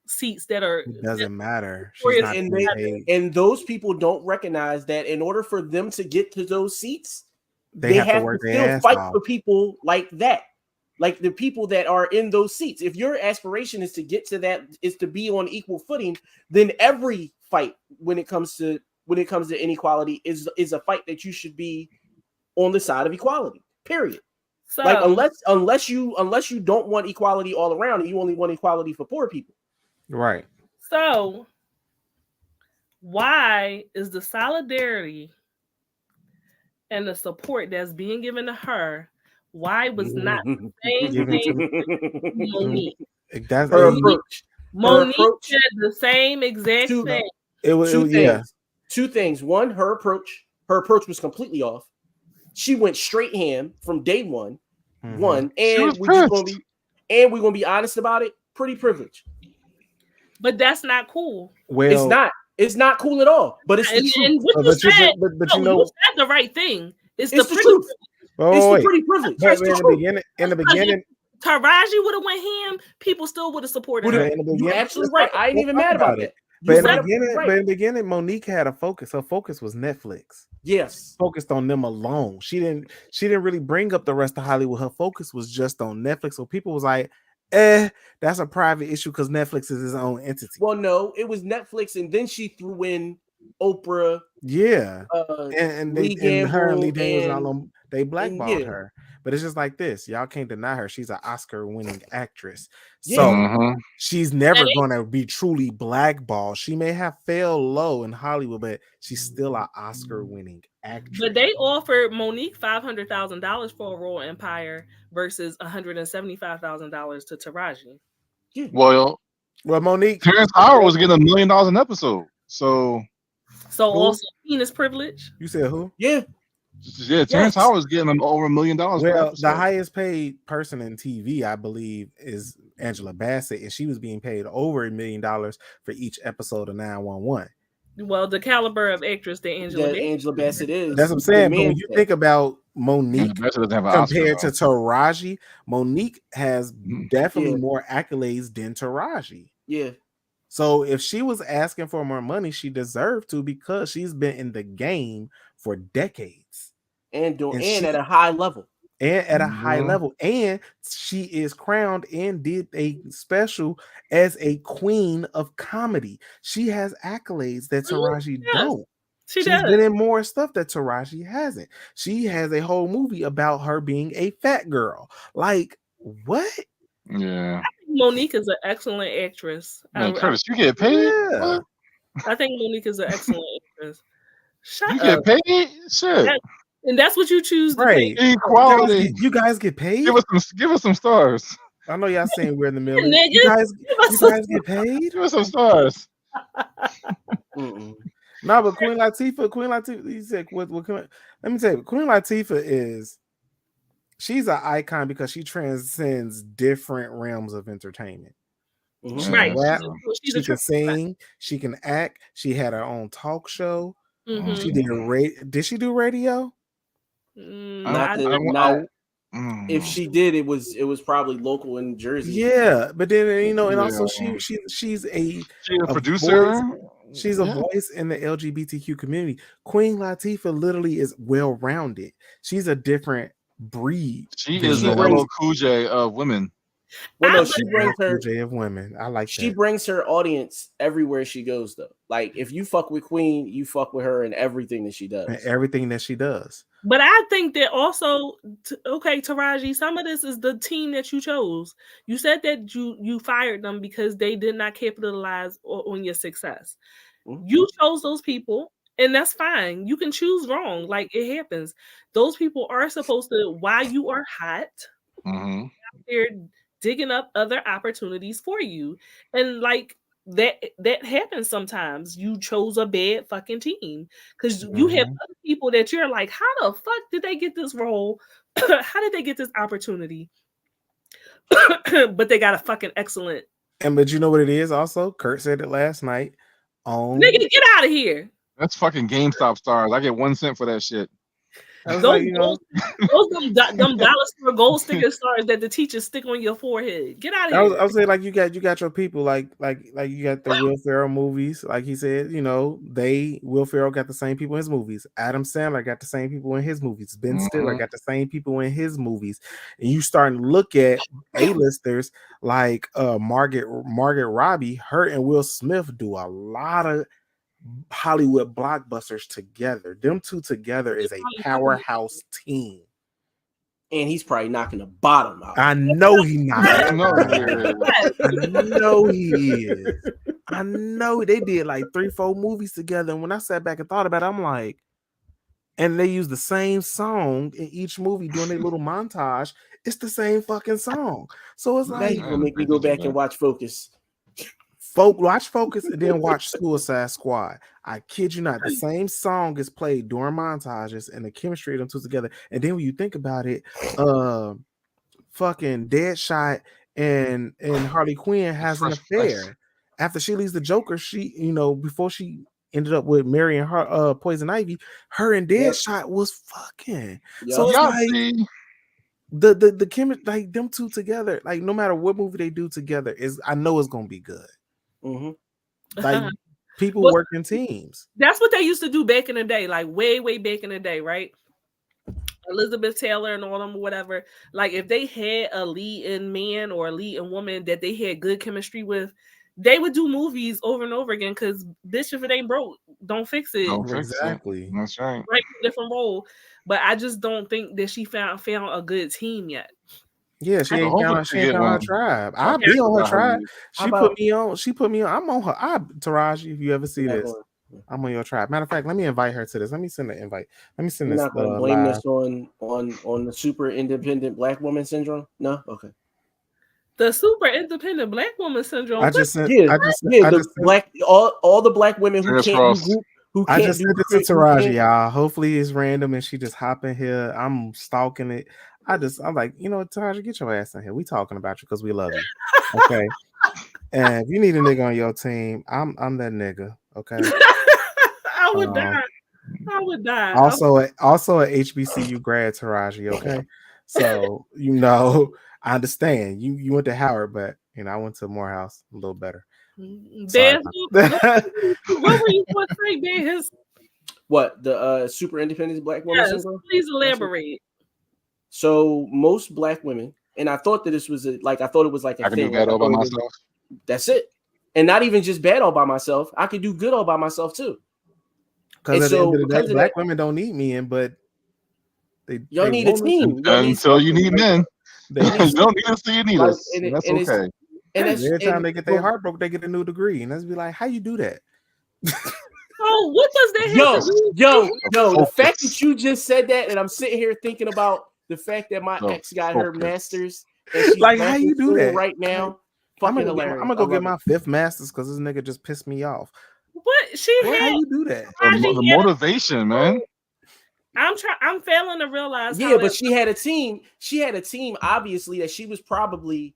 seats that are. It doesn't matter. And those people don't recognize that in order for them to get to those seats, they have to still fight for people like that. Like the people that are in those seats. If your aspiration is to get to that, is to be on equal footing, then every fight when it comes to inequality is a fight that you should be on the side of equality. Period. So, like unless you don't want equality all around and you only want equality for poor people. Right. So why is the solidarity and the support that's being given to her? Why was not the same thing Monique? That's her approach. Monique said the same exact thing. It was two things. One, her approach was completely off. She went straight ham from day one. And we're gonna be honest about it. Pretty privileged. But that's not cool. Well, it's not. It's not cool at all. But it's the truth. And what you said, you said the right thing. It's the truth. It's the pretty privilege. In the beginning, Taraji would have went ham. People still would have supported her. You're absolutely right. I ain't even mad about it. But in the beginning, Monique had a focus. Her focus was Netflix. Yes, focused on them alone. She didn't really bring up the rest of Hollywood. Her focus was just on Netflix. So people was like, that's a private issue because Netflix is its own entity. Well, no, it was Netflix, and then she threw in Oprah. Yeah, and her and Lee Daniels they blackballed her. But it's just like this. Y'all can't deny her. She's an Oscar-winning actress. So she's never going to be truly blackballed. She may have failed low in Hollywood, but she's still an Oscar-winning actress. But they offered Monique $500,000 for a role in Empire versus $175,000 to Taraji. Well, Monique. Terrence Howard was getting $1 million an episode. So also penis privilege. You said who? Yeah. Terrence Howard was getting over $1 million. Well, the highest paid person in TV, I believe, is Angela Bassett, and she was being paid over $1 million for each episode of 911. Well, the caliber of actress that Angela Bassett is. That's what I'm saying. But when you think about Monique compared to Taraji, Monique has definitely more accolades than Taraji. Yeah. So if she was asking for more money, she deserved to because she's been in the game for decades. And at a high level. And at a high level. And she is crowned and did a special as a queen of comedy. She has accolades that Taraji don't. She's been in more stuff that Taraji hasn't. She has a whole movie about her being a fat girl. Like, what? Yeah. I think Monique is an excellent actress. Man, Curtis, you get paid? Yeah. I think Monique is an excellent actress. You get paid? Shit. And that's what you choose to pay. Equality. You guys get paid? Give us some stars. I know y'all saying we're in the middle. You guys get paid? Give us some stars. No, but Queen Latifah, you said what let me tell you, Queen Latifah she's an icon because she transcends different realms of entertainment. She Right. can rap, she can sing, she can act, she had her own talk show. She did she do radio? If she did, it was probably local in Jersey. Yeah, but then and also she's a producer. She's a voice in the LGBTQ community. Queen Latifah literally is well-rounded. She's a different breed. She is the LL Cool J of women. Well, no, she brings her Cool J of women. I like she brings her audience everywhere she goes, though. Like if you fuck with Queen, you fuck with her in everything that she does. And everything that she does. But I think that also, Taraji, some of this is the team that you chose. You said that you fired them because they did not capitalize on your success. You chose those people, and that's fine. You can choose wrong. Like, it happens. Those people are supposed to, while you are hot, they're digging up other opportunities for you. And, like, that happens sometimes. You chose a bad fucking team because you have other people that you're like, how the fuck did they get this role? How did they get this opportunity? But they got a fucking excellent. But you know what it is also? Kurt said it last night. Nigga, get out of here. That's fucking GameStop stars. I get 1 cent for that shit. Those them dollar store gold sticker stars that the teachers stick on your forehead. Get out of here. I was saying, like, you got your people, like you got the Will Ferrell movies, like he said, Will Ferrell got the same people in his movies. Adam Sandler got the same people in his movies. Ben Stiller got the same people in his movies. And you starting to look at A-listers like Margaret Robbie. Her and Will Smith do a lot of Hollywood blockbusters together. Them two together is a powerhouse team. And he's probably knocking the bottom out. I know he not. I know he is. I know they did like 3-4 movies together. And when I sat back and thought about it, I'm like, and they use the same song in each movie during their little montage. It's the same fucking song. So it's like, you're gonna make me go back and watch Focus. Watch Focus and then watch Suicide Squad. I kid you not. The same song is played during montages and the chemistry of them two together. And then when you think about it, fucking Deadshot and Harley Quinn has an affair. After she leaves the Joker, she, before she ended up with marrying her Poison Ivy, her and Deadshot was fucking. Yep. So it's like the chemistry, like them two together, like no matter what movie they do together, I know it's gonna be good. Like people work in teams. That's what they used to do back in the day, like way back in the day, right? Elizabeth Taylor and all them, whatever. Like if they had a leading man or a leading woman that they had good chemistry with, they would do movies over and over again. Because bitch, if it ain't broke, don't fix it. Exactly. That's right. Right, different role. But I just don't think that she found a good team yet. Yeah, she ain't found her tribe. I'll be on her tribe. She put me on. I'm on her. Taraji, if you ever see this, I'm on your tribe. Matter of fact, let me invite her to this. Let me send the invite. Let me send this. Not gonna blame this on the super independent black woman syndrome. No, okay. The super independent black woman syndrome. I just sent. All the black women who can't do group. I just sent it to Taraji, y'all. Hopefully it's random and she just hop in here. I'm stalking it. I'm like, you know, Taraji, get your ass in here. We talking about you because we love you. Okay. And if you need a nigga on your team, I'm that nigga. Okay. I would die. I would die. Also a HBCU grad, Taraji. Okay. So you know, I understand. You went to Howard, but you know, I went to Morehouse, a little better. What were you going to say, Ben? What, the super independent black woman syndrome? Please elaborate. So most black women, and I thought that this was I thought it was like a I can do bad all by myself. That's it. And not even just bad all by myself. I could do good all by myself too. Because at the end of the day, black women don't need men, but y'all need a team. Until you need men. You don't need us till you need us. That's okay. And every time they get their heart broke, they get a new degree. And let's be like, how you do that? Oh, what does that have to do? Yo, the fact that you just said that, and I'm sitting here thinking about the fact that my ex got her master's. And she's like, how you do that right now? I'm gonna go get my 5th master's because this nigga just pissed me off. What how you do that? The motivation, man. I'm failing to realize. Yeah, but she had a team. She had a team, obviously, that she was probably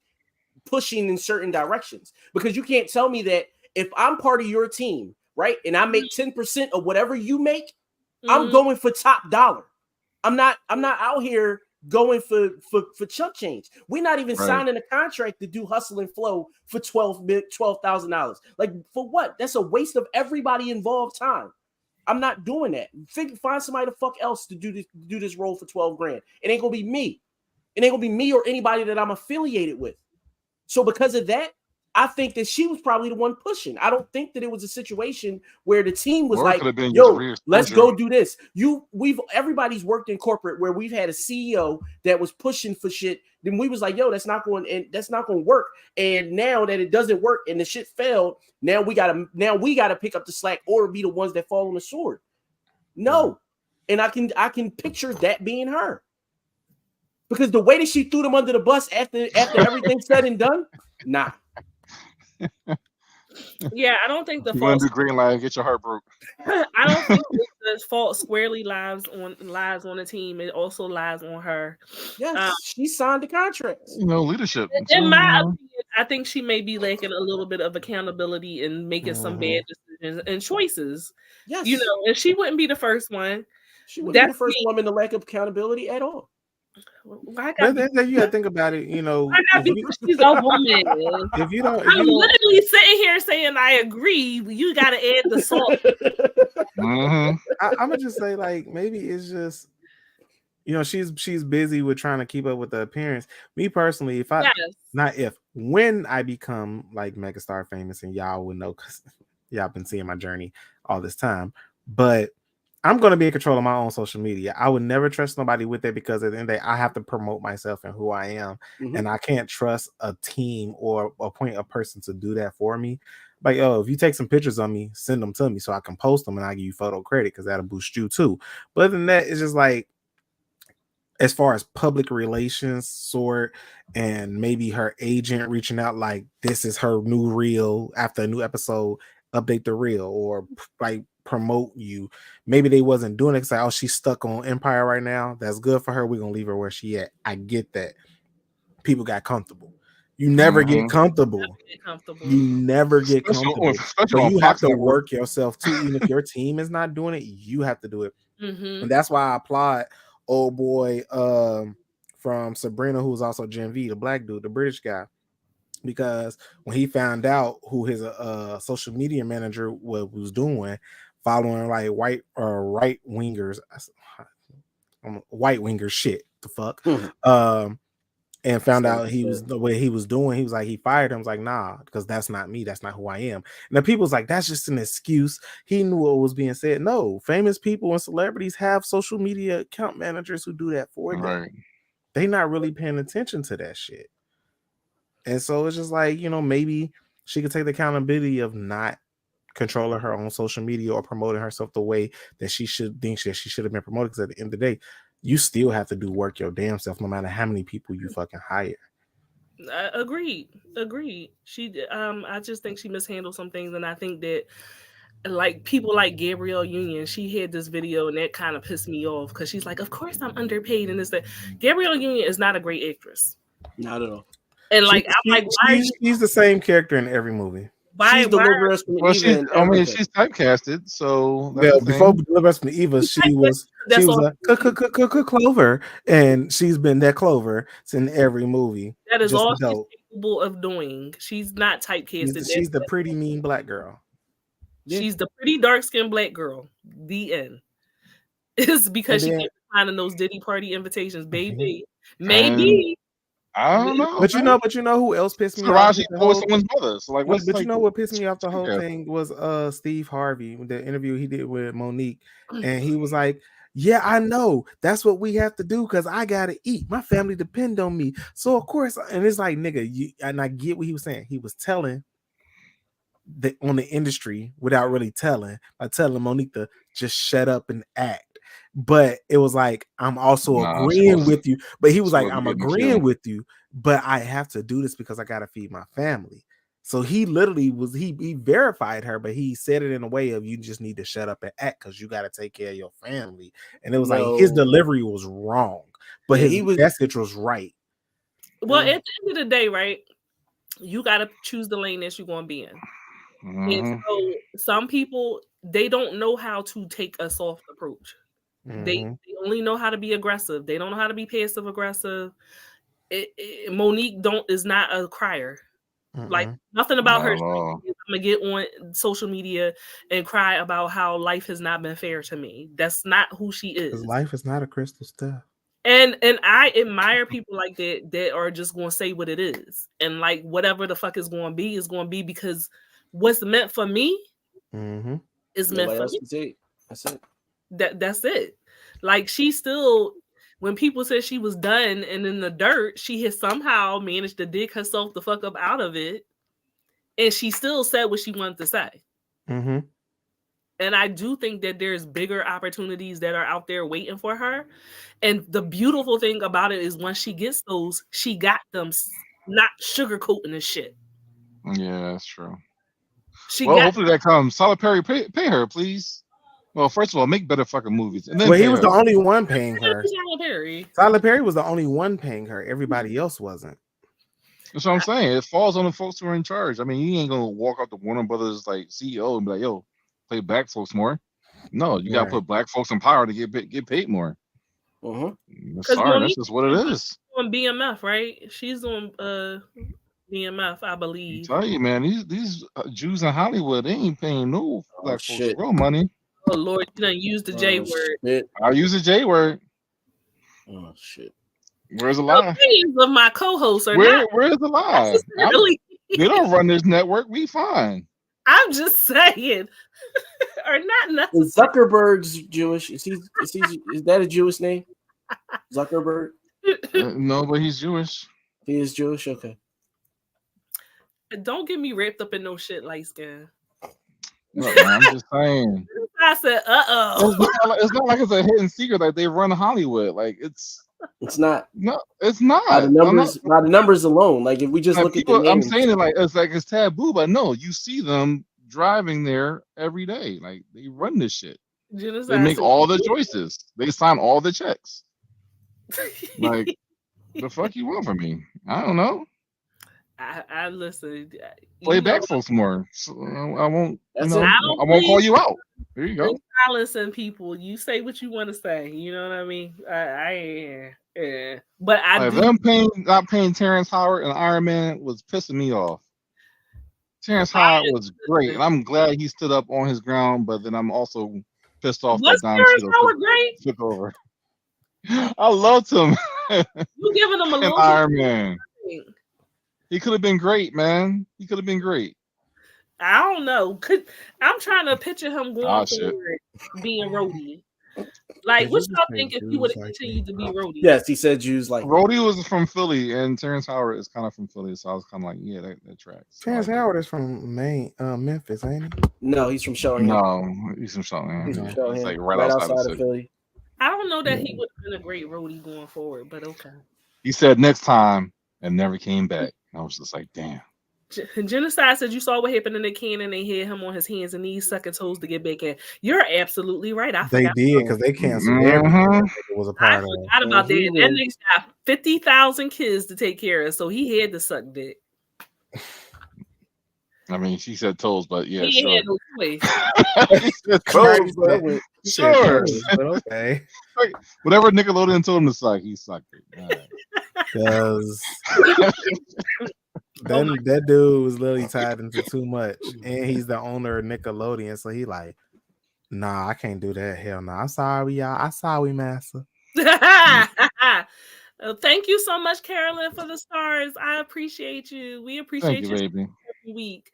pushing in certain directions. Because you can't tell me that if I'm part of your team, right, and I make 10% of whatever you make, I'm going for top dollar. I'm not out here going for chunk change. We're not even signing a contract to do hustle and flow for $12,000. Like, for what? That's a waste of everybody involved time. I'm not doing that. Find somebody the fuck else to do this role for 12 grand. It ain't gonna be me. It ain't gonna be me or anybody that I'm affiliated with. So because of that, I think that she was probably the one pushing. I don't think that it was a situation where the team was like, yo, let's go do this. Everybody's worked in corporate where we've had a CEO that was pushing for shit. Then we was like, yo, that's not going to work. And now that it doesn't work and the shit failed, now we gotta pick up the slack or be the ones that fall on the sword. No. And I can picture that being her. Because the way that she threw them under the bus after everything's said and done, nah. Yeah, I don't think the fault. You want to do green line, get your heart broke. I don't think the fault squarely lies on the team. It also lies on her. Yes, she signed the contract. Leadership. In my opinion, I think she may be lacking a little bit of accountability and making some bad decisions and choices. Yes, and she wouldn't be the first one. She wouldn't be the first woman to lack of accountability at all. You gotta think about it. she's a woman. I'm literally sitting here saying I agree. You gotta add the salt. I'm gonna just say, like, maybe it's just, she's busy with trying to keep up with the appearance. Me personally, when I become like megastar famous, and y'all would know because y'all been seeing my journey all this time, but I'm going to be in control of my own social media. I would never trust nobody with it because at the end of the day, I have to promote myself and who I am. And I can't trust a team or appoint a person to do that for me. Like, if you take some pictures of me, send them to me so I can post them and I give you photo credit because that'll boost you too. But other than that, it's just like, as far as public relations sort and maybe her agent reaching out like, this is her new reel after a new episode, update the reel or like promote you. Maybe they wasn't doing it because like, she's stuck on Empire right now. That's good for her. We're gonna leave her where she at. I get that. People got comfortable. You never get comfortable. You never get comfortable. But you have to work yourself too. Even if your team is not doing it, you have to do it. And that's why I applaud old boy from Sabrina, who's also Gen V, the black dude, the British guy. because when he found out who his social media manager was doing, following like right wingers, white wingers shit, the fuck, and found out he was the way he was doing, he was like, he fired him. I was like, nah, because that's not me, that's not who I am. And the people's like, that's just an excuse. He knew what was being said. No, famous people and celebrities have social media account managers who do that for them. They not really paying attention to that shit. And so it's just like, maybe she could take the accountability of not controlling her own social media or promoting herself the way that she should think that she should have been promoted. Because at the end of the day, you still have to do work your damn self, no matter how many people you fucking hire. Agreed. She, I just think she mishandled some things, and I think that, like, people like Gabrielle Union, she had this video, and that kind of pissed me off because she's like, "Of course I'm underpaid," and this that. Gabrielle Union is not a great actress. Not at all. And like, she's the same character in every movie. She's Deliver Us from Eva. She's typecasted. So before Deliver Us from Eva, she was a Clover, and she's been that Clover in every movie. That is all she's capable of doing. She's not typecasted. She's the pretty mean black girl. She's the pretty dark skinned black girl. The end. It's because she kept finding those Diddy party invitations, baby. Maybe. I don't know. But you know who else pissed me off? Taraji was someone's mother. So like, but you know what pissed me off the whole thing was Steve Harvey, the interview he did with Monique, and he was like, "Yeah, I know that's what we have to do because I gotta eat. My family depend on me. So of course." And it's like, nigga, and I get what he was saying. He was telling on the industry without really telling, by telling Monique to just shut up and act. But it was like, I'm also agreeing with you. But he was like, I'm agreeing with you, but I have to do this because I got to feed my family. So he literally he verified her, but he said it in a way of, you just need to shut up and act because you got to take care of your family. And it was like, his delivery was wrong, but his message was right. Well, at the end of the day, right, you got to choose the lane that you're going to be in. And so some people, they don't know how to take a soft approach. They only know how to be aggressive. They don't know how to be passive aggressive. Monique is not a crier. Like, nothing about her. I'm gonna get on social media and cry about how life has not been fair to me. That's not who she is. Because life is not a crystal stuff. And I admire people like that are just gonna say what it is, and like whatever the fuck is gonna be because what's meant for me is meant for me. That's it. That's it. Like, she still, when people said she was done and in the dirt, she has somehow managed to dig herself the fuck up out of it, and she still said what she wanted to say. And I do think that there's bigger opportunities that are out there waiting for her. And the beautiful thing about it is once she gets those, she got them, not sugarcoating the shit. Yeah, that's true. Hopefully that comes. Tyler Perry, pay her, please. Well, first of all, make better fucking movies. And then he was the only one paying her. Tyler Perry was the only one paying her. Everybody else wasn't. That's what I'm saying. It falls on the folks who are in charge. I mean, you ain't gonna walk out to Warner Brothers like CEO and be like, "Yo, pay black folks more." No, you gotta put black folks in power to get paid more. Sorry, that's just what it is. On BMF, right? She's on BMF, I believe. I tell you, man, these Jews in Hollywood, they ain't paying no black folks real money. Oh Lord, you done use the J word. Shit. I use the J word. Oh shit. Where's the lie? Opinions of my co-hosts are where's the lie? They don't run this network. We fine. I'm just saying. Or not necessarily. Zuckerberg's Jewish. Is that a Jewish name? Zuckerberg? No, but he's Jewish. He is Jewish? Okay. Don't get me wrapped up in no shit, light skin. No, I'm just saying. I said, It's not like it's a hidden secret. Like they run Hollywood. Like it's not. No, it's not. By the numbers alone. Like if we just look people, at the names. I'm saying it like it's taboo, but no, you see them driving there every day. Like they run this shit. They make all the choices. They sign all the checks. Like the fuck you want from me? I don't know. I listen. Play back folks more. So I won't. I won't call you out. There you go. Silencing people. You say what you want to say. You know what I mean? But I do. Them not paying Terrence Howard and Iron Man was pissing me off. Terrence Howard was great, and I'm glad he stood up on his ground. But then I'm also pissed off that Don Cheadle took over. I loved him. You giving him a little Iron Man. He could have been great, man. He could have been great. I don't know. I'm trying to picture him going forward being Rhodey. Like, what y'all think if he would have continued to be Rhodey? Yes, he said Jews like Rhodey was from Philly, and Terrence Howard is kind of from Philly, so I was kind of like, yeah, that tracks. Terrence Howard is from Memphis, ain't he? No, he's from Showing. No, he's from Showing. He's from Showing. He's like right outside of Philly. I don't know that he would have been a great Rhodey going forward, but okay. He said next time and never came back. I was just like, damn. Genocide said you saw what happened in the can and they had him on his hands and knees sucking toes to get back in. You're absolutely right. They did because they canceled everything. It was a part of it. I forgot about that. And then they got 50,000 kids to take care of, so he had to suck dick. I mean, she said toes, but yeah, he sure. had no choice. He said toes, but sure. But okay. Whatever Nickelodeon told him to suck, he sucked it. Because that dude was literally tied into too much, and he's the owner of Nickelodeon, so he like, nah, I can't do that. Hell no. I'm sorry, y'all. I'm sorry, master. Thank you so much, Carolyn, for the stars. I appreciate you. We appreciate you baby. Every week.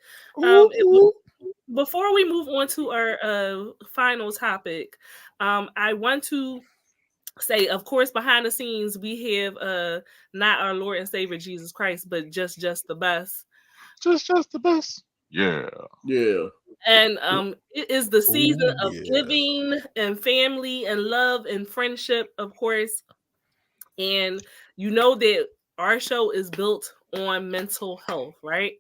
Before we move on to our final topic, I want to say, of course, behind the scenes, we have not our Lord and Savior Jesus Christ, but just the best. Just the best. Yeah. And it is the season of giving and family and love and friendship, of course. And you know that our show is built on mental health, right?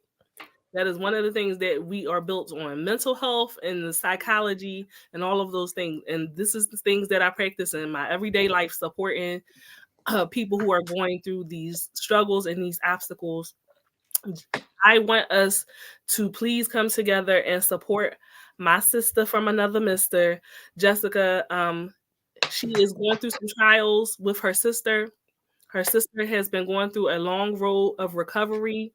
That is one of the things that we are built on, mental health and the psychology and all of those things. And this is the things that I practice in my everyday life, supporting people who are going through these struggles and these obstacles. I want us to please come together and support my sister from another mister, Jessica. She is going through some trials with her sister. Her sister has been going through a long road of recovery.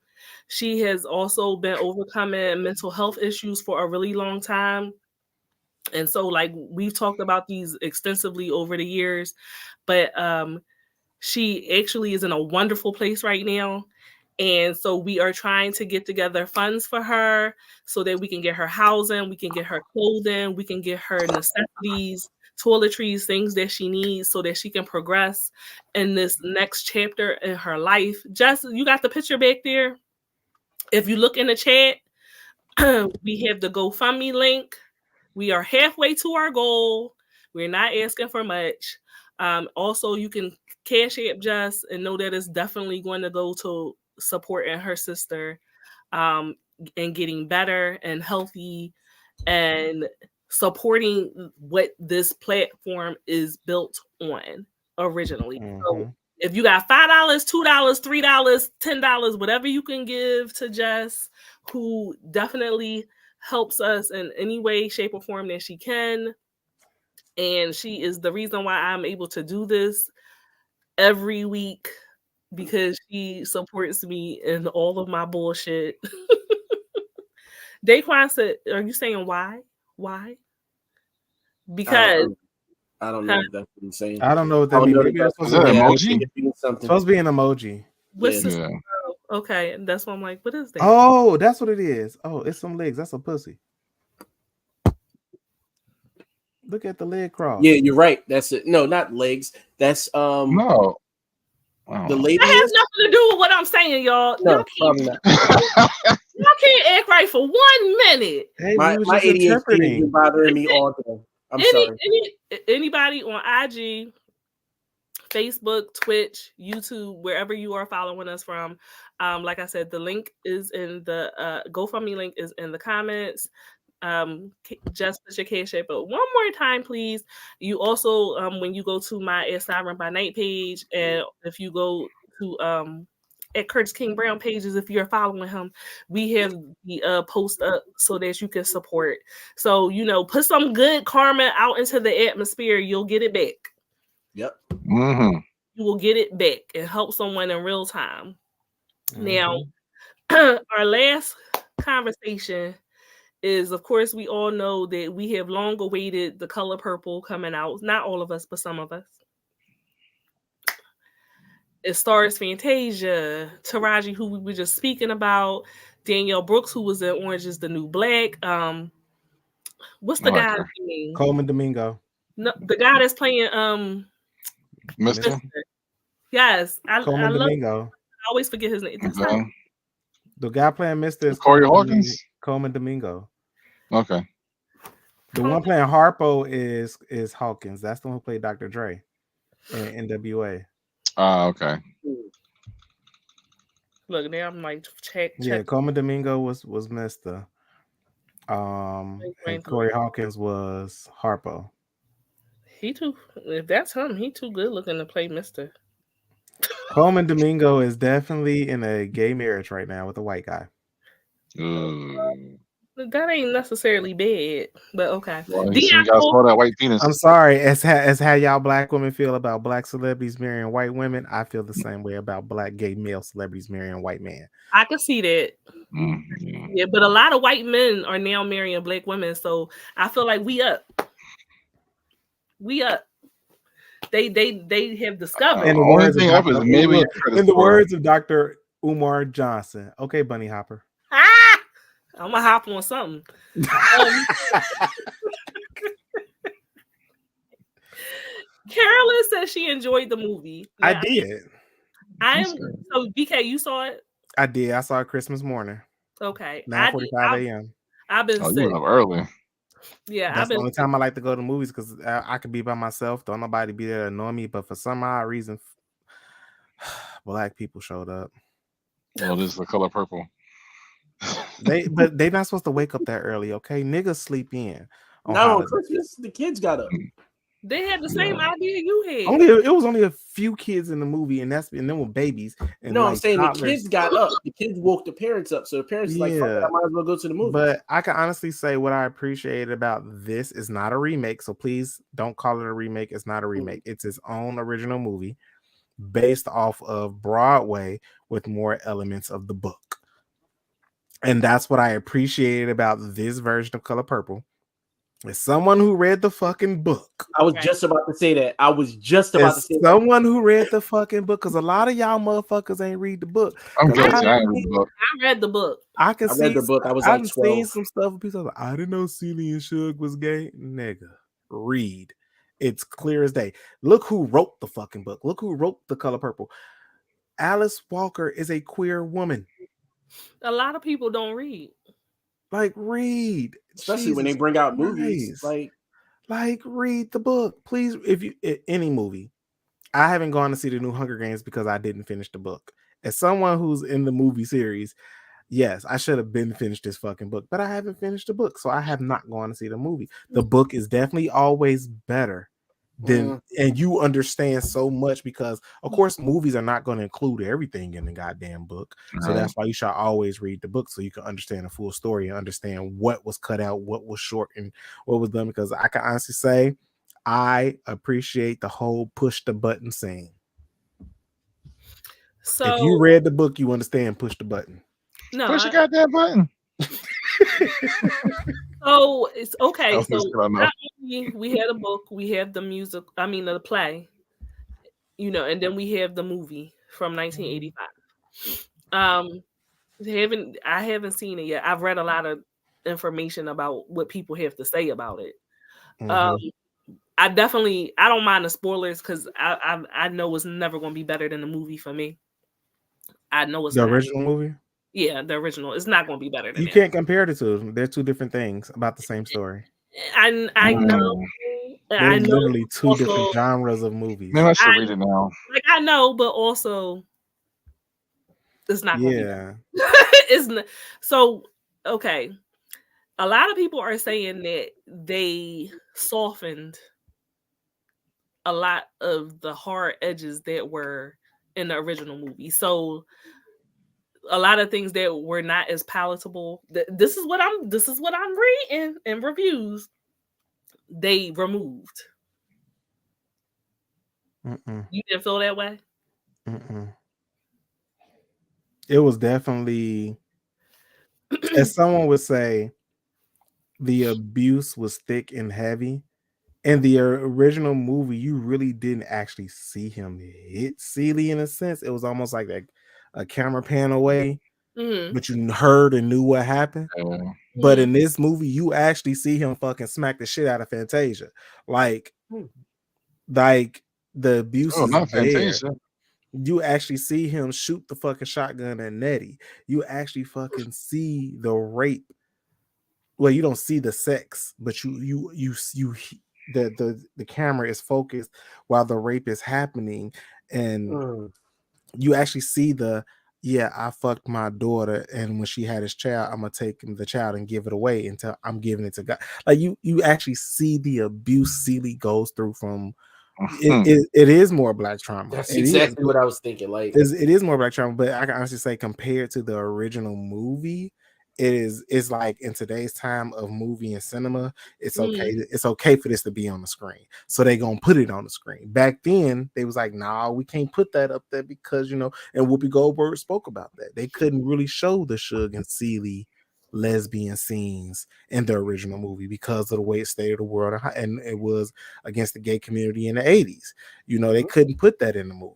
She has also been overcoming mental health issues for a really long time. And so, like, we've talked about these extensively over the years, but she actually is in a wonderful place right now. And so we are trying to get together funds for her so that we can get her housing, we can get her clothing, we can get her necessities, toiletries, things that she needs so that she can progress in this next chapter in her life. Jess, you got the picture back there? If you look in the chat, we have the GoFundMe link. We are halfway to our goal. We're not asking for much. Also, you can cash app Jess and know that it's definitely going to go to supporting her sister and getting better and healthy and supporting what this platform is built on originally. So if you got $5, $2, $3, $10, whatever you can give to Jess, who definitely helps us in any way, shape, or form that she can. And she is the reason why I'm able to do this every week, because she supports me in all of my bullshit. Daquan said, are you saying why? Why? Because I don't know if that's what he's saying. I don't know what that means. Maybe is that an emoji? It's supposed to be an emoji. Yeah. Okay, that's why I'm like, what is that? Oh, that's what it is. Oh, it's some legs. That's a pussy. Look at the leg cross. Yeah, you're right. That's it. No, not legs. That's no. The lady. That has nothing to do with what I'm saying, y'all. No, y'all can't act right for 1 minute. Hey, my ADHD is bothering me all day. I'm sorry. Anybody on IG, Facebook, Twitch, YouTube, wherever you are following us from, like I said, the link is in the GoFundMe link is in the comments. Just put your cash app, but one more time, please. You also, when you go to my Siren by Night page, and if you go to at Curtis King Brown pages, if you're following him, we have the post up so that you can support. So, put some good karma out into the atmosphere. You'll get it back. Yep. Mm-hmm. You will get it back and help someone in real time. Mm-hmm. Now, our last conversation is, of course, we all know that we have long awaited The Color Purple coming out. Not all of us, but some of us. It stars Fantasia, Taraji, who we were just speaking about, Danielle Brooks, who was in Orange is the New Black. What's the guy's name? Coleman Domingo. No, the guy that's playing Mister? Yes, I love Domingo. I always forget his name. Okay. The guy playing Mister is Corey Hawkins? Coleman Domingo. Okay. The one playing Harpo is Hawkins. That's the one who played Dr. Dre in NWA. Okay. Look, now I'm like check. Yeah, Coleman Domingo was Mister. And Corey Hawkins was Harpo. If that's him, he too good looking to play Mister. Coleman Domingo is definitely in a gay marriage right now with a white guy. That ain't necessarily bad, but okay. Well, you guys saw that white penis. I'm sorry, as how y'all black women feel about black celebrities marrying white women, I feel the same way about black gay male celebrities marrying white men. I can see that. Mm-hmm. Yeah, but a lot of white men are now marrying black women, so I feel like we up. They have discovered. And the words of Dr. Umar Johnson. Okay, Bunny Hopper. I'm gonna hop on something. Carolyn said she enjoyed the movie. Now, I did. So BK, you saw it? I did. I saw it Christmas morning. Okay. 9:45 a.m. I've been sick. You were up early. Yeah, that's the only time I like to go to movies because I could be by myself. Don't nobody be there to annoy me. But for some odd reason, black people showed up. Well, this is The Color Purple. They not supposed to wake up that early, okay? Niggas sleep in. On Christmas, the kids got up. They had the same idea you had. It was only a few kids in the movie, and then with babies. And I'm saying toddlers. The kids got up. The kids woke the parents up, so the parents like, "Fuck it, I might as well go to the movie." But I can honestly say what I appreciated about this is not a remake, so please don't call it a remake. It's not a remake. It's its own original movie based off of Broadway with more elements of the book. And that's what I appreciated about this version of Color Purple. As someone who read the fucking book. I was just about to say that. Someone who read the fucking book, because a lot of y'all motherfuckers ain't read the book. I'm guilty. I read the book. I read the book. I was like 12. Seen some stuff. People like, I didn't know Celie and Suge was gay. Nigga, read. It's clear as day. Look who wrote the fucking book. Look who wrote The Color Purple. Alice Walker is a queer woman. A lot of people don't read. Like, read. Especially when they bring out movies. Like, read the book. Please, any movie. I haven't gone to see the new Hunger Games because I didn't finish the book. As someone who's in the movie series, yes, I should have been finished this fucking book, but I haven't finished the book, so I have not gone to see the movie. The book is definitely always better than, and you understand so much because, of course, movies are not going to include everything in the goddamn book. So that's why you should always read the book so you can understand the full story and understand what was cut out, what was short, and what was done. Because I can honestly say, I appreciate the whole push the button scene. So if you read the book, you understand push the button. No, push the goddamn button. So it's okay. So we had a book, we have the music. I mean the play, and then we have the movie from 1985. I haven't seen it yet. I've read a lot of information about what people have to say about it. I don't mind the spoilers because I know it's never going to be better than the movie for me. I know it's the original movie. Yeah, the original. It's not going to be better than you can't compare the two. They're two different things about the same story. I know. They're literally two different genres of movies. Maybe I should read it now. Like I know, but also it's not going to be better. It's not. So okay. A lot of people are saying that they softened a lot of the hard edges that were in the original movie. So a lot of things that were not as palatable. This is what I'm reading in reviews. They removed. You didn't feel that way? It was definitely, as someone would say, the abuse was thick and heavy. In the original movie, you really didn't actually see him hit Celie in a sense. It was almost like a camera pan away, but you heard and knew what happened. But in this movie, you actually see him fucking smack the shit out of Fantasia. Like the abuse is not there. Fantasia. You actually see him shoot the fucking shotgun at Nettie. You actually fucking see the rape. Well, you don't see the sex, but you the camera is focused while the rape is happening, and you actually see I fucked my daughter, and when she had his child, I'm gonna take the child and give it away until I'm giving it to God. Like you actually see the abuse Celie goes through from. It is more black trauma. That's exactly what I was thinking. Like it is more black trauma, but I can honestly say compared to the original movie, it's like in today's time of movie and cinema, it's okay. It's okay for this to be on the screen, so they gonna put it on the screen. Back then, they was like, "Nah, we can't put that up there because and Whoopi Goldberg spoke about that. They couldn't really show the Suge and Celie lesbian scenes in the original movie because of the way it stated the world, and it was against the gay community in the 80s. They couldn't put that in the movie.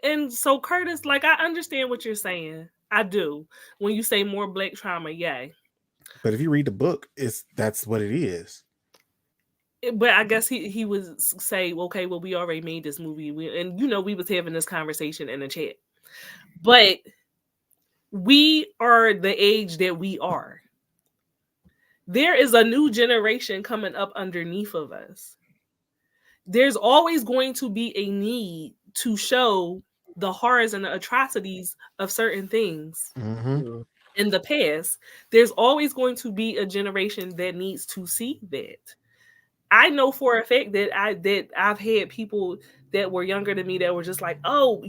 And so Curtis, like, I understand what you're saying. I do. When you say more black trauma, yay. But if you read the book, that's what it is. But I guess he would say, okay, well, we already made this movie, and we was having this conversation in the chat. But we are the age that we are. There is a new generation coming up underneath of us. There's always going to be a need to show the horrors and the atrocities of certain things in the past. There's always going to be a generation that needs to see that. I know for a fact that I've had people that were younger than me that were just like, oh,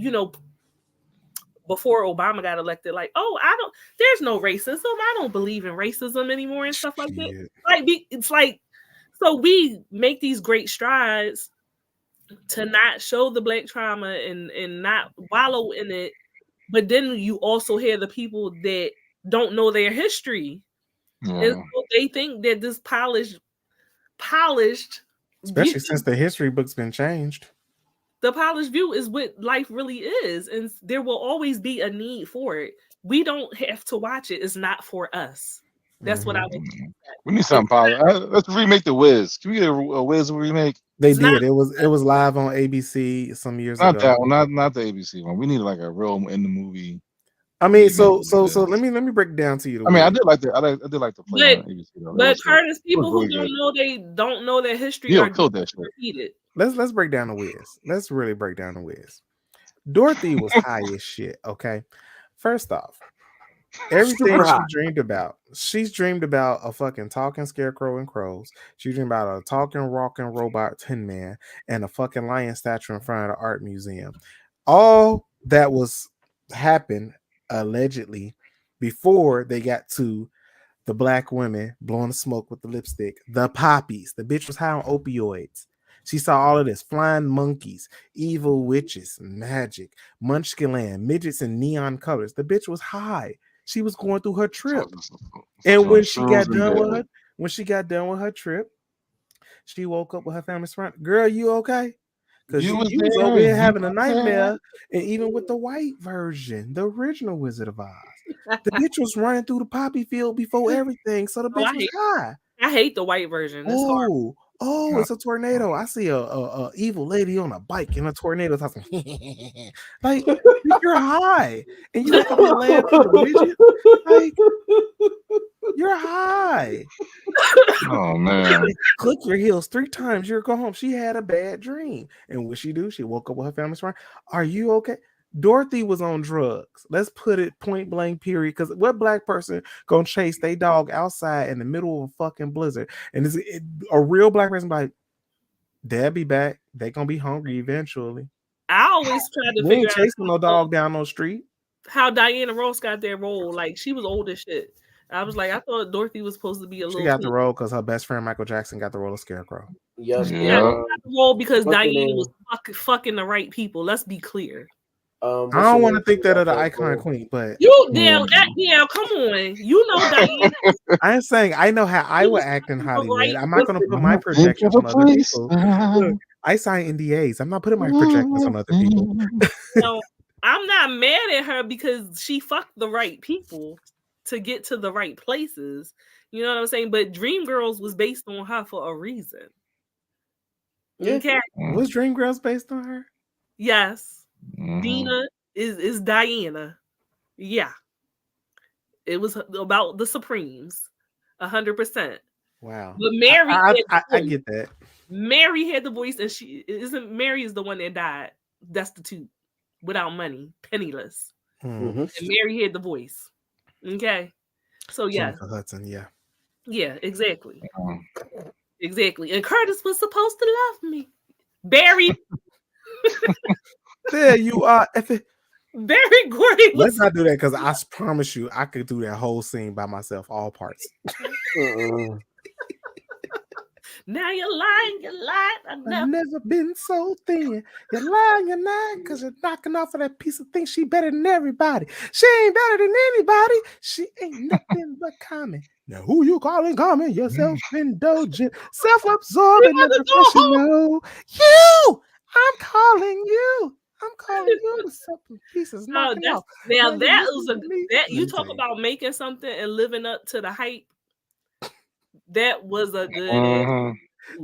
before Obama got elected, like, oh, there's no racism. I don't believe in racism anymore and stuff like that. Like, it's like, so we make these great strides to not show the black trauma and not wallow in it. But then you also hear the people that don't know their history. And so they think that this polished, especially since the history book's been changed. The polished view is what life really is, and there will always be a need for it. We don't have to watch it. It's not for us. That's what I would say. We need something polished. Let's remake the Wiz. Can we get a Wiz remake? They did. It was live on ABC some years ago. Not that one, not the ABC one. We need like a real in the movie. I mean, so let me break it down to you. I did like the play on ABC though. But Curtis, people who don't know their history are repeated. Let's break down the Wiz. Let's really break down the Wiz. Dorothy was high as shit. Okay, first off, everything she's dreamed about a fucking talking scarecrow and crows. She dreamed about a talking rocking robot Tin Man and a fucking lion statue in front of the art museum. All that was happened allegedly before they got to the black women blowing the smoke with the lipstick, the poppies. The bitch was high on opioids. She saw all of this: flying monkeys, evil witches, magic, munchkin land, midgets in neon colors. The bitch was high. She was going through her trip. And when she got done with her trip, she woke up with her family's front. Girl, you okay? Because you was over here having a nightmare. And even with the white version, the original Wizard of Oz, the bitch was running through the poppy field before everything. So the bitch was high. I hate the white version. Oh, it's a tornado. I see a evil lady on a bike in a tornado. Like, you're high. And you have to laugh at the midget. Like, you're high. Oh, man. Click your heels 3 times. You're going home. She had a bad dream. And what she do? She woke up with her family's friend. Are you okay? Dorothy was on drugs. Let's put it point blank, period. Because what black person gonna chase their dog outside in the middle of a fucking blizzard? And a real black person like, they'll be back. They gonna be hungry eventually. I always tried to We figure ain't out chasing no dog down no street. How Diana Ross got that role. Like, she was old as shit. I was like, I thought Dorothy was supposed to be a little. She got the role because her best friend Michael Jackson got the role of Scarecrow. Yep. She got the role because Diana was fucking the right people. Let's be clear. I don't want to think that of the icon queen, but you damn come on. You know Diana. I am saying I know how I would act in Hollywood. I'm not going to put my projections on other people. Look, I sign NDAs. I'm not putting my projections on other people. No, I'm not mad at her because she fucked the right people to get to the right places. You know what I'm saying? But Dreamgirls was based on her for a reason. Yeah. Okay. Was Dreamgirls based on her? Yes. Dina is Diana. Yeah. It was about the Supremes. 100%. Wow. But Mary I get that. Mary had the voice, and she isn't. Mary is the one that died destitute, without money, penniless. And Mary had the voice. Okay. So yeah. Jennifer Hudson, yeah. Yeah, exactly. Exactly. And Curtis was supposed to love me. Barry. There you are. Barry Gordy. Let's not do that because I promise you I could do that whole scene by myself, all parts. Now you're lying. I've never been so thin. You're lying because you're knocking off of that piece of thing. She better than everybody. She ain't better than anybody. She ain't nothing but common. Now who you calling common? You're self-indulgent, self-absorbed, and professional. You! I'm calling you with something pieces knocking off. Now that was that you talk about making something and living up to the hype. That was a good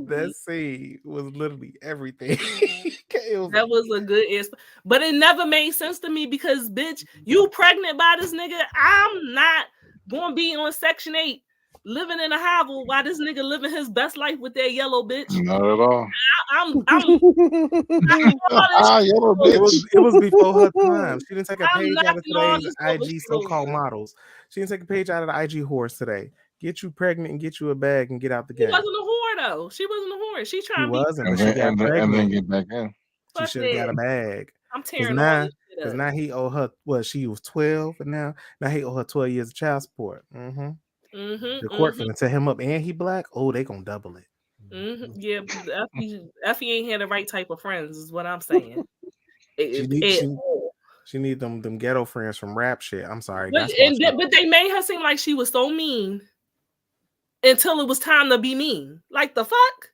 that scene was literally everything. That was a good answer. But it never made sense to me because, bitch, you pregnant by this nigga. I'm not gonna be on Section 8 living in a hovel while this nigga living his best life with that yellow bitch. Not at all. Yellow bitch. It was before her time. She didn't take a page out of today's IG so-called models. She didn't take a page out of the IG horse today. Get you pregnant and get you a bag and get out the game. She wasn't a whore though. She wasn't a whore. She trying to be. But she got pregnant and then get back in. She should have got a bag. I'm tearing all because now he owe her. Well, she was 12, and now he owe her 12 years of child support. The court finna set him up, and he black. Oh, they gonna double it. Yeah, Effie ain't had the right type of friends, is what I'm saying. She need them ghetto friends from rap shit. I'm sorry, but they made her seem like she was so mean until it was time to be mean. Like the fuck,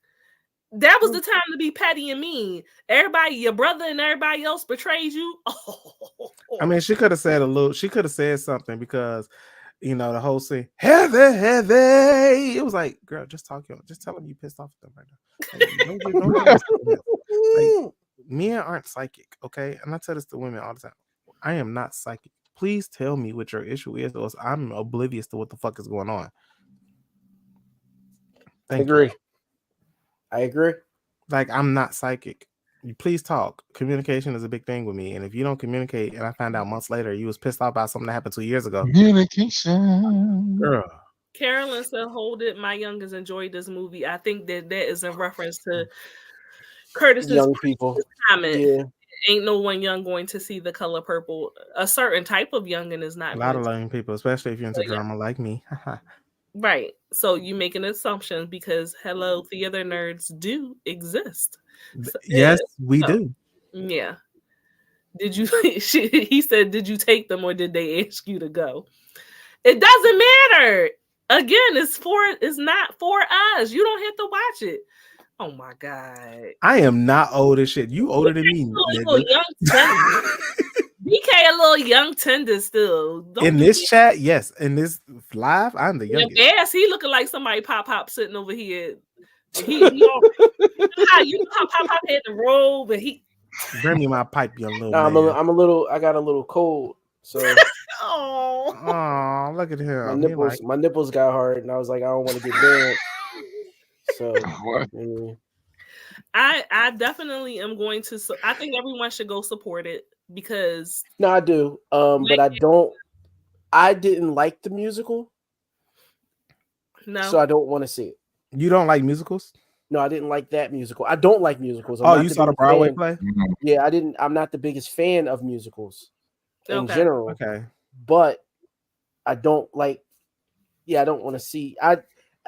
that was the time to be petty and mean. Everybody, your brother and everybody else betrayed you. I mean, she could have said She could have said something because. You know, the whole scene, heavy. It was like, girl, just talk. Just tell them you pissed off at them right now. Like, men aren't psychic, okay? And I tell this to women all the time. I am not psychic. Please tell me what your issue is, or I'm oblivious to what the fuck is going on. I agree. Like, I'm not psychic. Please talk. Communication is a big thing with me, and if you don't communicate, and I find out months later you was pissed off about something that happened 2 years ago. Communication, girl. Carolyn said, "Hold it, my youngest enjoyed this movie." I think that is in reference to Curtis's young people comment. Yeah. Ain't no one young going to see The Color Purple. A certain type of youngin is not. A lot of young people, especially if you're into drama like me. Right. So you make an assumption because hello, theater nerds do exist. So, yes, we do. Yeah. Did you? He said, "Did you take them or did they ask you to go?" It doesn't matter. Again, it's not for us. You don't have to watch it. Oh my god! I am not old as shit. You older than me, nigga. BK a little young tender still. In this chat, yes. In this live, I'm the youngest. Yes, he looking like somebody pop sitting over here. You know how Pop had the robe, and he bring me my pipe, you little. I got a little cold, so. Oh, look at him. My nipples got hard, and I was like, I don't want to get burned. So, I definitely am going to. I think everyone should go support it because. No, I do. But I don't. I didn't like the musical. No. So I don't want to see it. You don't like musicals? No, I didn't like that musical. I don't like musicals. You saw the Broadway play? Yeah, I didn't. I'm not the biggest fan of musicals in general. Okay, but I don't like. Yeah, I don't want to see.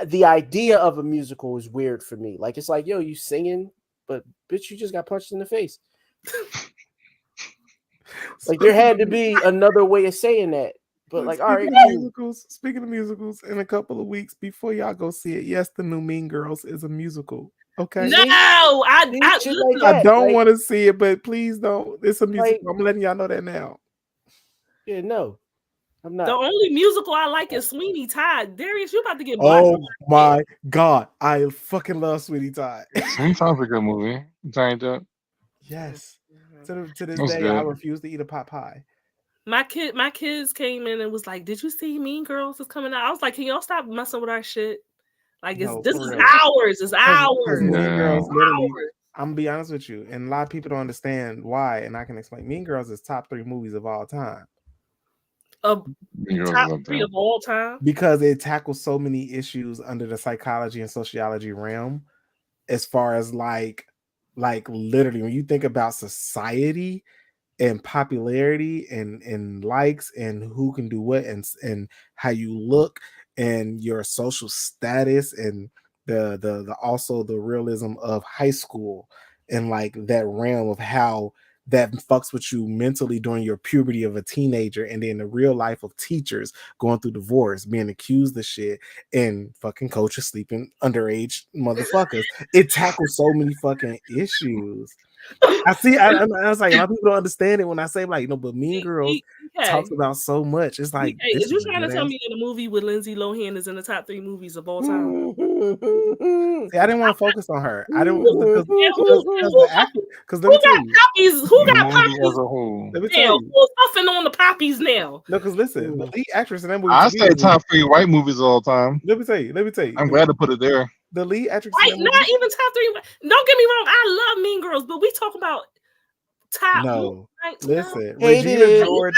The idea of a musical is weird for me. Like it's like, yo, you singing, but bitch, you just got punched in the face. Like there had to be another way of saying that. But like, all right, speaking of musicals, in a couple of weeks before y'all go see it, yes, the new Mean Girls is a musical. Okay. No, I don't want to see it, but please don't. It's a musical. I'm letting y'all know that now. Yeah, no. I'm not. The only musical I like is Sweeney Todd. Darius, you about to get oh my god, I fucking love Sweeney Todd. Sweeney Todd's a good movie. Yes. To this day, good. I refuse to eat a pot pie. My kids came in and was like, "Did you see Mean Girls is coming out?" I was like, "Can y'all stop messing with our shit? Like, this is ours. It's ours." Mean Girls, literally. I'm gonna be honest with you, and a lot of people don't understand why, and I can explain. Mean Girls is top 3 movies of all time. Top 3 of all time, because it tackles so many issues under the psychology and sociology realm, as far as like literally when you think about society and popularity and likes and who can do what and how you look and your social status and the also the realism of high school and like that realm of how that fucks with you mentally during your puberty of a teenager, and then the real life of teachers going through divorce, being accused of shit, and fucking coaches sleeping underage motherfuckers. It tackles so many fucking issues. I was like, a lot of people don't understand it when I say like, but Mean Girls talks about so much. It's like, is you trying to tell me in a movie with Lindsay Lohan is in the top 3 movies of all time? See, I didn't want to focus on her. I didn't because who got poppies? Who got poppies? As a whole. Let me tell you, who's puffing on the poppies now? No, because listen, the lead actress in that movie. I say top 3 white movies of all time. Let me tell you. I'm glad to put it there. The lead actress. Right, not even top 3. Don't get me wrong. I love Mean Girls, but we talk about top. No, listen, Regina George.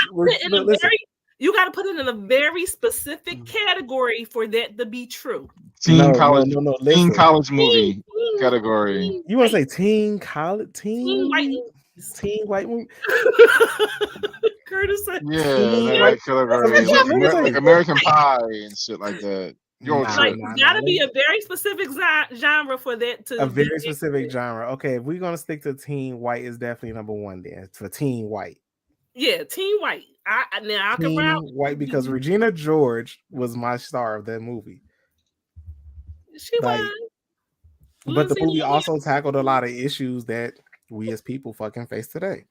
You got to put it in a very specific category for that to be true. Teen college movie category. You want to say teen white movie? Curtis said, like American Pie and shit like that. Gotta be a very specific genre for that to a very specific genre. Okay, if we're gonna stick to teen white, is definitely number 1 then for teen white. Yeah, teen white. I can round white because Regina George was my star of that movie. She was. But the movie also tackled a lot of issues that we as people fucking face today.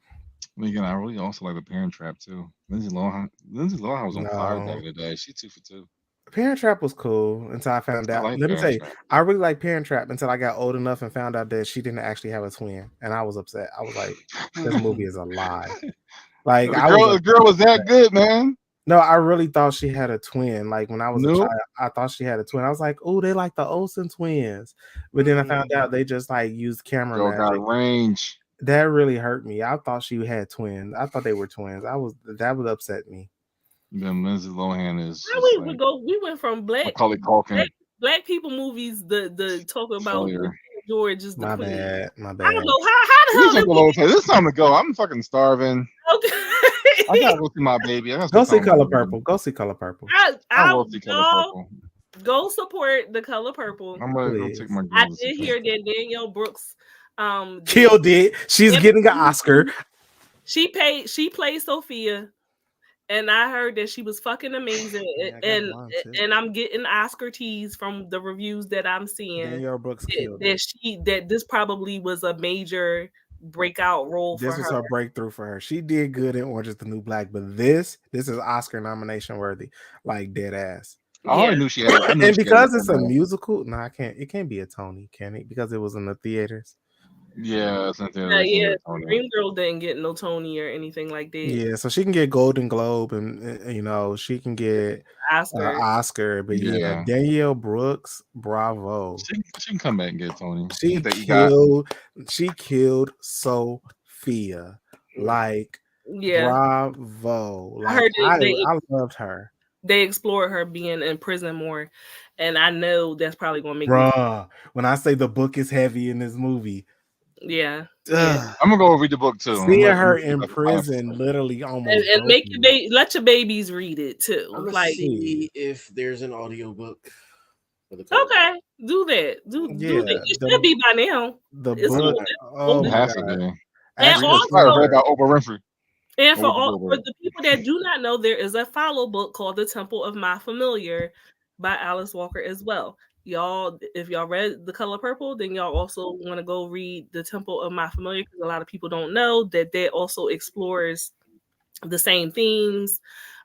Again, I really also like The Parent Trap too. Lindsay Lohan was on fire back in the day. She 2 for 2. Parent Trap was cool until I found out. Let me tell you, I really like Parent Trap until I got old enough and found out that she didn't actually have a twin, and I was upset. I was like, "This movie is a lie." Like the girl was that good, man. No, I really thought she had a twin. Like when I was a child, I thought she had a twin. I was like, "Oh, they like the Olsen twins," but then I found out they just like used camera magic. Got range. That really hurt me. I thought she had twins. I thought they were twins. That would upset me. Then Lindsay Lohan is. We went from black people movies. The talk about George is the queen. My bad. I don't know how the hell. This time to go. I'm fucking starving. Okay. I gotta go see my baby. Go see Color Purple. Go see Color Purple. I'll go see Color Purple. Go support The Color Purple. I'm gonna go take my. I did hear that Danielle Brooks killed it. She's getting an Oscar. She played Sophia. And I heard that she was fucking amazing, and I'm getting Oscar tease from the reviews that I'm seeing. Danielle Brooks killed that this probably was a major breakout role for her. This was her breakthrough for her. She did good in Orange is the New Black, but this is Oscar nomination worthy, like dead ass. I already knew she had. And because it's a musical, no, I can't. It can't be a Tony, can it? Because it was in the theaters. Yeah, Dreamgirl didn't get no Tony or anything like that. Yeah, so she can get Golden Globe and she can get Oscar. But yeah, Danielle Brooks, bravo. She can come back and get Tony. She killed Sophia. Like, bravo. Like, I loved her. they explored her being in prison more, and I know that's probably gonna make me. When I say the book is heavy in this movie, yeah. I'm gonna go read the book too. Seeing her in prison literally almost and make your let your babies read it too. I'm gonna see if there's an audiobook. Okay, do that. Do that. It should be by now. The book. Oh my God. And also, read about Oprah Winfrey. And for the people that do not know, there is a follow book called The Temple of My Familiar by Alice Walker as well. Y'all, if y'all read The Color Purple, then y'all also want to go read The Temple of My Familiar, because a lot of people don't know that also explores the same themes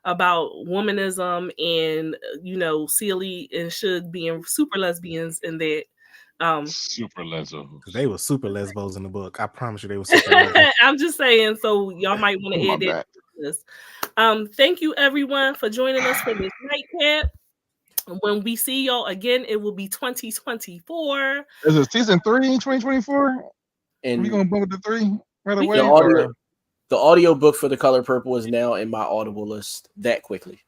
about womanism and, you know, Celie and Suge being super lesbians, and that super lesbos. They were super lesbos in the book. I promise you, they were super lesbos. I'm just saying, so y'all might want to add that to this. Thank you everyone for joining us for this nightcap. When we see y'all again, it will be 2024. Is it season 3 in 2024? And we gonna bump it to 3 right away. The audio book for The Color Purple is now in my Audible list that quickly.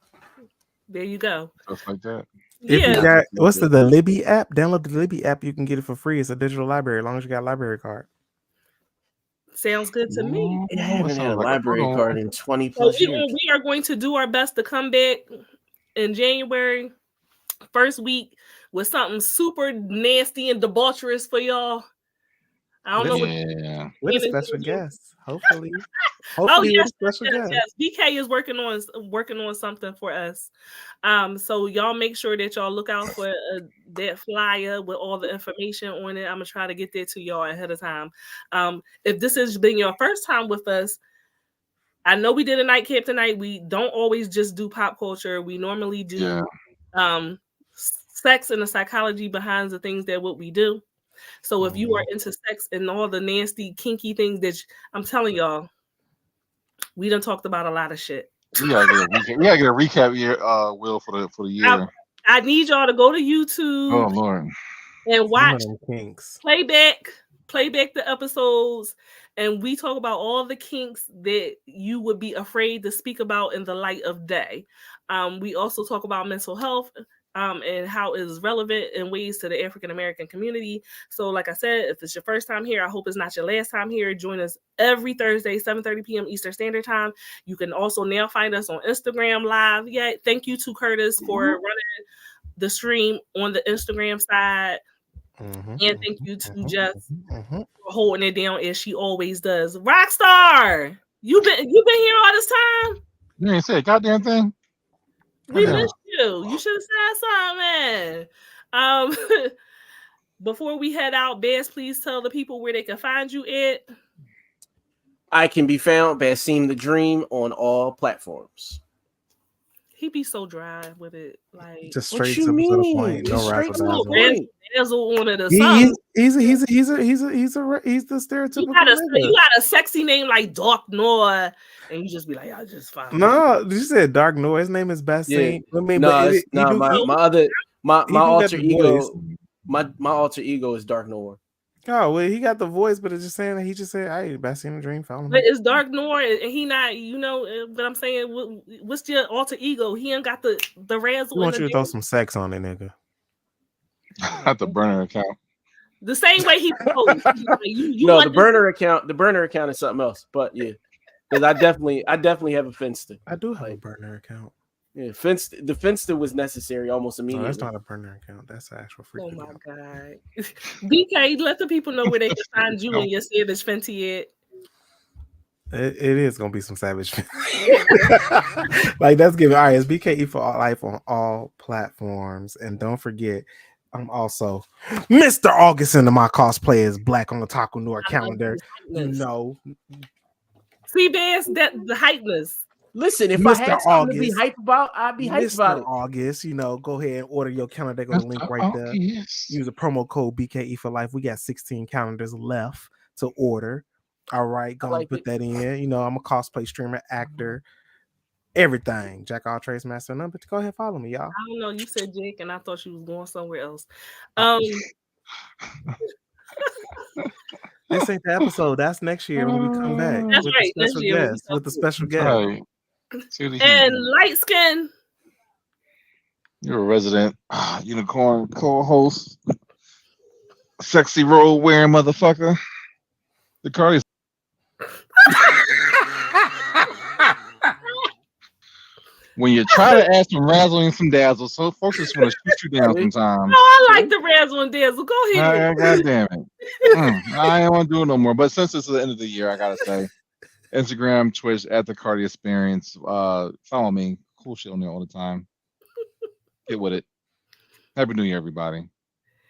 There you go. Just like that. If you got, what's the Libby app? Download the Libby app. You can get it for free. It's a digital library as long as you got a library card. Sounds good to me. I haven't had a library card in 20 plus years. We are going to do our best to come back in January, first week, with something super nasty and debaucherous for y'all. I don't know. With a special guest, hopefully. Hopefully, yes, with a special guest. BK is working on something for us. So y'all make sure that y'all look out for that flyer with all the information on it. I'm gonna try to get that to y'all ahead of time. If this has been your first time with us, I know we did a nightcap tonight. We don't always just do pop culture. We normally do sex and the psychology behind the things that what we do. So if you are into sex and all the nasty, kinky things that I'm telling y'all, we done talked about a lot of shit. We gotta get a recap year, Will, for the year. I need y'all to go to YouTube. Oh Lord. And watch play back the episodes, and we talk about all the kinks that you would be afraid to speak about in the light of day. We also talk about mental health. And how it is relevant in ways to the African American community. So like I said, if it's your first time here, I hope it's not your last time here. Join us every Thursday, 7:30 p.m. Eastern Standard Time. You can also now find us on Instagram Live. Yeah, thank you to Curtis for running the stream on the Instagram side. And thank you to Jess for holding it down as she always does. Rockstar, you been here all this time? You ain't said a goddamn thing. We missed you. You should have said something. Before we head out, Bass, please tell the people where they can find you at. I can be found Basim the Dream on all platforms. He be so dry with it, like just straight to the point. No razzle dazzle. He's the stereotypical. You got a sexy name like Dark Noir, and you just be like, I just found. No, you said Dark Noir. His name is Basim. Yeah. My alter ego. My alter ego is Dark Noir. Oh well, he got the voice, but it's just saying that he just said, "Hey, Basim the Dream, follow me." But it's Dark Noir, and he not, you know. But I'm saying, what's your alter ego? He ain't got the razzle. I want you to throw some sex on it, nigga. At the burner account. The same way he proposed. The burner account. The burner account is something else. But yeah, because I definitely have a Finsta. I do have a burner account. Yeah, the Finsta was necessary almost immediately. No, that's not a burner account. That's an actual freaking. Oh my god, BK, let the people know where they can find you and your Savage Fenty at. It is gonna be some savage. Like that's giving. All right, it's BKE for all life on all platforms, and don't forget, I'm also Mr. August into my cosplay is Black on the Taco Noir calendar. You know, see, there's that the hypeness. Listen, if Mr. I had something to be hype about, I'd be hyped about it. August, you know, go ahead and order your calendar. Go to the link right there. Use the promo code BKE for life. We got 16 calendars left to order. All right, go and put that in. You know, I'm a cosplay streamer, actor, everything. Jack all trades, master none. But go ahead, follow me, y'all. I don't know. You said Jake, and I thought you was going somewhere else. This ain't the episode. That's next year when we come back. That's right. With the special guest. And light skin. You're a resident unicorn co-host, sexy role wearing motherfucker. The Cardi. When you try to add some razzle and some dazzle, so folks just want to shoot you down sometimes. No, I like the razzle and dazzle. Go ahead. God damn it. I don't want to do it no more. But since it's the end of the year, I gotta say, Instagram, Twitch, at the Cardi Experience. Follow me. Cool shit on there all the time. Get with it. Happy New Year, everybody.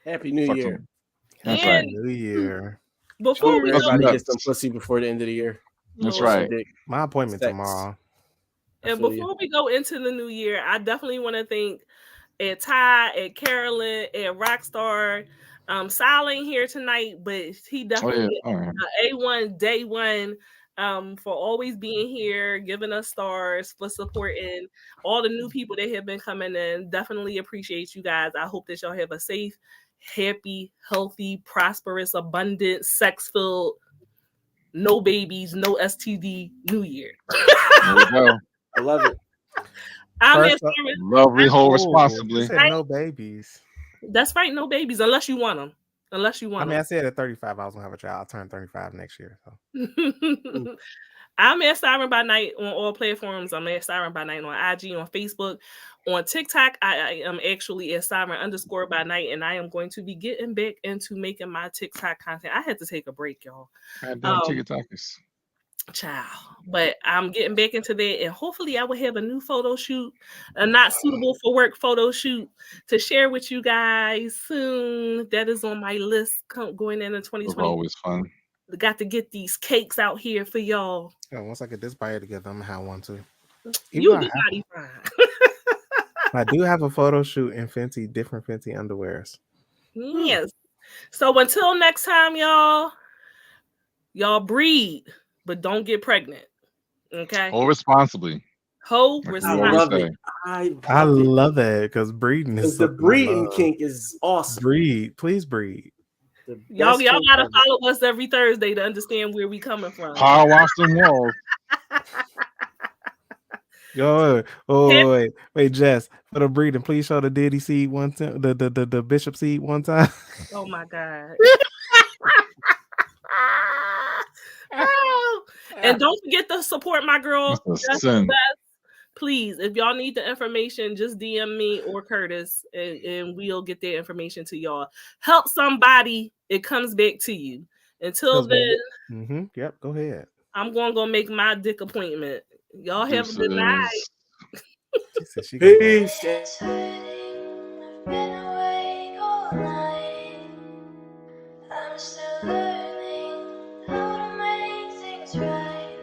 Happy New Year. That's Happy right. New Year. Before we everybody get some pussy before the end of the year. That's right. My appointment tomorrow. And before we go into the new year, I definitely want to thank Ty, Carolyn, Rockstar. Silent here tonight, but he definitely A1 day one for always being here, giving us stars, for supporting all the new people that have been coming in. Definitely appreciate you guys. I hope that y'all have a safe, happy, healthy, prosperous, abundant, sex-filled, no babies, no STD New Year. There we go. I love it. Love whole responsibly. No babies. That's right, no babies unless you want them. I said at 35 I was gonna have a child. I'll turn 35 next year. So. I'm at Siren by Night on all platforms. I'm at Siren by Night on IG, on Facebook, on TikTok. I am actually at Siren _ by Night, and I am going to be getting back into making my TikTok content. I had to take a break, y'all. TikTokers. Child, but I'm getting back into that, and hopefully I will have a new photo shoot, a not suitable for work photo shoot to share with you guys soon. That is on my list going into 2020. Always fun. Got to get these cakes out here for y'all. Yeah, once I get this bite together, I'm gonna have one too. You do body fine. I do have a photo shoot in different Fenty underwears. Yes. So until next time, y'all breed, but don't get pregnant. Okay. Hold responsibly. I love it. I love it because breeding is the breeding kink is awesome. Please breed. Y'all gotta follow us every Thursday to understand where we coming from. Power wash them walls. Yo, wait, Jess, for the breeding, please show the Diddy seed one time, the Bishop seed one time. Oh my God. And don't forget to support my girl. Please, if y'all need the information, just DM me or Curtis, and we'll get that information to y'all. Help somebody, it comes back to you. Until then, yep, go ahead. I'm gonna go make my dick appointment. Y'all have a good night. Peace. I'm still learning how to make things right.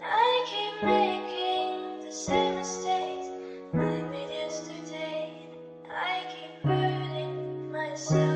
I keep making the same mistakes I made yesterday. I keep hurting myself.